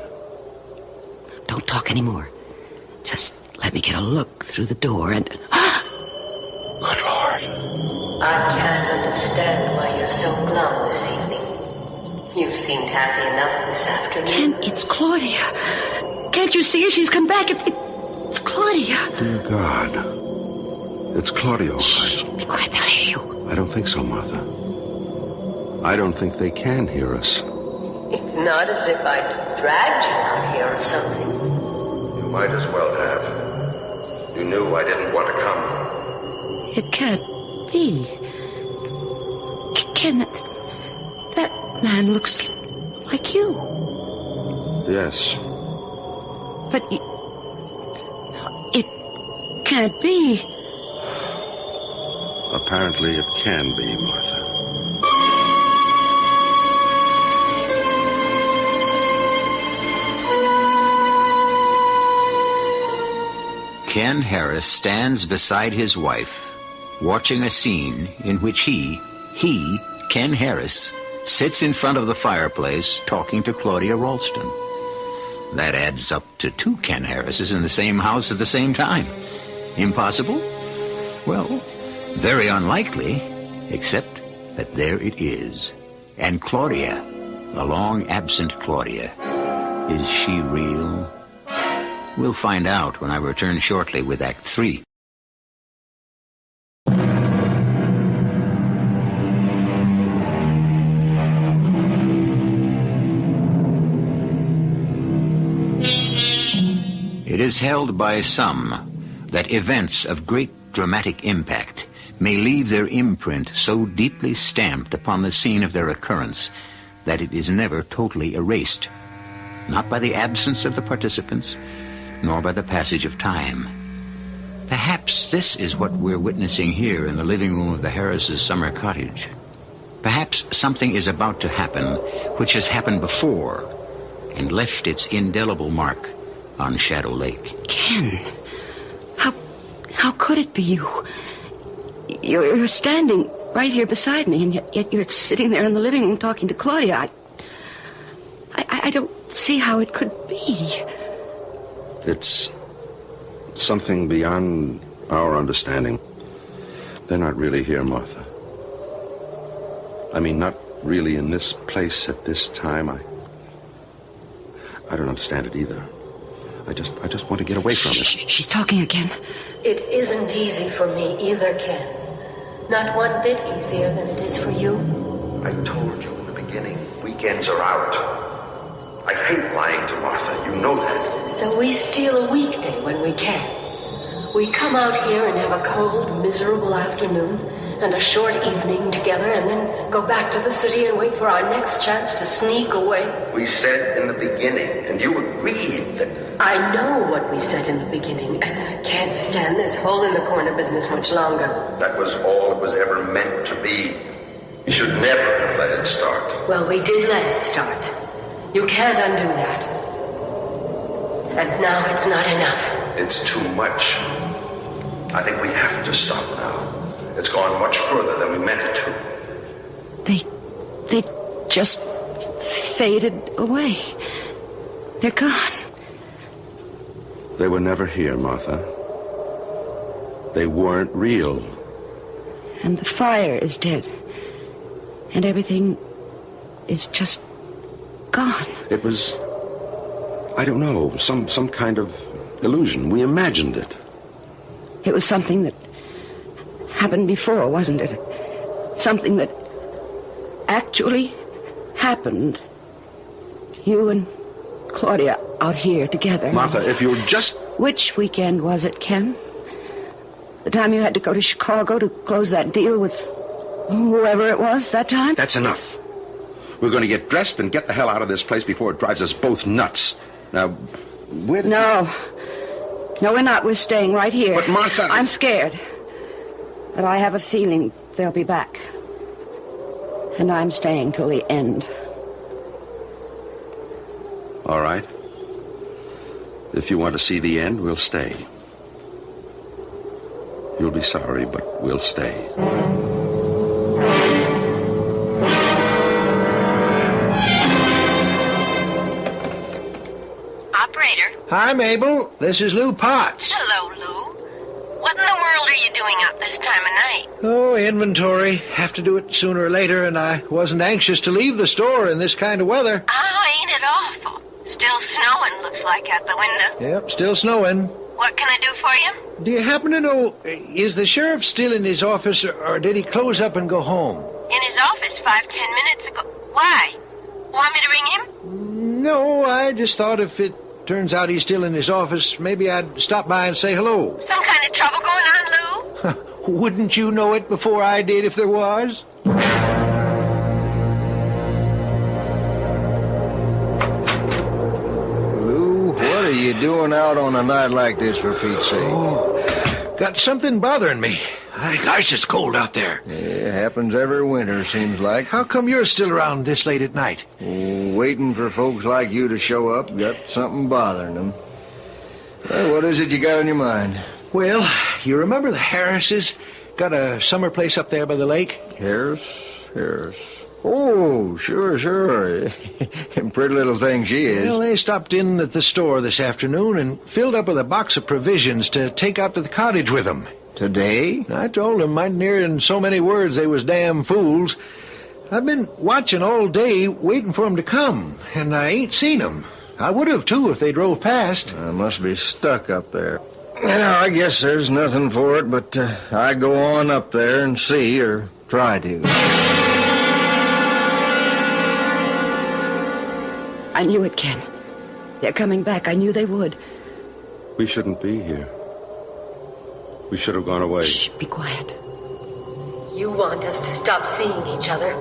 S: Don't talk anymore. Just let me get a look through the door and... Good Lord.
K: I can't understand why you're so glum this evening. You seemed happy enough this afternoon.
S: Ken, it's Claudia. Can't you see her? She's come back. It's Claudia.
B: Dear God. It's Claudia.
S: Shh, be quiet. They'll hear you.
B: I don't think so, Martha. I don't think they can hear us.
K: It's not as if I'd dragged you out here or something.
B: You might as well have. You knew I didn't want to come.
S: It can't be. Ken, that man looks like you.
B: Yes.
S: But it can't be.
B: Apparently it can be, Martha.
A: Ken Harris stands beside his wife, watching a scene in which he, Ken Harris, sits in front of the fireplace talking to Claudia Ralston. That adds up to 2 Ken Harrises in the same house at the same time. Impossible? Well, very unlikely, except that there it is. And Claudia, the long-absent Claudia, is she real? We'll find out when I return shortly with Act 3. It is held by some that events of great dramatic impact may leave their imprint so deeply stamped upon the scene of their occurrence that it is never totally erased, not by the absence of the participants, nor by the passage of time. Perhaps this is what we're witnessing here in the living room of the Harrises' summer cottage. Perhaps something is about to happen which has happened before and left its indelible mark on Shadow Lake.
S: Ken, how could it be you? You're standing right here beside me, and yet you're sitting there in the living room talking to Claudia. I don't see how it could be.
B: It's something beyond our understanding. They're not really here, Martha. I mean, not really in this place at this time. I don't understand it either. I just want to get away from it.
S: She's talking again.
K: It isn't easy for me either, Ken. Not one bit easier than it is for you.
B: I told you in the beginning, weekends are out. I hate lying to Martha, you know that.
K: So we steal a weekday when we can. We come out here and have a cold, miserable afternoon and a short evening together and then go back to the city and wait for our next chance to sneak away.
B: We said in the beginning, and you agreed that...
K: I know what we said in the beginning, and I can't stand this hole-in-the-corner business much longer.
B: That was all it was ever meant to be. You should never have let it start.
K: Well, we did let it start. You can't undo that. And now it's not enough.
B: It's too much. I think we have to stop now. It's gone much further than we meant it to.
S: They just faded away. They're gone.
B: They were never here, Martha. They weren't real.
S: And the fire is dead. And everything is just gone.
B: It was, I don't know, some kind of illusion. We imagined it.
S: It was something that happened before, wasn't it? Something that actually happened. You and Claudia out here together.
B: Martha, if you'll just...
S: Which weekend was it, Ken? The time you had to go to Chicago to close that deal with whoever it was that time?
B: That's enough. We're going to get dressed and get the hell out of this place before it drives us both nuts. Now, where did...
S: No, we're not. We're staying right here.
B: But, Martha...
S: I'm scared. But I have a feeling they'll be back. And I'm staying till the end.
B: All right. If you want to see the end, we'll stay. You'll be sorry, but we'll stay.
I: Operator.
F: Hi, Mabel. This is Lou Potts.
I: Hello, Lou. What in the world are you doing out this time of night?
F: Oh, inventory. Have to do it sooner or later, and I wasn't anxious to leave the store in this kind of weather.
I: Ah, ain't it awful? Still snowing, looks like, out the window.
F: Yep, still snowing.
I: What can I do for you?
F: Do you happen to know, is the sheriff still in his office, or did he close up and go home?
I: In his office 5-10 minutes ago. Why? Want me to ring him?
F: No, I just thought if it turns out he's still in his office, maybe I'd stop by and say hello.
I: Some kind of trouble going on, Lou?
F: Wouldn't you know it before I did if there was?
T: Lou, what are you doing out on a night like this, for Pete's sake?
F: Oh, got something bothering me. Gosh, it's cold out there.
T: Yeah, it happens every winter, seems like.
F: How come you're still around this late at night?
T: Waiting for folks like you to show up. Got something bothering them. Well, what is it you got on your mind?
F: Well, you remember the Harrises? Got a summer place up there by the lake?
T: Harris? Oh, sure. Pretty little thing she is.
F: Well, they stopped in at the store this afternoon and filled up with a box of provisions to take out to the cottage with them.
T: Today?
F: I told them I'd near in so many words they was damn fools. I've been watching all day, waiting for them to come, and I ain't seen them. I would have, too, if they drove past.
T: I must be stuck up there. Well, I guess there's nothing for it, but I go on up there and see, or try to.
S: I knew it, Ken. They're coming back. I knew they would.
B: We shouldn't be here. We should have gone away.
S: Shh, be quiet.
K: You want us to stop seeing each other.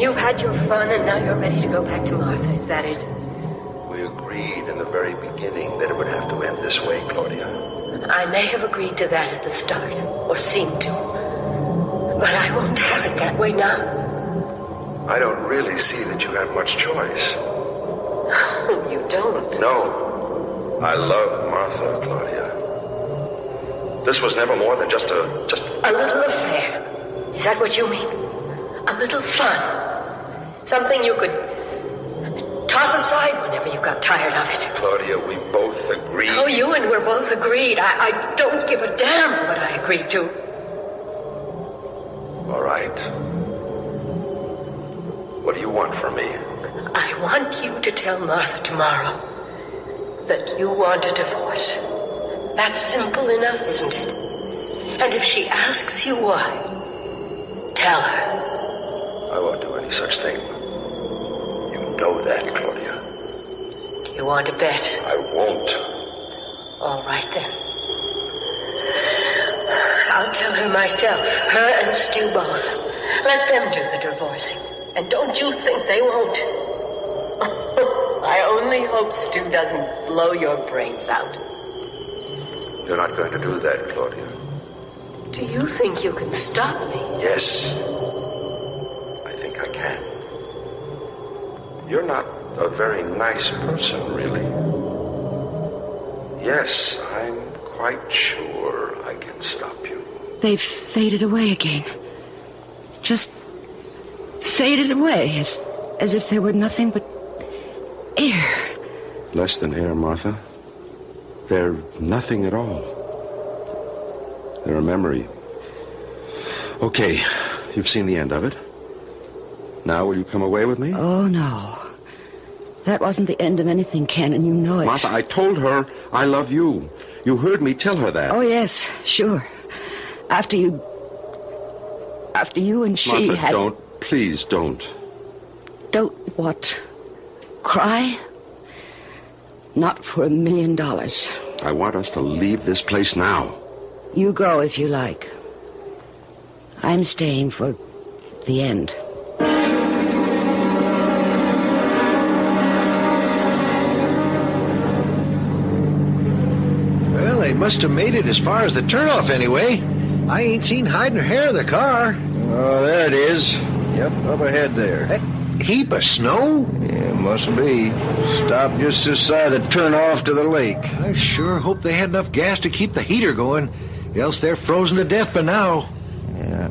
K: You've had your fun, and now you're ready to go back to Martha. Is that it?
B: We agreed in the very beginning that it would have to end this way, Claudia.
K: I may have agreed to that at the start, or seemed to. But I won't have it that way now.
B: I don't really see that you have much choice.
K: You don't?
B: No. I love Martha, Claudia. This was never more than just a
K: little affair. Is that what you mean? A little fun. Something you could toss aside whenever you got tired of it.
B: Claudia, we both agreed.
K: Oh, you and we're both agreed. I don't give a damn what I agreed to.
B: All right. What do you want from me?
K: I want you to tell Martha tomorrow that you want a divorce. That's simple enough, isn't it? And if she asks you why, tell her.
B: I won't do any such thing. You know that, Claudia.
K: Do you want to bet?
B: I won't.
K: All right, then. I'll tell her myself, her and Stu both. Let them do the divorcing. And don't you think they won't. I only hope Stu doesn't blow your brains out.
B: You're not going to do that, Claudia.
K: Do you think you can stop me?
B: Yes. I think I can. You're not a very nice person, really. Yes, I'm quite sure I can stop you.
S: They've faded away again. Just faded away, as if there were nothing but air.
B: Less than air, Martha. They're nothing at all. They're a memory. Okay, you've seen the end of it. Now will you come away with me?
S: Oh, no. That wasn't the end of anything, Ken, and you know it.
B: Martha, I told her I love you. You heard me tell her that.
S: Oh, yes, sure. After you and she
B: Martha,
S: had...
B: don't. Please don't.
S: Don't what? Cry? Not for $1 million.
B: I want us to leave this place now.
S: You go if you like. I'm staying for the end.
F: Well, they must have made it as far as the turnoff anyway. I ain't seen hide nor hair of the car.
T: Oh, there it is. Yep, up ahead there.
F: That heap of snow?
T: Yeah, must be. Stopped just this side of the turnoff to the lake.
F: I sure hope they had enough gas to keep the heater going. Else they're frozen to death by now.
T: Yeah.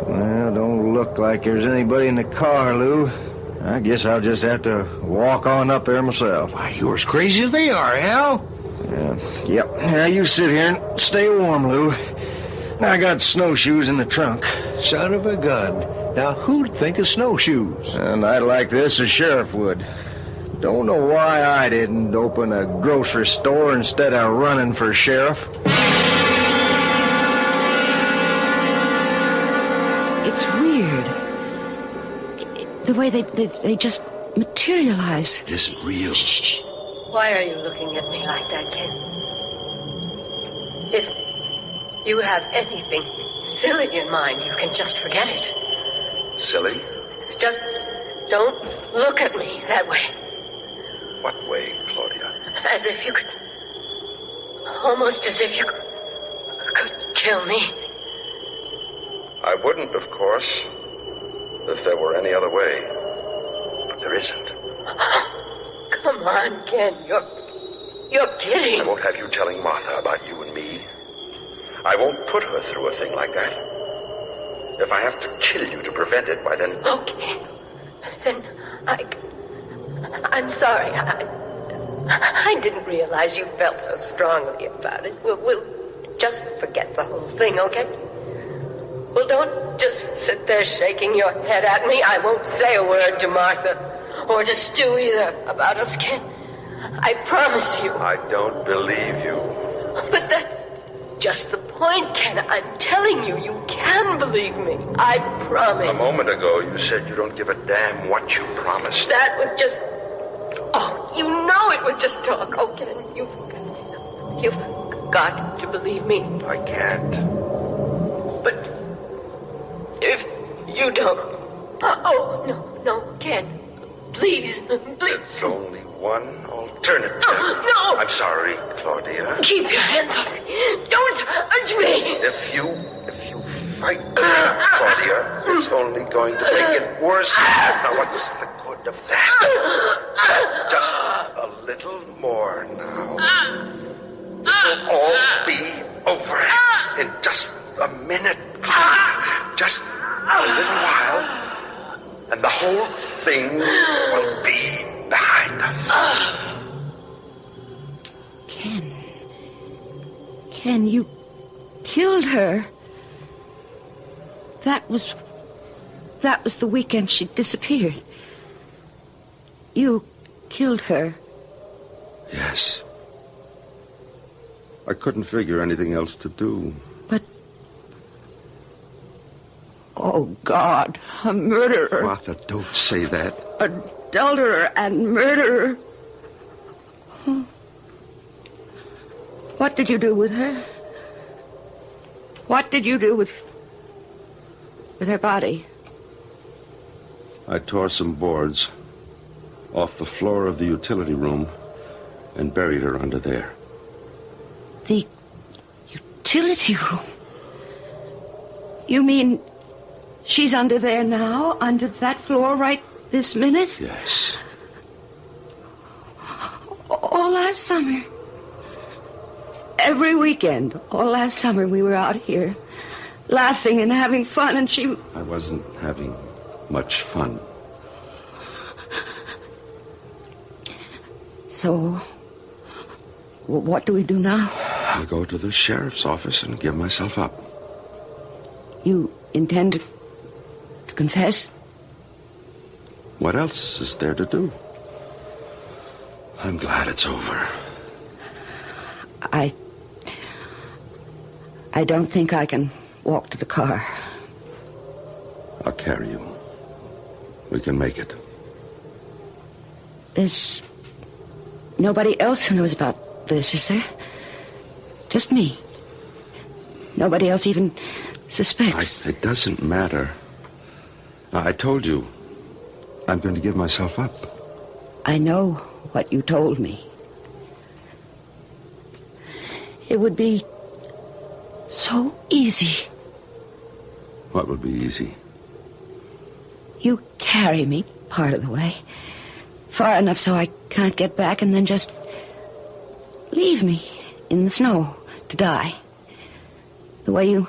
T: Well, don't look like there's anybody in the car, Lou. I guess I'll just have to walk on up there myself.
F: Why, you're as crazy as they are, Al.
T: Yep. Now you sit here and stay warm, Lou. I got snowshoes in the trunk.
F: Son of a gun. Now, who'd think of snowshoes?
T: A night like this, a sheriff would. Don't know why I didn't open a grocery store instead of running for sheriff.
S: It's weird. The way they just materialize.
B: It isn't real.
K: Shh. Why are you looking at me like that, Ken? If you have anything silly in mind, you can just forget it.
B: Silly?
K: Just don't look at me that way.
B: What way, Claudia?
K: As if you could... Almost as if you could kill me.
B: I wouldn't, of course, if there were any other way. But there isn't.
K: Come on, Ken. You're kidding.
B: I won't have you telling Martha about you and me. I won't put her through a thing like that. If I have to kill you to prevent it, why then...
K: Okay. Then I'm sorry. I didn't realize you felt so strongly about it. We'll just forget the whole thing, okay? Well, don't just sit there shaking your head at me. I won't say a word to Martha or to Stu either about us, Ken. I promise you.
B: I don't believe you.
K: But that's just the point, Ken. I'm telling you, you can believe me. I promise.
B: A moment ago, you said you don't give a damn what you promised.
K: That was just... Oh, you know it was just talk. Oh, Ken, you've got to believe me.
B: I can't.
K: But if you don't... Oh, no, Ken. Please.
B: There's only one alternative.
K: No!
B: I'm sorry, Claudia.
K: Keep your hands off me. Don't touch me.
B: If you fight me, Claudia, it's only going to make it worse. Now, what's the good of that? Just a little more now. It'll all be over in just a minute, Claudia. Just a little while, and the whole thing will be behind us.
M: Ken, you killed her. That was the weekend she disappeared. You killed her.
B: Yes. I couldn't figure anything else to do.
M: But... Oh, God, a murderer.
B: Martha, don't say that.
M: Adulterer and murderer. What did you do with her? What did you do with her body?
B: I tore some boards off the floor of the utility room and buried her under there.
M: The utility room? You mean she's under there now, under that floor right this minute?
B: Yes.
M: All last summer. Every weekend, all last summer, we were out here, laughing and having fun, and she...
B: I wasn't having much fun.
M: So, what do we do now?
B: I'll go to the sheriff's office and give myself up.
M: You intend to confess?
B: What else is there to do? I'm glad it's over.
M: I don't think I can walk to the car.
B: I'll carry you. We can make it.
M: There's nobody else who knows about this, is there? Just me. Nobody else even suspects.
B: It doesn't matter. I told you, I'm going to give myself up.
M: I know what you told me. It would be so easy.
B: What would be easy?
M: You carry me part of the way, far enough so I can't get back, and then just leave me in the snow to die. The way you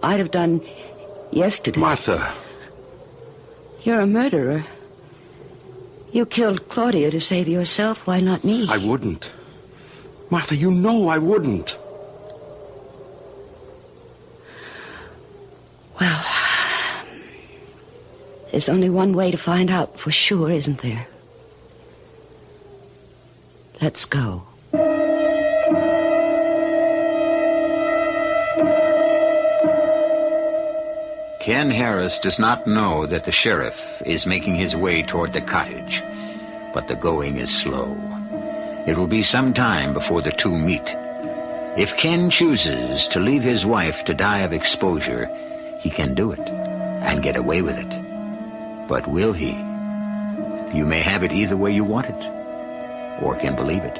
M: might have done yesterday.
B: Martha!
M: You're a murderer. You killed Claudia to save yourself. Why not me?
B: I wouldn't. Martha, you know I wouldn't.
M: Well, there's only one way to find out for sure, isn't there? Let's go.
A: Ken Harris does not know that the sheriff is making his way toward the cottage, but the going is slow. It will be some time before the two meet. If Ken chooses to leave his wife to die of exposure, he can do it and get away with it. But will he? You may have it either way you want it, or can believe it.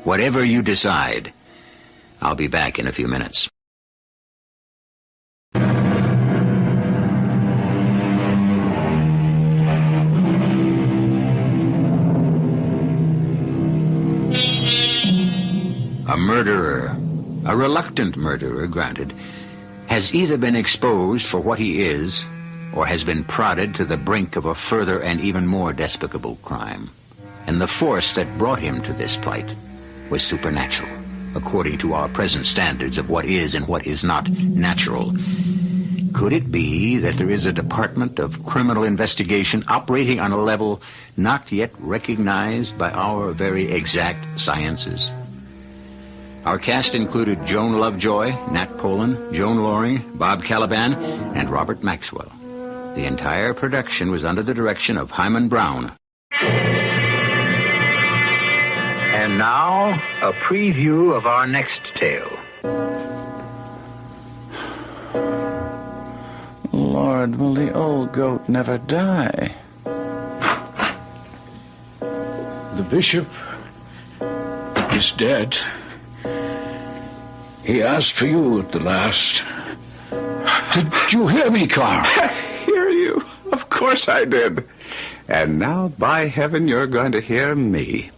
A: Whatever you decide, I'll be back in a few minutes. A murderer, a reluctant murderer, granted, has either been exposed for what he is, or has been prodded to the brink of a further and even more despicable crime. And the force that brought him to this plight was supernatural, according to our present standards of what is and what is not natural. Could it be that there is a department of criminal investigation operating on a level not yet recognized by our very exact sciences? Our cast included Joan Lovejoy, Nat Polan, Joan Loring, Bob Caliban, and Robert Maxwell. The entire production was under the direction of Hyman Brown.
L: And now, a preview of our next tale.
D: Lord, will the old goat never die?
E: bishop is dead. He asked for you at the last. Did you hear me, Carl?
D: Hear you? Of course I did. And now, by heaven, you're going to hear me.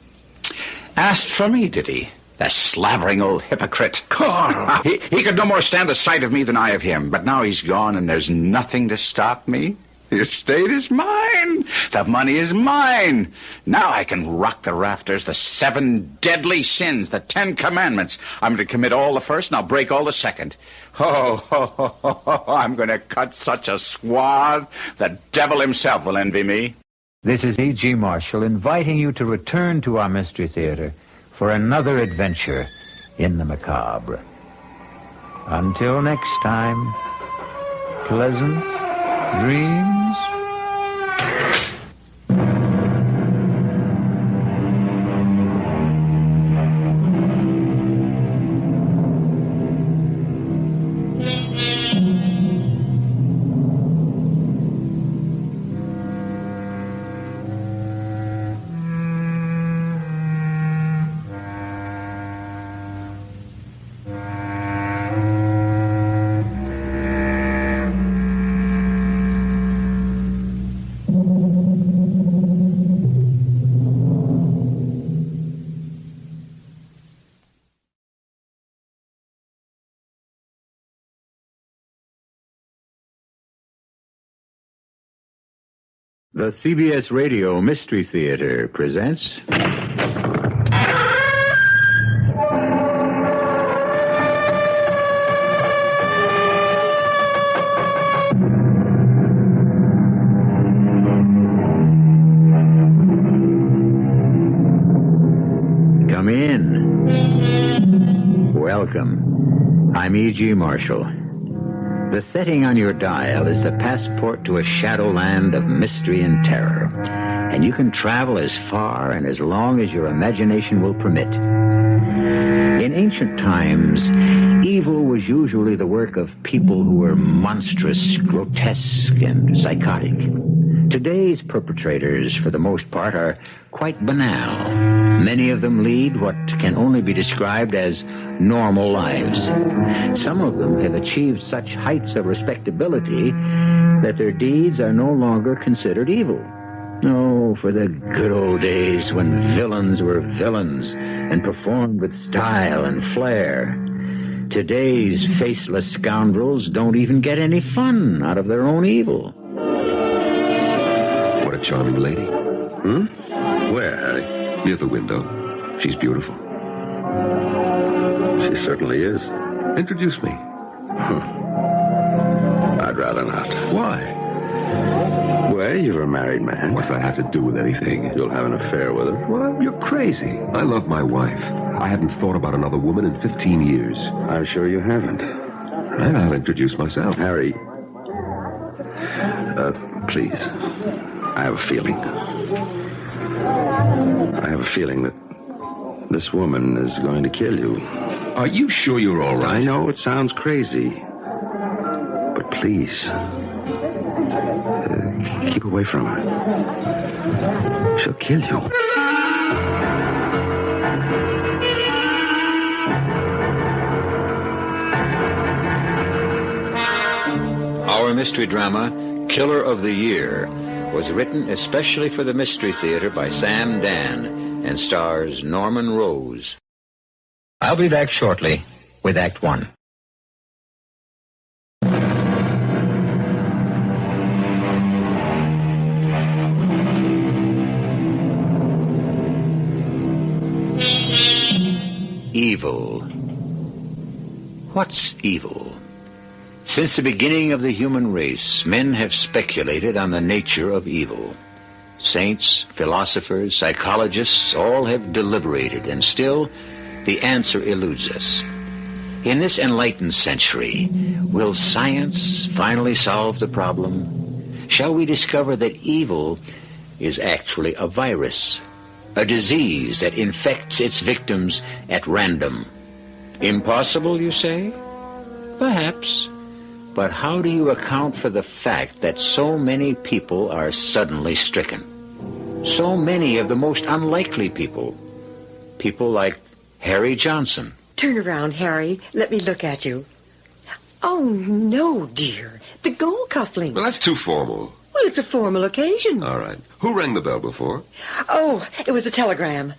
D: Asked for me, did he? The slavering old hypocrite.
E: Carl!
D: He could no more stand the sight of me than I of him. But now he's gone, and there's nothing to stop me. The estate is mine. The money is mine. Now I can rock the rafters, the 7 deadly sins, the 10 commandments. I'm to commit all the first, and I'll break all the second. I'm going to cut such a swath, the devil himself will envy me.
L: This is E.G. Marshall inviting you to return to our Mystery Theater for another adventure in the macabre. Until next time, pleasant dreams.
V: The CBS Radio Mystery Theater presents... Come in. Welcome. I'm E.G. Marshall. The setting on your dial is the passport to a shadowland of mystery and terror, and you can travel as far and as long as your imagination will permit. In ancient times, evil was usually the work of people who were monstrous, grotesque, and psychotic. Today's perpetrators, for the most part, are quite banal. Many of them lead what can only be described as normal lives. Some of them have achieved such heights of respectability that their deeds are no longer considered evil. Oh, for the good old days when villains were villains and performed with style and flair. Today's faceless scoundrels don't even get any fun out of their own evil.
B: What a charming lady. Where, Harry? Near the window. She's beautiful. She certainly is. Introduce me. I'd rather not. Why? Well, you're a married man. What's that have to do with anything? You'll have an affair with her. Well, you're crazy. I love my wife. I haven't thought about another woman in 15 years. I'm sure you haven't. And I'll introduce myself. Harry. Please. I have a feeling. that this woman is going to kill you. Are you sure you're all right? I know it sounds crazy. But please, keep away from her. She'll kill you.
V: Our mystery drama, Killer of the Year, was written especially for the Mystery Theater by Sam Dan and stars Norman Rose. I'll be back shortly with Act One. Evil. What's evil? Since the beginning of the human race, men have speculated on the nature of evil. Saints, philosophers, psychologists, all have deliberated, and still the answer eludes us. In this enlightened century, will science finally solve the problem? Shall we discover that evil is actually a virus, a disease that infects its victims at random? Impossible, you say? Perhaps. But how do you account for the fact that so many people are suddenly stricken?
E: So many of the most unlikely people. People like Harry Johnson.
G: Turn around, Harry. Let me look at you. Oh, no, dear. The gold cufflinks.
B: Well, that's too formal.
G: Well, it's a formal occasion.
B: All right. Who rang the bell before?
G: Oh, it was a telegram.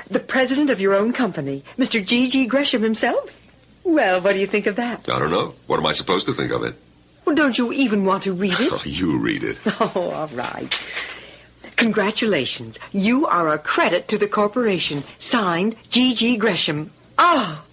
G: The president of your own company, Mr. G.G. Gresham himself. Well, what do you think of that?
B: I don't know. What am I supposed to think of it?
G: Well, don't you even want to read it?
B: Oh, you read it.
G: Oh, all right. Congratulations. You are a credit to the corporation. Signed, G.G. Gresham. Oh.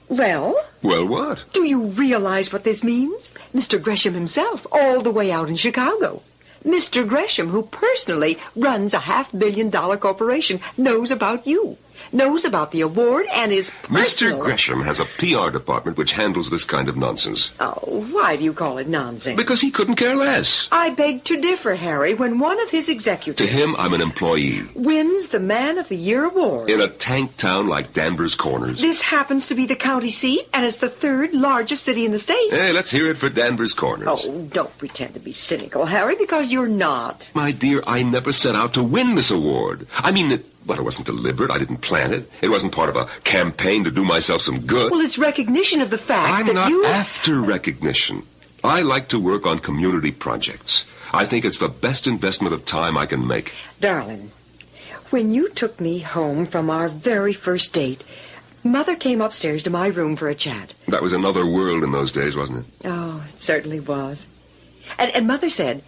G: Well?
B: Well, what?
G: Do you realize what this means? Mr. Gresham himself, all the way out in Chicago. Mr. Gresham, who personally runs a $500 million corporation, knows about you. Knows about the award and is personal.
B: Mr. Gresham has a PR department which handles this kind of nonsense.
G: Oh, why do you call it nonsense?
B: Because he couldn't care less.
G: I beg to differ, Harry. When one of his executives...
B: To him, I'm an employee.
G: ...wins the Man of the Year award...
B: In a tank town like Danvers Corners.
G: This happens to be the county seat, and it's the third largest city in the state.
B: Hey, let's hear it for Danvers Corners.
G: Oh, don't pretend to be cynical, Harry, because you're not.
B: My dear, I never set out to win this award. I mean, it wasn't deliberate. I didn't plan it. It wasn't part of a campaign to do myself some good.
G: Well, it's recognition of the fact
B: that
G: you...
B: I'm not after recognition. I like to work on community projects. I think it's the best investment of time I can make.
G: Darling, when you took me home from our very first date, Mother came upstairs to my room for a chat.
B: That was another world in those days, wasn't it?
G: Oh, it certainly was. And Mother said,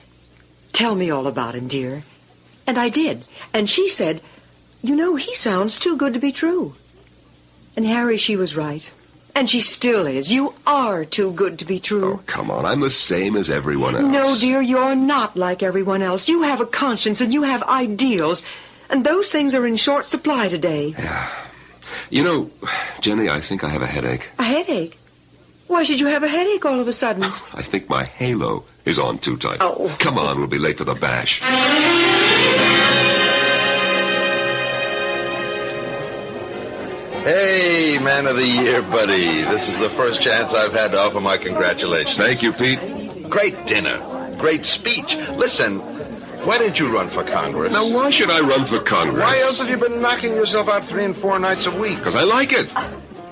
G: "Tell me all about him, dear." And I did. And she said, "You know, he sounds too good to be true." And Harry, she was right. And she still is. You are too good to be true.
B: Oh, come on. I'm the same as everyone else.
G: No, dear, you're not like everyone else. You have a conscience and you have ideals. And those things are in short supply today.
B: Yeah. You know, Jenny, I think I have a headache.
G: A headache? Why should you have a headache all of a sudden?
B: I think my halo is on too tight.
G: Oh.
B: Come on, we'll be late for the bash.
N: Hey, Man of the Year, buddy. This is the first chance I've had to offer my congratulations.
B: Thank you, Pete.
N: Great dinner. Great speech. Listen, why didn't you run for Congress?
B: Now, why should I run for Congress?
N: Why else have you been knocking yourself out 3 and 4 nights a week?
B: Because I like it.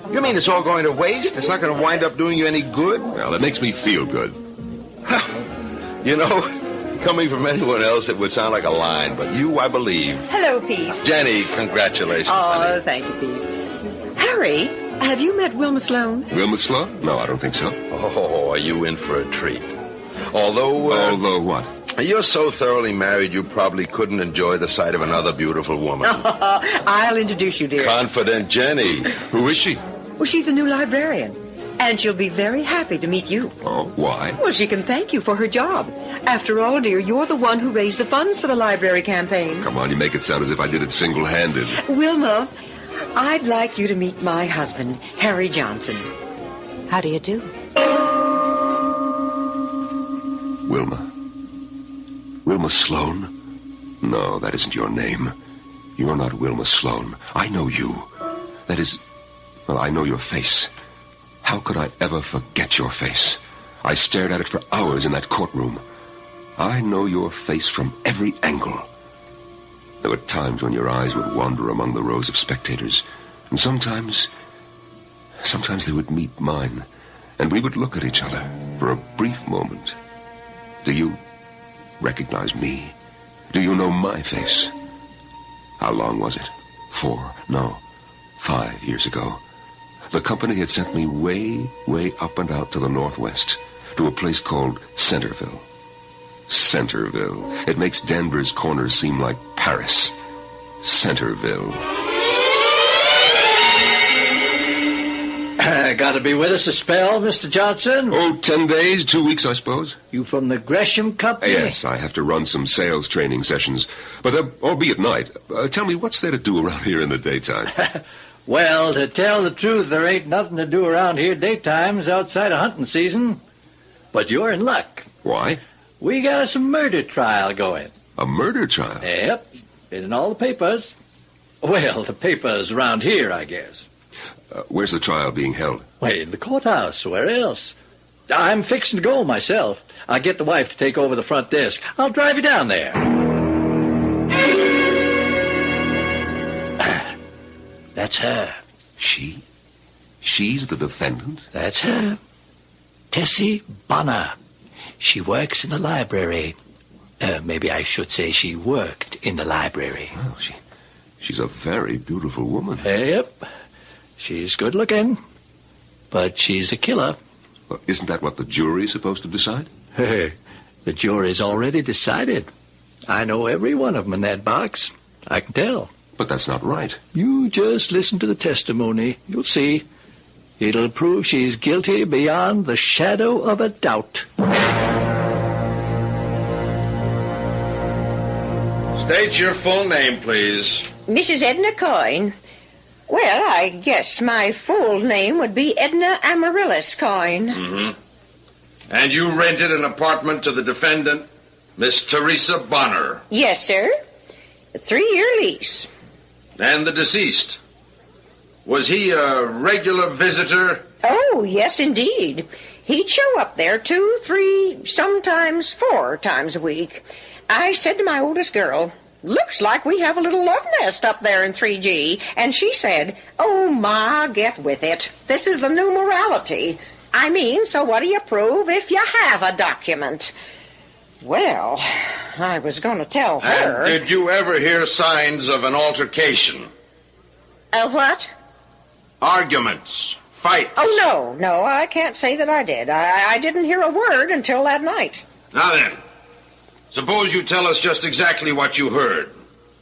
N: You mean it's all going to waste? It's not going to wind up doing you any good?
B: Well, it makes me feel good.
N: You know, coming from anyone else, it would sound like a line, but you, I believe.
G: Hello, Pete.
N: Jenny, congratulations, honey.
G: Oh, thank you, Pete. Harry, have you met Wilma Sloan?
B: Wilma Sloan? No, I don't think so.
N: Oh, are you in for a treat? Although...
B: Although what?
N: You're so thoroughly married, you probably couldn't enjoy the sight of another beautiful woman.
G: I'll introduce you, dear.
N: Confident Jenny.
B: Who is she?
G: Well, she's the new librarian. And she'll be very happy to meet you.
B: Oh, why?
G: Well, she can thank you for her job. After all, dear, you're the one who raised the funds for the library campaign.
B: Come on, you make it sound as if I did it single-handed.
G: Wilma, I'd like you to meet my husband, Harry Johnson. How do you do?
B: Wilma. Wilma Sloan? No, that isn't your name. You're not Wilma Sloan. I know you. That is... Well, I know your face. How could I ever forget your face? I stared at it for hours in that courtroom. I know your face from every angle. There were times when your eyes would wander among the rows of spectators, and sometimes they would meet mine, and we would look at each other for a brief moment. Do you recognize me? Do you know my face? How long was it? 4, no, 5 years ago. The company had sent me way, way up and out to the northwest, to a place called Centerville. Centerville. It makes Danvers Corners seem like Paris. Centerville.
F: Got to be with us a spell, Mr. Johnson?
B: Oh, 10 days, 2 weeks, I suppose.
F: You from the Gresham Company?
B: Yes, I have to run some sales training sessions, but they'll all be at night. Tell me, what's there to do around here in the daytime?
F: Well, to tell the truth, there ain't nothing to do around here daytimes outside of hunting season. But you're in luck.
B: Why?
F: We got us a murder trial going.
B: A murder trial?
F: Yep. Been in all the papers. Well, the papers around here, I guess.
B: Where's the trial being held?
F: Well, in the courthouse. Where else? I'm fixing to go myself. I'll get the wife to take over the front desk. I'll drive you down there.
E: That's her.
B: She? She's the defendant?
E: That's her. Tessie Bonner. She works in the library. Maybe I should say she worked in the library.
B: Well, she's a very beautiful woman.
E: Yep. She's good looking. But she's a killer.
B: Well, isn't that what the jury's supposed to decide?
E: Hey, the jury's already decided. I know every one of them in that box. I can tell.
B: But that's not right.
E: You just listen to the testimony. You'll see. It'll prove she's guilty beyond the shadow of a doubt.
N: State your full name, please.
C: Mrs. Edna Coyne. Well, I guess my full name would be Edna Amaryllis Coyne.
N: Mm-hmm. And you rented an apartment to the defendant, Miss Teresa Bonner.
C: Yes, sir. A 3-year lease.
N: And the deceased. Was he a regular visitor?
C: Oh, yes, indeed. He'd show up there 2, 3, sometimes 4 times a week. I said to my oldest girl, "Looks like we have a little love nest up there in 3G. And she said, "Oh, Ma, get with it. This is the new morality. I mean, so what do you prove if you have a document?" Well, I was going to tell her.
N: And did you ever hear signs of an altercation?
C: What?
N: Arguments. Fights.
C: Oh, no, I can't say that I did. I didn't hear a word until that night.
N: Now then, suppose you tell us just exactly what you heard.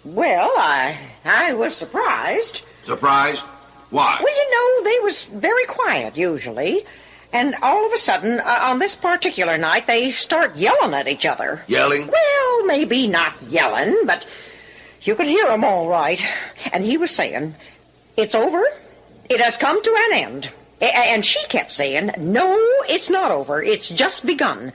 C: Well, I was surprised.
N: Surprised? Why?
C: Well, you know, they was very quiet, usually. And all of a sudden, on this particular night, they start yelling at each other.
N: Yelling?
C: Well, maybe not yelling, but you could hear 'em all right. And he was saying, "It's over. It has come to an end." And she kept saying, "No, it's not over. It's just begun."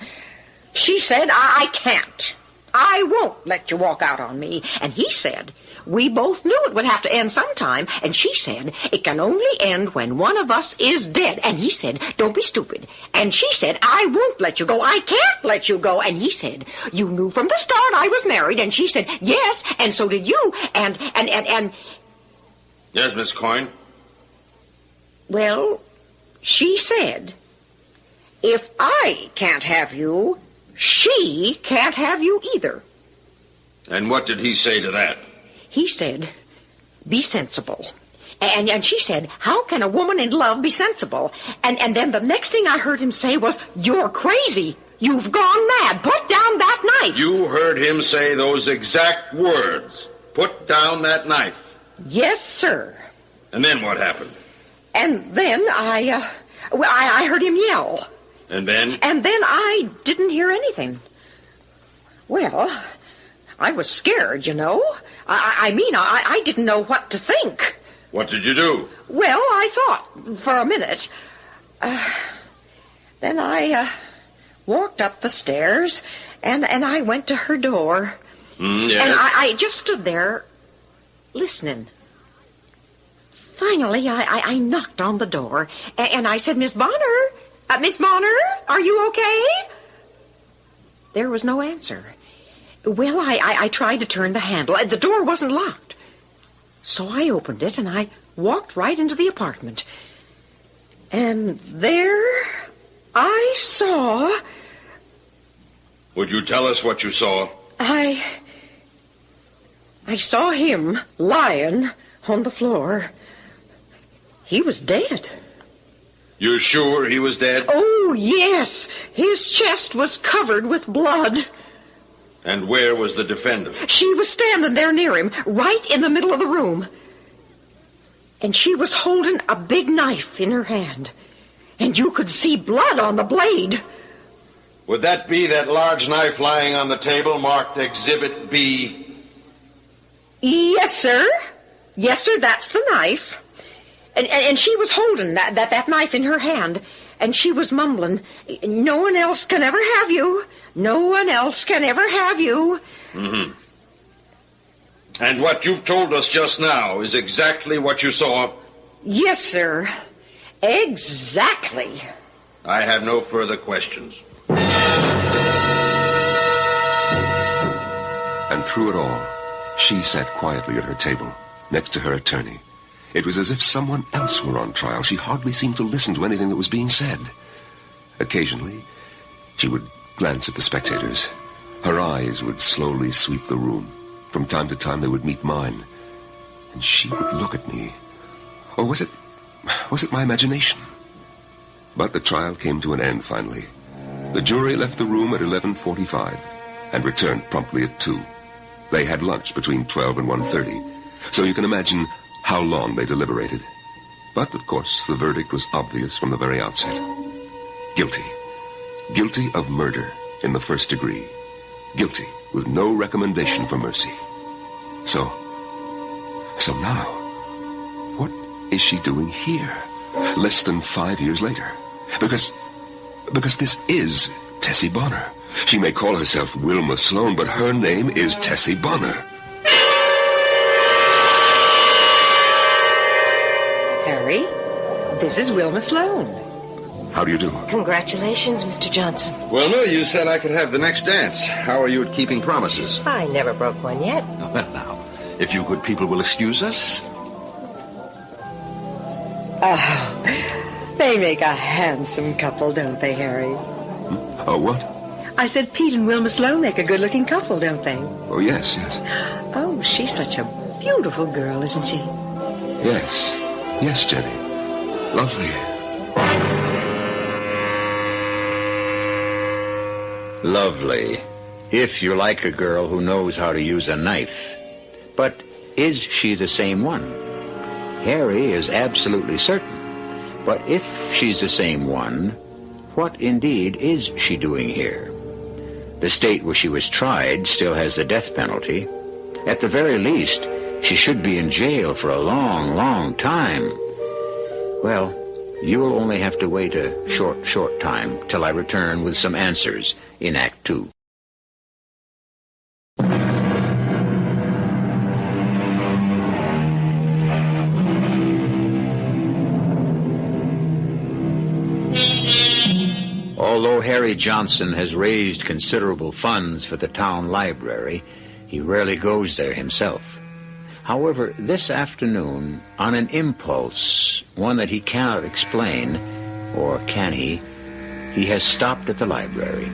C: She said, "I can't. I won't let you walk out on me." And he said, "We both knew it would have to end sometime." And she said, "It can only end when one of us is dead." And he said, "Don't be stupid." And she said, "I won't let you go. I can't let you go." And he said, "You knew from the start I was married." And she said, "Yes, and so did you." And...
N: Yes, Miss Coyne?
C: Well, she said, "If I can't have you, she can't have you either."
N: And what did he say to that?
C: He said, "Be sensible." And she said, "How can a woman in love be sensible?" And then the next thing I heard him say was, "You're crazy. You've gone mad. Put down that knife."
N: You heard him say those exact words. Put down that knife.
C: Yes, sir.
N: And then what happened?
C: And then I heard him yell.
N: And then?
C: And then I didn't hear anything. Well, I was scared, you know. I didn't know what to think.
N: What did you do?
C: Well, I thought for a minute. Then I walked up the stairs, and I went to her door.
N: Yes.
C: And I just stood there listening. Finally, I knocked on the door, and I said, "Miss Bonner, Miss Bonner, are you okay?" There was no answer. Well, I tried to turn the handle. The door wasn't locked. So I opened it, and I walked right into the apartment. And there I saw...
N: Would you tell us what you saw?
C: I saw him lying on the floor. He was dead.
N: You're sure he was dead?
C: Oh, yes. His chest was covered with blood.
N: And where was the defendant?
C: She was standing there near him, right in the middle of the room. And she was holding a big knife in her hand. And you could see blood on the blade.
N: Would that be that large knife lying on the table marked Exhibit B?
C: Yes, sir. Yes, sir, that's the knife. And she was holding that knife in her hand, and she was mumbling, "No one else can ever have you. No one else can ever have you."
N: Mm-hmm. And what you've told us just now is exactly what you saw?
C: Yes, sir. Exactly.
N: I have no further questions.
B: And through it all, she sat quietly at her table, next to her attorney, It was as if someone else were on trial. She hardly seemed to listen to anything that was being said. Occasionally, she would glance at the spectators. Her eyes would slowly sweep the room. From time to time, they would meet mine. And she would look at me. Or was it my imagination? But the trial came to an end finally. The jury left the room at 11:45 and returned promptly at 2. They had lunch between 12 and 1:30, so you can imagine how long they deliberated. But, of course, the verdict was obvious from the very outset. Guilty. Guilty of murder in the first degree. Guilty with no recommendation for mercy. So now, what is she doing here, less than 5 years later? Because this is Tessie Bonner. She may call herself Wilma Sloane, but her name is Tessie Bonner.
G: Harry, this is Wilma Sloane.
B: How do you do?
K: Congratulations, Mr. Johnson.
N: Wilma, you said I could have the next dance. How are you at keeping promises?
K: I never broke one yet.
N: Well, now, if you good people will excuse us.
G: Oh, they make a handsome couple, don't they, Harry?
B: Oh, what?
G: I said Pete and Wilma Sloane make a good-looking couple, don't they?
B: Oh, yes.
G: Oh, she's such a beautiful girl, isn't she?
B: Yes, Jenny. Lovely.
A: Lovely. If you're like a girl who knows how to use a knife. But is she the same one? Harry is absolutely certain. But if she's the same one, what indeed is she doing here? The state where she was tried still has the death penalty. At the very least, she should be in jail for a long, long time. Well, you'll only have to wait a short time till I return with some answers in Act 2. Although Harry Johnson has raised considerable funds for the town library, he rarely goes there himself. However, this afternoon, on an impulse, one that he cannot explain, or can he has stopped at the library.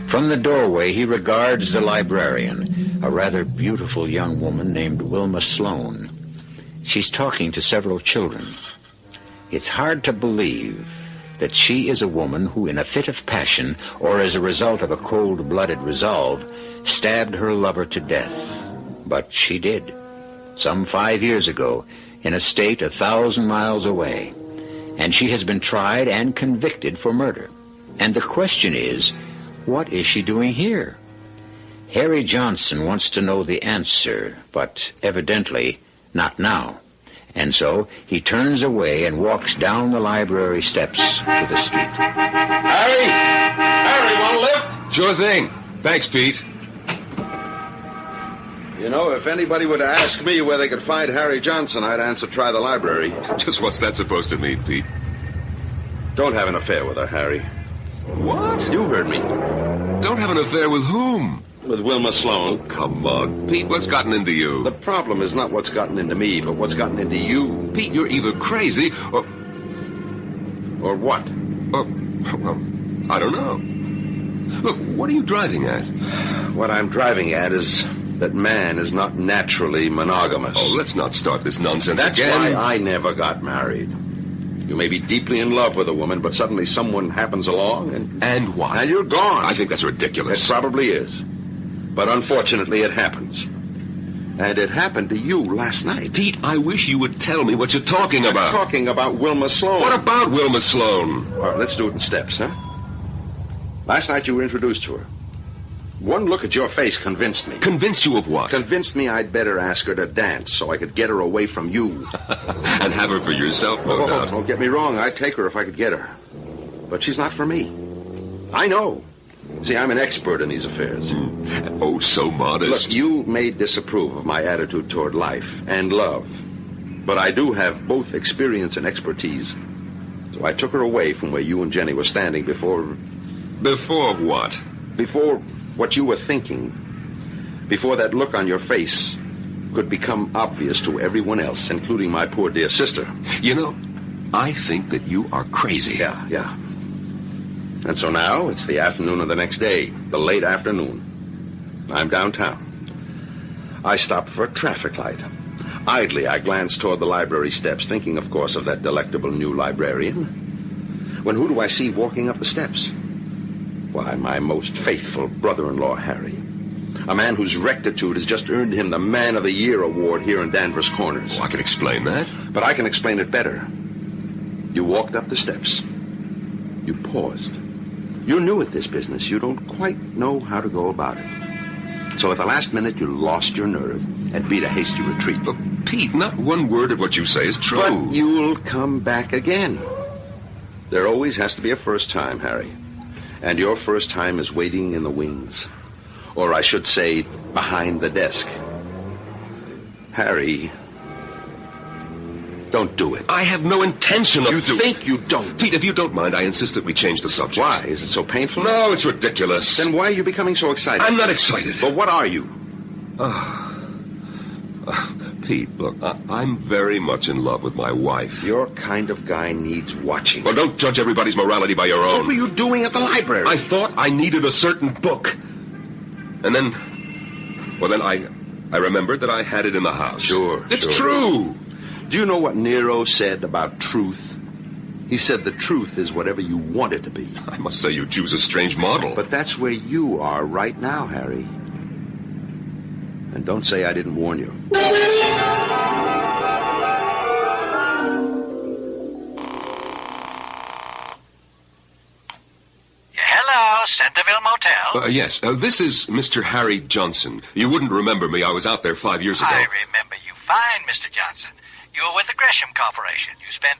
A: From the doorway, he regards the librarian, a rather beautiful young woman named Wilma Sloane. She's talking to several children. It's hard to believe that she is a woman who, in a fit of passion, or as a result of a cold-blooded resolve, stabbed her lover to death. But she did. Some 5 years ago, in a state 1,000 miles away. And she has been tried and convicted for murder. And the question is, what is she doing here? Harry Johnson wants to know the answer, but evidently not now. And so he turns away and walks down the library steps to the street.
N: Harry, want a lift?
B: Sure thing. Thanks, Pete.
N: You know, if anybody were to ask me where they could find Harry Johnson, I'd answer try the library.
B: Just what's that supposed to mean, Pete?
N: Don't have an affair with her, Harry.
B: What?
N: You heard me.
B: Don't have an affair with whom?
N: With Wilma Sloane.
B: Oh, come on, Pete. What's gotten into you?
N: The problem is not what's gotten into me, but what's gotten into you.
B: Pete, you're either crazy or...
N: Or what?
B: I don't know. Look, what are you driving at?
N: What I'm driving at is that man is not naturally monogamous.
B: Oh, let's not start this nonsense
N: That's
B: again.
N: That's why I never got married. You may be deeply in love with a woman, but suddenly someone happens along and...
B: And what?
N: And you're gone.
B: I think that's ridiculous.
N: It probably is. But unfortunately, it happens. And it happened to you last night.
B: Pete, I wish you would tell me what you're talking about.
N: I'm talking about Wilma Sloane.
B: What about Wilma Sloane?
N: All right, let's do it in steps, huh? Last night you were introduced to her. One look at your face convinced me.
B: Convinced you of what?
N: Convinced me I'd better ask her to dance so I could get her away from you.
B: And have her for yourself, no doubt.
N: Don't get me wrong. I'd take her if I could get her. But she's not for me. I know. See, I'm an expert in these affairs.
B: Oh, so modest.
N: Look, you may disapprove of my attitude toward life and love. But I do have both experience and expertise. So I took her away from where you and Jenny were standing before...
B: Before what?
N: Before what you were thinking. Before that look on your face could become obvious to everyone else, including my poor dear sister.
J: You know, I think that you are crazy.
N: Yeah. And so now it's the afternoon of the next day, the late afternoon. I'm downtown. I stop for a traffic light. Idly, I glance toward the library steps, thinking, of course, of that delectable new librarian. When who do I see walking up the steps? Why, my most faithful brother-in-law, Harry. A man whose rectitude has just earned him the Man of the Year award here in Danvers Corners.
J: I can explain that.
N: But I can explain it better. You walked up the steps. You paused. You're new at this business. You don't quite know how to go about it. So at the last minute, you lost your nerve and beat a hasty retreat.
J: But, Pete, not one word of what you say is true.
N: But you'll come back again. There always has to be a first time, Harry. And your first time is waiting in the wings. Or I should say, behind the desk. Harry, don't do it.
J: I have no intention of
N: You think you don't?
J: Pete, if you don't mind, I insist that we change the subject.
N: Why? Is it so painful?
J: No, it's ridiculous.
N: Then why are you becoming so excited?
J: I'm not excited.
N: But what are you?
J: Pete, look, I'm very much in love with my wife.
N: Your kind of guy needs watching.
J: Well, don't judge everybody's morality by your own.
N: What were you doing at the library?
J: I thought I needed a certain book. And then, I remembered that I had it in the house.
N: Sure.
J: It's true.
N: Do you know what Nero said about truth? He said the truth is whatever you want it to be.
J: I must say you choose a strange model.
N: But that's where you are right now, Harry. And don't say I didn't warn you.
U: Hello, Centerville Motel.
J: Yes, this is Mr. Harry Johnson. You wouldn't remember me. I was out there 5 years ago.
U: I remember you fine, Mr. Johnson. You were with the Gresham Corporation. You spent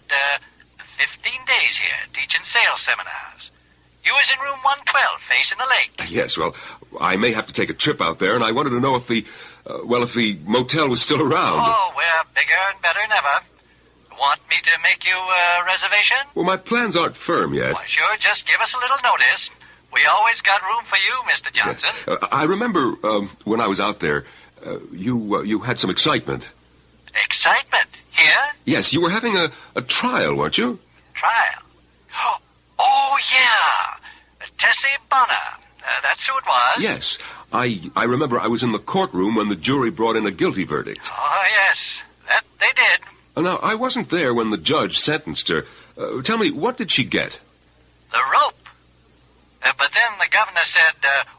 U: 15 days here teaching sales seminars. You was in room 112 facing the lake.
J: Yes, well, I may have to take a trip out there, and I wanted to know if the motel was still around.
U: Oh, we're bigger and better than ever. Want me to make you a reservation?
J: Well, my plans aren't firm yet.
U: Well, sure, just give us a little notice. We always got room for you, Mr. Johnson.
J: Yeah. I remember when I was out there, you had some excitement.
U: Excitement? Here?
J: Yes, you were having a trial, weren't you?
U: Trial? Oh, yeah. Tessie Bonner. That's who it was.
J: Yes. I remember I was in the courtroom when the jury brought in a guilty verdict.
U: Oh, yes. That they did.
J: Now, I wasn't there when the judge sentenced her. Tell me, what did she get?
U: The rope. But then the governor said,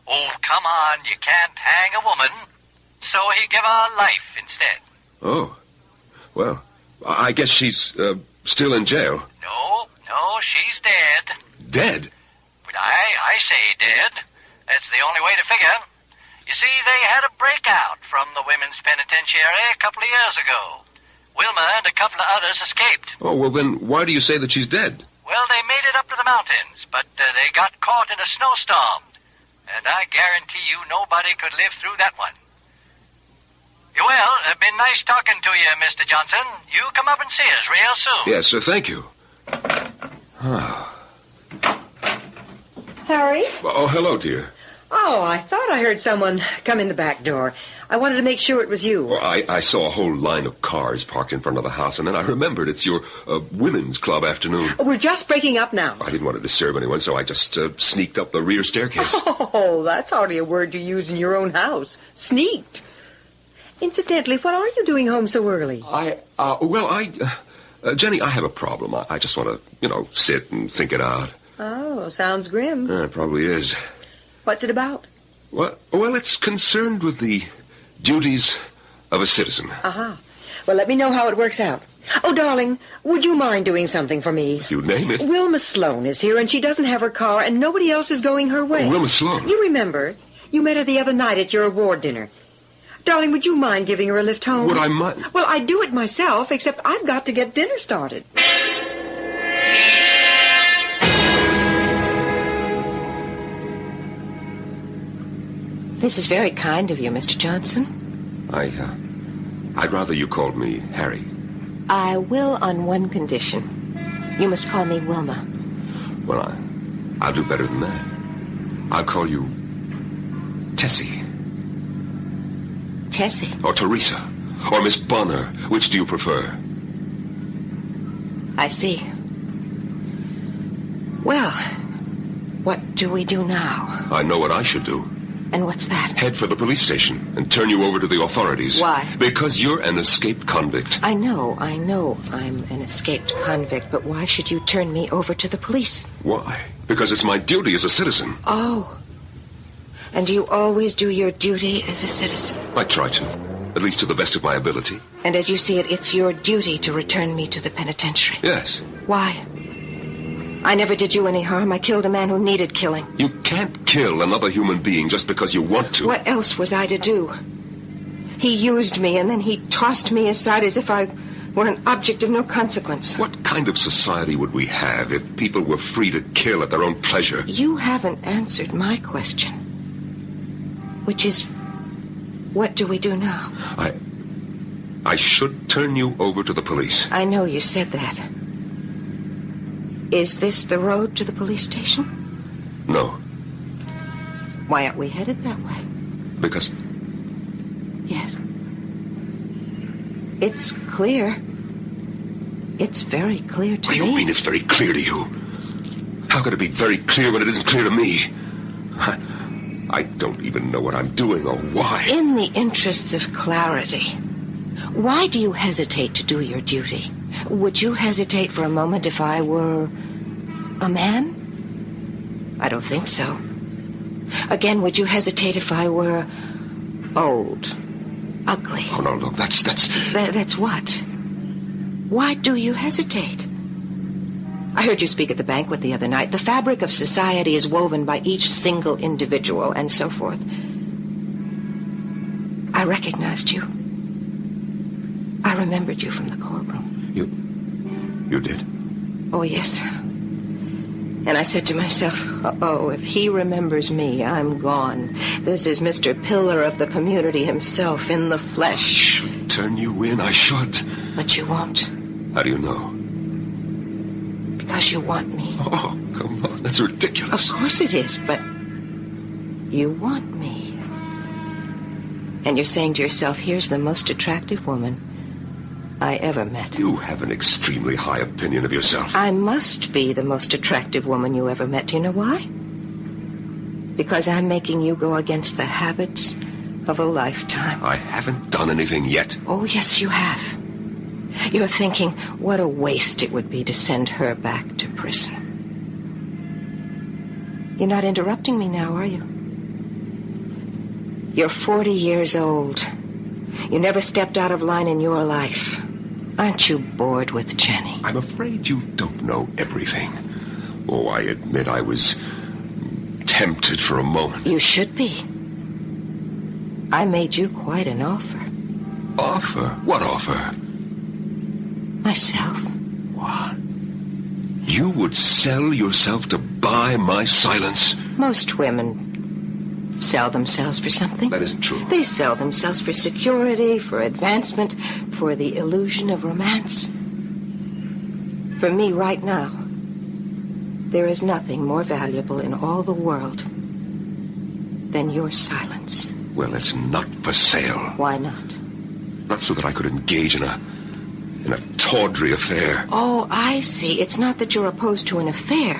U: oh, come on, you can't hang a woman. So he gave her life instead.
J: Oh. Well, I guess she's still in jail.
U: No, she's dead.
J: Dead?
U: But I say dead. That's the only way to figure. You see, they had a breakout from the women's penitentiary a couple of years ago. Wilma and a couple of others escaped.
J: Oh, well, then why do you say that she's dead?
U: Well, they made it up to the mountains, but they got caught in a snowstorm. And I guarantee you nobody could live through that one. Well, it's been nice talking to you, Mr. Johnson. You come up and see us real soon.
J: Yes, thank you.
G: Harry?
J: Oh, hello, dear.
G: Oh, I thought I heard someone come in the back door. I wanted to make sure it was you.
J: Well, I saw a whole line of cars parked in front of the house, and then I remembered it's your women's club afternoon.
G: We're just breaking up now.
J: I didn't want to disturb anyone, so I just sneaked up the rear staircase.
G: Oh, that's hardly a word you use in your own house. Sneaked. Incidentally, what are you doing home so early?
J: Jenny, I have a problem. I just want to, sit and think it out.
G: Oh, sounds grim.
J: It probably is.
G: What's it about?
J: Well, it's concerned with the duties of a citizen.
G: Uh-huh. Well, let me know how it works out. Oh, darling, would you mind doing something for me?
J: You name it.
G: Wilma Sloan is here, and she doesn't have her car, and nobody else is going her way.
J: Oh, Wilma Sloan?
G: You remember? You met her the other night at your award dinner. Darling, would you mind giving her a lift home?
J: Would I mind?
G: Well, I'd do it myself, except I've got to get dinner started.
P: This is very kind of you, Mr. Johnson.
J: I'd rather you called me Harry.
P: I will on one condition. You must call me Wilma.
J: Well, I'll do better than that. I'll call you Tessie.
P: Tessie?
J: Or Teresa. or Miss Bonner? Which do you prefer?
P: I see. Well, what do we do now?
J: I know what I should do.
P: And what's that?
J: Head for the police station and turn you over to the authorities.
P: Why?
J: Because you're an escaped convict.
P: I know I'm an escaped convict, but why should you turn me over to the police?
J: Why? Because it's my duty as a citizen.
P: Oh. And you always do your duty as a citizen?
J: I try to, at least to the best of my ability.
P: And as you see it, it's your duty to return me to the penitentiary?
J: Yes.
P: Why? I never did you any harm. I killed a man who needed killing.
J: You can't kill another human being just because you want to.
P: What else was I to do? He used me, and then he tossed me aside as if I were an object of no consequence.
J: What kind of society would we have if people were free to kill at their own pleasure?
P: You haven't answered my question, which is, what do we do now?
J: I should turn you over to the police.
P: I know you said that. Is this the road to the police station?
J: No.
P: Why aren't we headed that way?
J: Because...
P: Yes. It's clear. It's very clear to me.
J: What do you mean it's very clear to you? How could it be very clear when it isn't clear to me? I don't even know what I'm doing or why.
P: In the interests of clarity, why do you hesitate to do your duty? Would you hesitate for a moment if I were a man? I don't think so. Again, would you hesitate if I were old, ugly?
J: Oh, no, look, that's...
P: That's what? Why do you hesitate? I heard you speak at the banquet the other night. The fabric of society is woven by each single individual, and so forth. I recognized you. I remembered you from the courtroom.
J: You did?
P: Oh, yes. And I said to myself, oh, if he remembers me, I'm gone. This is Mr. Pillar of the community himself in the flesh.
J: I should turn you in, I should.
P: But you won't.
J: How do you know?
P: Because you want me.
J: Oh, come on, that's ridiculous.
P: Of course it is, but you want me. And you're saying to yourself, here's the most attractive woman I ever met.
J: You have an extremely high opinion of yourself.
P: I must be the most attractive woman you ever met. Do you know why? Because I'm making you go against the habits of a lifetime.
J: I haven't done anything yet.
P: Oh, yes, you have. You're thinking, what a waste it would be to send her back to prison. You're not interrupting me now, are you? You're 40 years old. You never stepped out of line in your life. Aren't you bored with Jenny?
J: I'm afraid you don't know everything. Oh, I admit I was tempted for a moment.
P: You should be. I made you quite an offer.
J: Offer? What offer?
P: Myself.
J: What? You would sell yourself to buy my silence?
P: Most women sell themselves for something.
J: That isn't true.
P: They sell themselves for security, for advancement, for the illusion of romance. For me right now, there is nothing more valuable in all the world than your silence.
J: Well, it's not for sale.
P: Why not?
J: Not so that I could engage in a tawdry affair.
P: Oh, I see. It's not that you're opposed to an affair.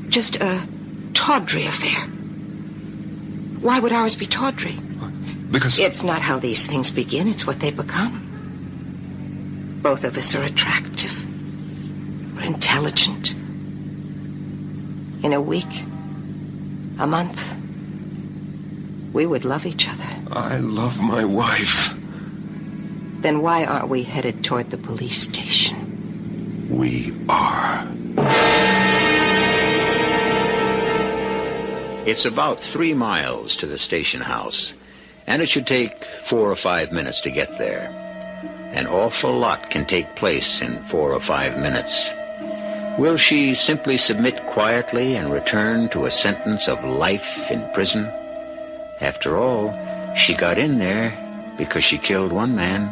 P: Just a tawdry affair. Why would ours be tawdry?
J: Because...
P: It's not how these things begin, it's what they become. Both of us are attractive. We're intelligent. In a week, a month, we would love each other.
J: I love my wife.
P: Then why aren't we headed toward the police station?
J: We are.
A: It's about 3 miles to the station house, and it should take 4 or 5 minutes to get there. An awful lot can take place in 4 or 5 minutes. Will she simply submit quietly and return to a sentence of life in prison? After all, she got in there because she killed one man.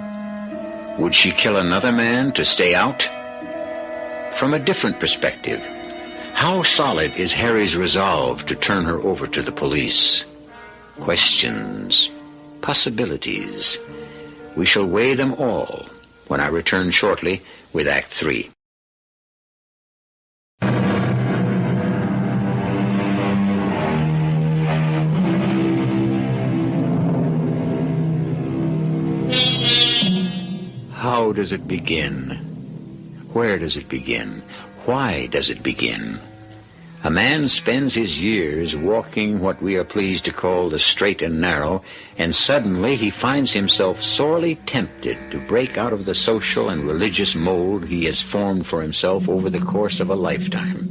A: Would she kill another man to stay out? From a different perspective, how solid is Harry's resolve to turn her over to the police? Questions, possibilities. We shall weigh them all when I return shortly with Act 3. How does it begin? Where does it begin? Why does it begin? A man spends his years walking what we are pleased to call the straight and narrow, and suddenly he finds himself sorely tempted to break out of the social and religious mold he has formed for himself over the course of a lifetime.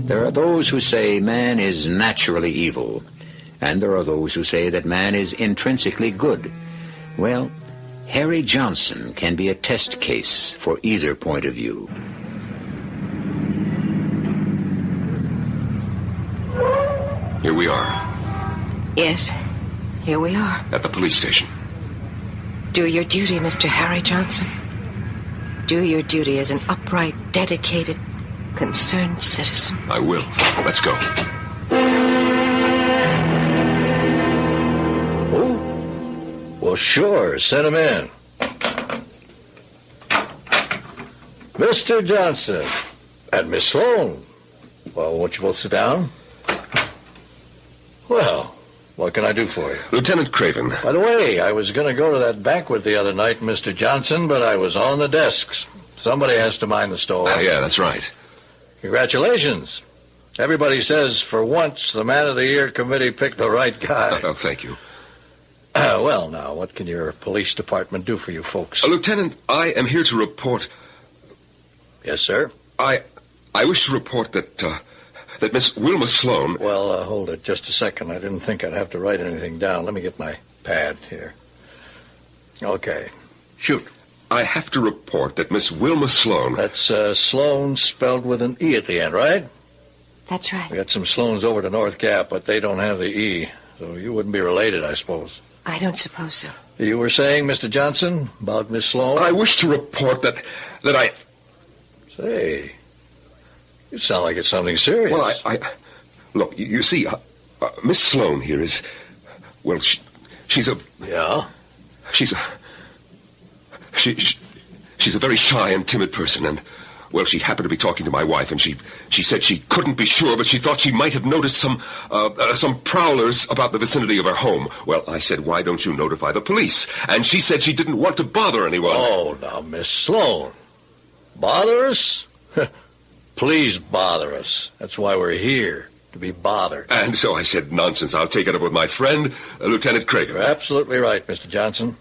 A: There are those who say man is naturally evil, and there are those who say that man is intrinsically good. Well, Harry Johnson can be a test case for either point of view.
J: Here we are.
P: Yes, here we are.
J: At the police station.
P: Do your duty, Mr. Harry Johnson. Do your duty as an upright, dedicated, concerned citizen.
J: I will. Let's go.
F: Oh? Well, sure. Send him in. Mr. Johnson. And Miss Sloan. Well, won't you both sit down? Well, what can I do for you?
J: Lieutenant Craven.
F: By the way, I was going to go to that banquet the other night, Mr. Johnson, but I was on the desks. Somebody has to mind the store.
J: Yeah, that's right.
F: Congratulations. Everybody says, for once, the Man of the Year committee picked the right guy.
J: Oh, thank you.
F: Well, now, what can your police department do for you folks?
J: Lieutenant, I am here to report...
F: Yes, sir?
J: I wish to report that Miss Wilma Sloan...
F: Well, hold it just a second. I didn't think I'd have to write anything down. Let me get my pad here. Okay. Shoot.
J: I have to report that Miss Wilma Sloan...
F: That's Sloan spelled with an E at the end, right?
P: That's right.
F: We got some Sloans over to North Gap, but they don't have the E, so you wouldn't be related, I suppose.
P: I don't suppose so.
F: You were saying, Mr. Johnson, about Miss Sloan?
J: I wish to report that I...
F: Say... You sound like it's something serious.
J: Well, I look, you see, Miss Sloan here is, well, she's a...
F: Yeah?
J: She's a very shy and timid person, and, well, she happened to be talking to my wife, and she said she couldn't be sure, but she thought she might have noticed some prowlers about the vicinity of her home. Well, I said, why don't you notify the police? And she said she didn't want to bother anyone.
F: Oh, now, Miss Sloan. Bother us? Please bother us. That's why we're here, to be bothered.
J: And so I said, nonsense, I'll take it up with my friend, Lieutenant Craven.
F: You're absolutely right, Mr. Johnson.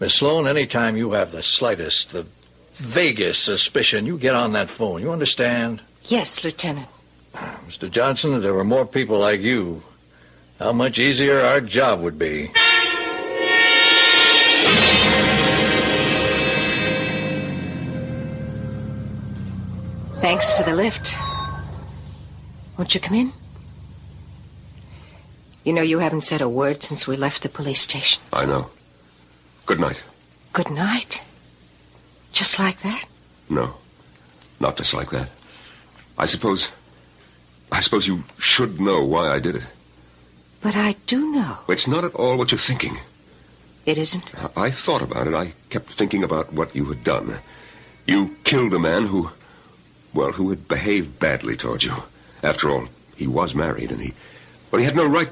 F: Miss Sloan, anytime you have the slightest, the vaguest suspicion, you get on that phone. You understand?
P: Yes, Lieutenant.
F: Mr. Johnson, if there were more people like you, how much easier our job would be.
P: Thanks for the lift. Won't you come in? You know, you haven't said a word since we left the police station.
J: I know. Good night.
P: Good night? Just like that?
J: No, not just like that. I suppose you should know why I did it.
P: But I do know.
J: It's not at all what you're thinking.
P: It isn't?
J: I thought about it. I kept thinking about what you had done. You killed a man who had behaved badly towards you. After all, he was married, and he had no right...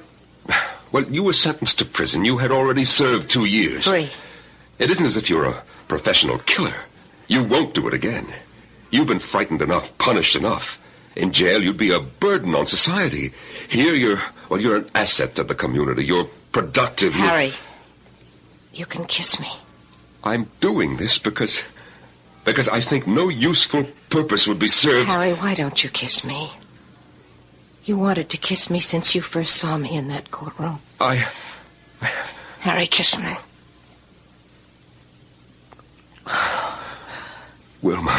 J: Well, you were sentenced to prison. You had already served 2 years.
P: 3.
J: It isn't as if you're a professional killer. You won't do it again. You've been frightened enough, punished enough. In jail, you'd be a burden on society. Here, you're an asset to the community. You're productive.
P: Harry, you can kiss me.
J: I'm doing this because I think no useful purpose would be served...
P: Harry, why don't you kiss me? You wanted to kiss me since you first saw me in that courtroom. Harry, kiss me.
J: Wilma.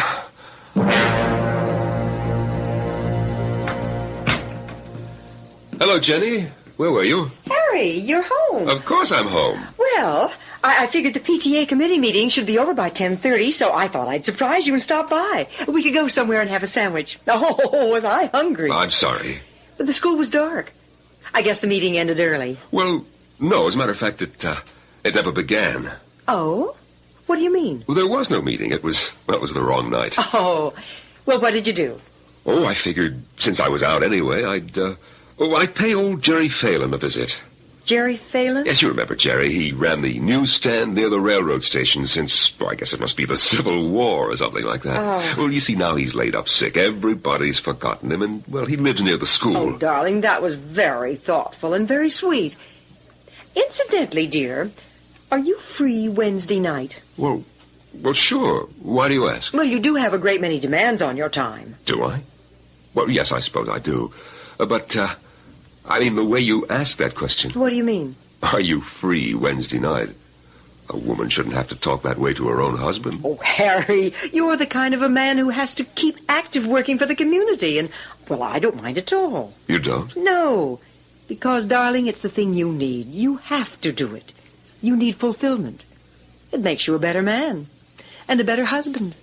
J: Hello, Jenny. Where were you?
G: Harry, you're home.
J: Of course I'm home.
G: Well, I figured the PTA committee meeting should be over by 10:30, so I thought I'd surprise you and stop by. We could go somewhere and have a sandwich. Oh, was I hungry.
J: I'm sorry.
G: But the school was dark. I guess the meeting ended early.
J: Well, no. As a matter of fact, It never began.
G: Oh? What do you mean?
J: Well, there was no meeting. It was the wrong night.
G: Oh, well, what did you do?
J: Oh, I figured since I was out anyway, I'd pay old Jerry Phelan a visit.
G: Jerry Phelan?
J: Yes, you remember Jerry. He ran the newsstand near the railroad station since, I guess it must be the Civil War or something like that.
G: Oh.
J: Well, you see, now he's laid up sick. Everybody's forgotten him, and, well, he lives near the school.
G: Oh, darling, that was very thoughtful and very sweet. Incidentally, dear, are you free Wednesday night?
J: Well, sure. Why do you ask?
G: Well, you do have a great many demands on your time.
J: Do I? Well, yes, I suppose I do. But I mean, the way you ask that question.
G: What do you mean?
J: Are you free Wednesday night? A woman shouldn't have to talk that way to her own husband.
G: Oh, Harry, you're the kind of a man who has to keep active working for the community, and, well, I don't mind at all.
J: You don't?
G: No, because, darling, it's the thing you need. You have to do it. You need fulfillment. It makes you a better man and a better husband.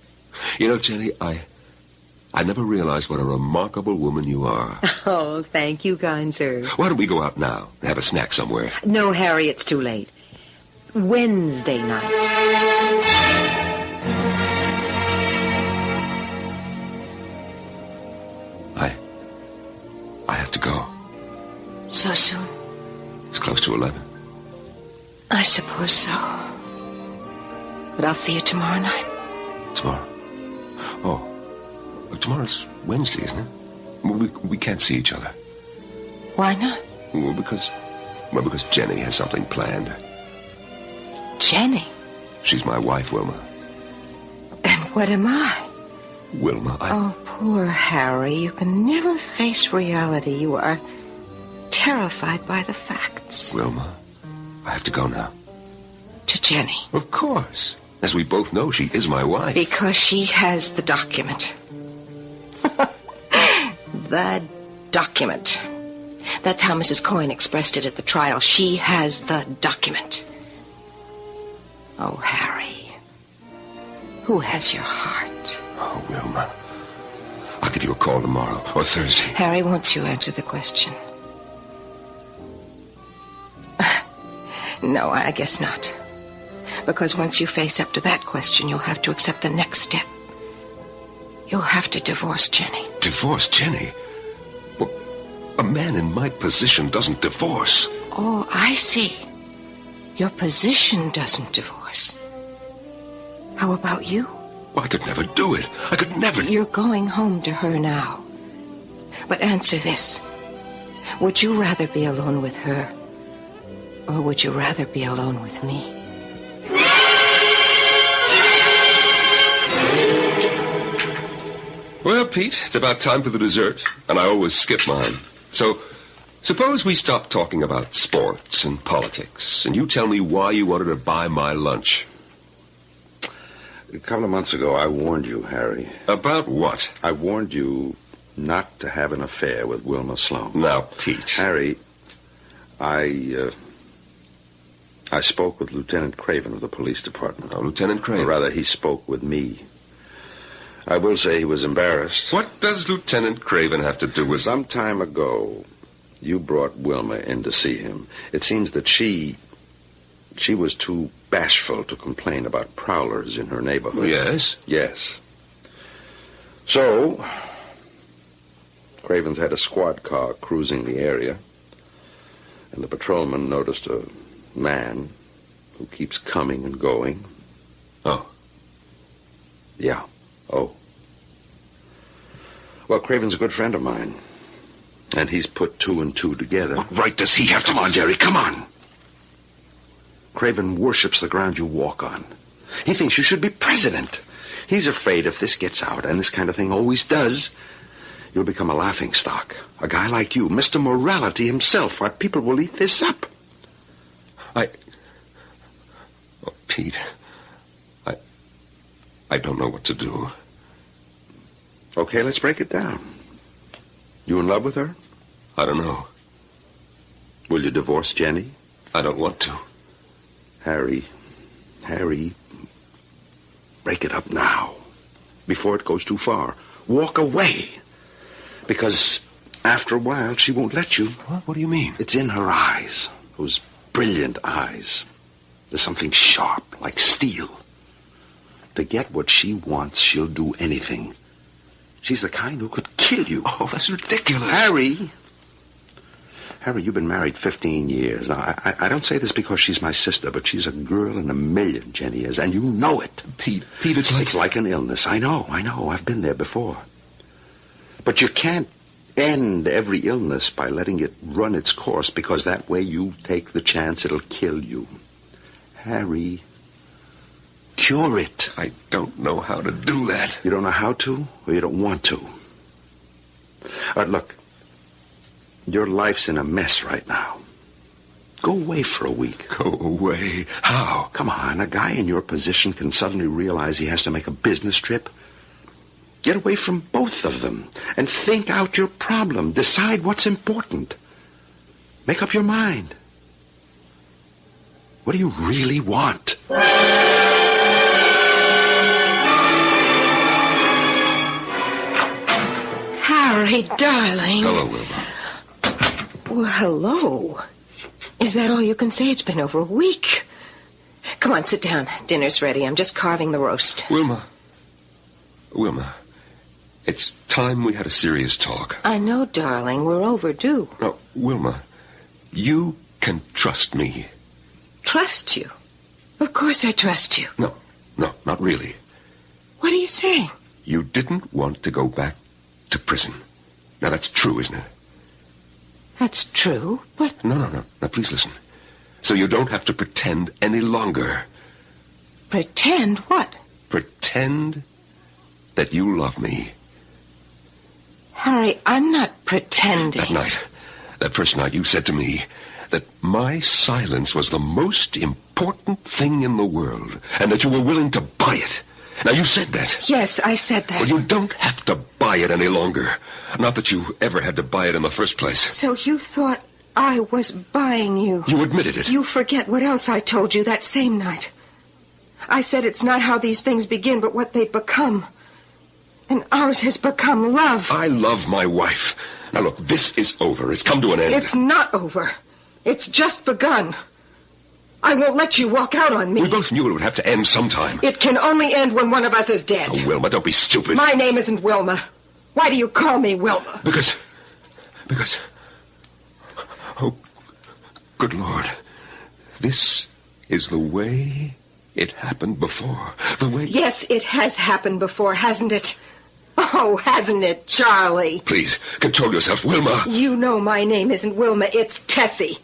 J: You know, Jenny, I never realized what a remarkable woman you are.
G: Oh, thank you, kind sir.
J: Why don't we go out now and have a snack somewhere?
G: No, Harry, it's too late. Wednesday night.
J: I have to go.
P: So soon?
J: It's close to 11.
P: I suppose so. But I'll see you tomorrow night.
J: Tomorrow? Oh. Well, tomorrow's Wednesday, isn't it? Well, we can't see each other.
P: Why not?
J: Well, because Jenny has something planned.
P: Jenny?
J: She's my wife, Wilma.
P: And what am I?
J: Wilma,
P: Oh, poor Harry. You can never face reality. You are terrified by the facts.
J: Wilma, I have to go now.
P: To Jenny?
J: Of course. As we both know, she is my wife.
P: Because she has the document. The document. That's how Mrs. Coyne expressed it at the trial. She has the document. Oh, Harry. Who has your heart?
J: Oh, Wilma. I'll give you a call tomorrow or Thursday.
P: Harry, won't you answer the question? No, I guess not. Because once you face up to that question, you'll have to accept the next step. You'll have to divorce Jenny.
J: Divorce Jenny? Well, a man in my position doesn't divorce.
P: Oh, I see. Your position doesn't divorce. How about you?
J: Well, I could never do it. I could never...
P: You're going home to her now. But answer this. Would you rather be alone with her? Or would you rather be alone with me?
J: Well, Pete, it's about time for the dessert, and I always skip mine. So, suppose we stop talking about sports and politics, and you tell me why you wanted to buy my lunch.
B: A couple of months ago, I warned you, Harry.
J: About what?
B: I warned you not to have an affair with Wilma Sloan.
J: Now, Pete.
B: Harry, I spoke with Lieutenant Craven of the police department.
J: Oh, Lieutenant Craven?
B: Or rather, he spoke with me. I will say he was embarrassed.
J: What does Lieutenant Craven have to do with...
B: Some time ago, you brought Wilma in to see him. It seems that she was too bashful to complain about prowlers in her neighborhood.
J: Yes?
B: Yes. So, Craven's had a squad car cruising the area, and the patrolman noticed a man who keeps coming and going.
J: Oh.
B: Yeah. Oh. Well, Craven's a good friend of mine, and he's put two and two together.
J: What right does he have to... Come on, Jerry, come on.
B: Craven worships the ground you walk on. He thinks you should be president. He's afraid if this gets out, and this kind of thing always does, you'll become a laughingstock. A guy like you, Mr. Morality himself. Why, people will eat this up.
J: Oh, Pete, I don't know what to do.
B: Okay, let's break it down. You in love with her?
J: I don't know.
B: Will you divorce Jenny?
J: I don't want to.
B: Harry, break it up now, before it goes too far. Walk away. Because after a while, she won't let you.
J: What do you mean?
B: It's in her eyes. Those brilliant eyes.
N: There's something sharp, like steel. To get what she wants, she'll do anything. She's the kind who could kill you.
J: Oh, that's ridiculous.
N: Harry, you've been married 15 years. Now, I don't say this because she's my sister, but she's a girl in a million, Jenny is, and you know it.
J: Pete, it's
N: like an illness. I know. I've been there before. But you can't end every illness by letting it run its course, because that way you take the chance it'll kill you. Harry, cure it.
J: I don't know how to do that.
N: You don't know how to, or you don't want to? All right, look. Your life's in a mess right now. Go away for a week.
J: Go away? How?
N: Come on, a guy in your position can suddenly realize he has to make a business trip. Get away from both of them and think out your problem. Decide what's important. Make up your mind. What do you really want?
P: Harry, darling.
J: Hello, Wilma.
P: Well, hello. Is that all you can say? It's been over a week. Come on, sit down. Dinner's ready. I'm just carving the roast.
J: Wilma, it's time we had a serious talk.
P: I know, darling. We're overdue.
J: Now, Wilma, you can trust me.
P: Trust you? Of course I trust you.
J: No, not really.
P: What are you saying?
J: You didn't want to go back to prison. Now, that's true, isn't it?
P: That's true, but...
J: No. Now, please listen. So you don't have to pretend any longer.
P: Pretend what?
J: Pretend that you love me.
P: Harry, I'm not pretending.
J: That first night, you said to me that my silence was the most important thing in the world, and that you were willing to buy it. Now, you said that.
P: Yes, I said that.
J: Well, you don't have to buy it any longer. Not that you ever had to buy it in the first place.
P: So you thought I was buying you.
J: You admitted it.
P: You forget what else I told you that same night. I said it's not how these things begin, but what they become. And ours has become love.
J: I love my wife. Now, look, this is over. It's come to an end.
P: It's not over. It's just begun. I won't let you walk out on me.
J: We both knew it would have to end sometime.
P: It can only end when one of us is dead.
J: Oh, Wilma, don't be stupid.
P: My name isn't Wilma. Why do you call me Wilma?
J: Because... Oh, good Lord. This is the way it happened before. The way...
P: Yes, it has happened before, hasn't it? Oh, hasn't it, Charlie?
J: Please, control yourself, Wilma.
P: You know my name isn't Wilma, it's Tessie.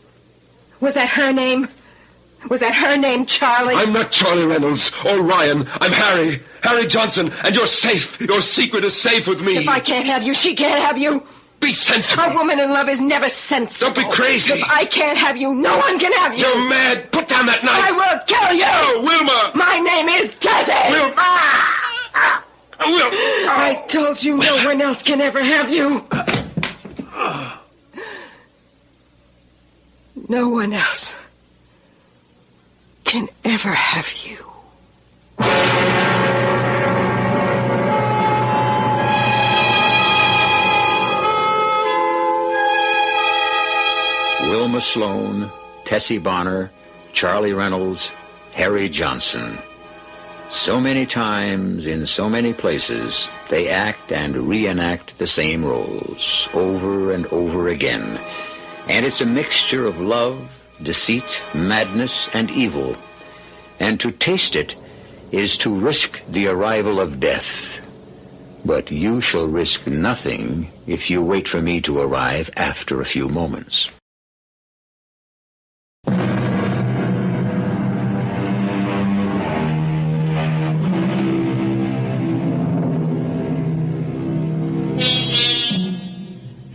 P: Was that her name? Was that her name, Charlie?
J: I'm not Charlie Reynolds or Ryan. I'm Harry. Harry Johnson. And you're safe. Your secret is safe with me.
P: If I can't have you, she can't have you.
J: Be sensible.
P: A woman in love is never sensible.
J: Don't be crazy.
P: If I can't have you, no one can have you.
J: You're mad. Put down that knife.
P: I will kill you.
J: No, Wilma.
P: My name is Tessie.
J: Wilma.
P: I told you no one else can ever have you. No one else can ever have you.
V: Wilma Sloane, Tessie Bonner, Charlie Reynolds, Harry Johnson. So many times, in so many places, they act and reenact the same roles, over and over again. And it's a mixture of love, deceit, madness, and evil. And to taste it is to risk the arrival of death. But you shall risk nothing if you wait for me to arrive after a few moments.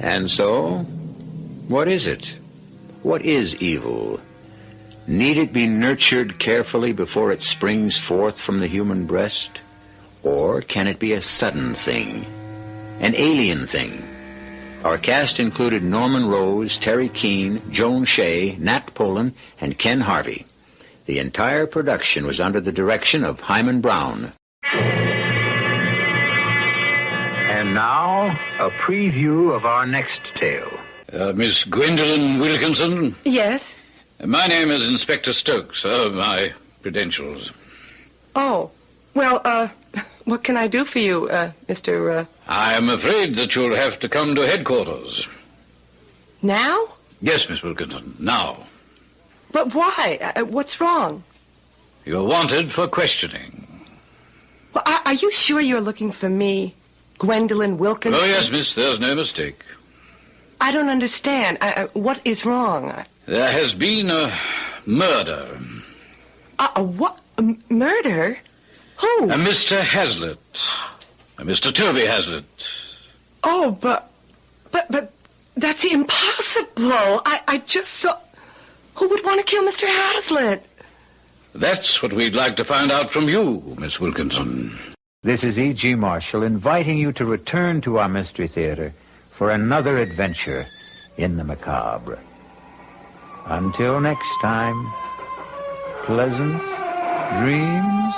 V: And so, what is it? What is evil? Need it be nurtured carefully before it springs forth from the human breast? Or can it be a sudden thing, an alien thing? Our cast included Norman Rose, Terry Keane, Joan Shea, Nat Polan, and Ken Harvey. The entire production was under the direction of Hyman Brown. And now, a preview of our next tale.
O: Miss Gwendolyn Wilkinson?
G: Yes?
E: My name is Inspector Stokes, my credentials.
O: Oh, well, what can I do for you, Mr.
E: I am afraid that you'll have to come to headquarters.
O: Now?
E: Yes, Miss Wilkinson, now.
O: But why? What's wrong?
E: You're wanted for questioning.
O: Well, are you sure you're looking for me, Gwendolyn Wilkinson?
E: Oh, yes, miss, there's no mistake.
O: I don't understand. What is wrong?
E: There has been a murder.
O: What? Murder? Who?
E: A Mr. Hazlitt. A Mr. Toby Hazlitt.
O: Oh, but that's impossible. I just saw... Who would want to kill Mr. Hazlitt?
E: That's what we'd like to find out from you, Miss Wilkinson.
L: This is E.G. Marshall inviting you to return to our Mystery Theater for another adventure in the macabre. Until next time, pleasant dreams.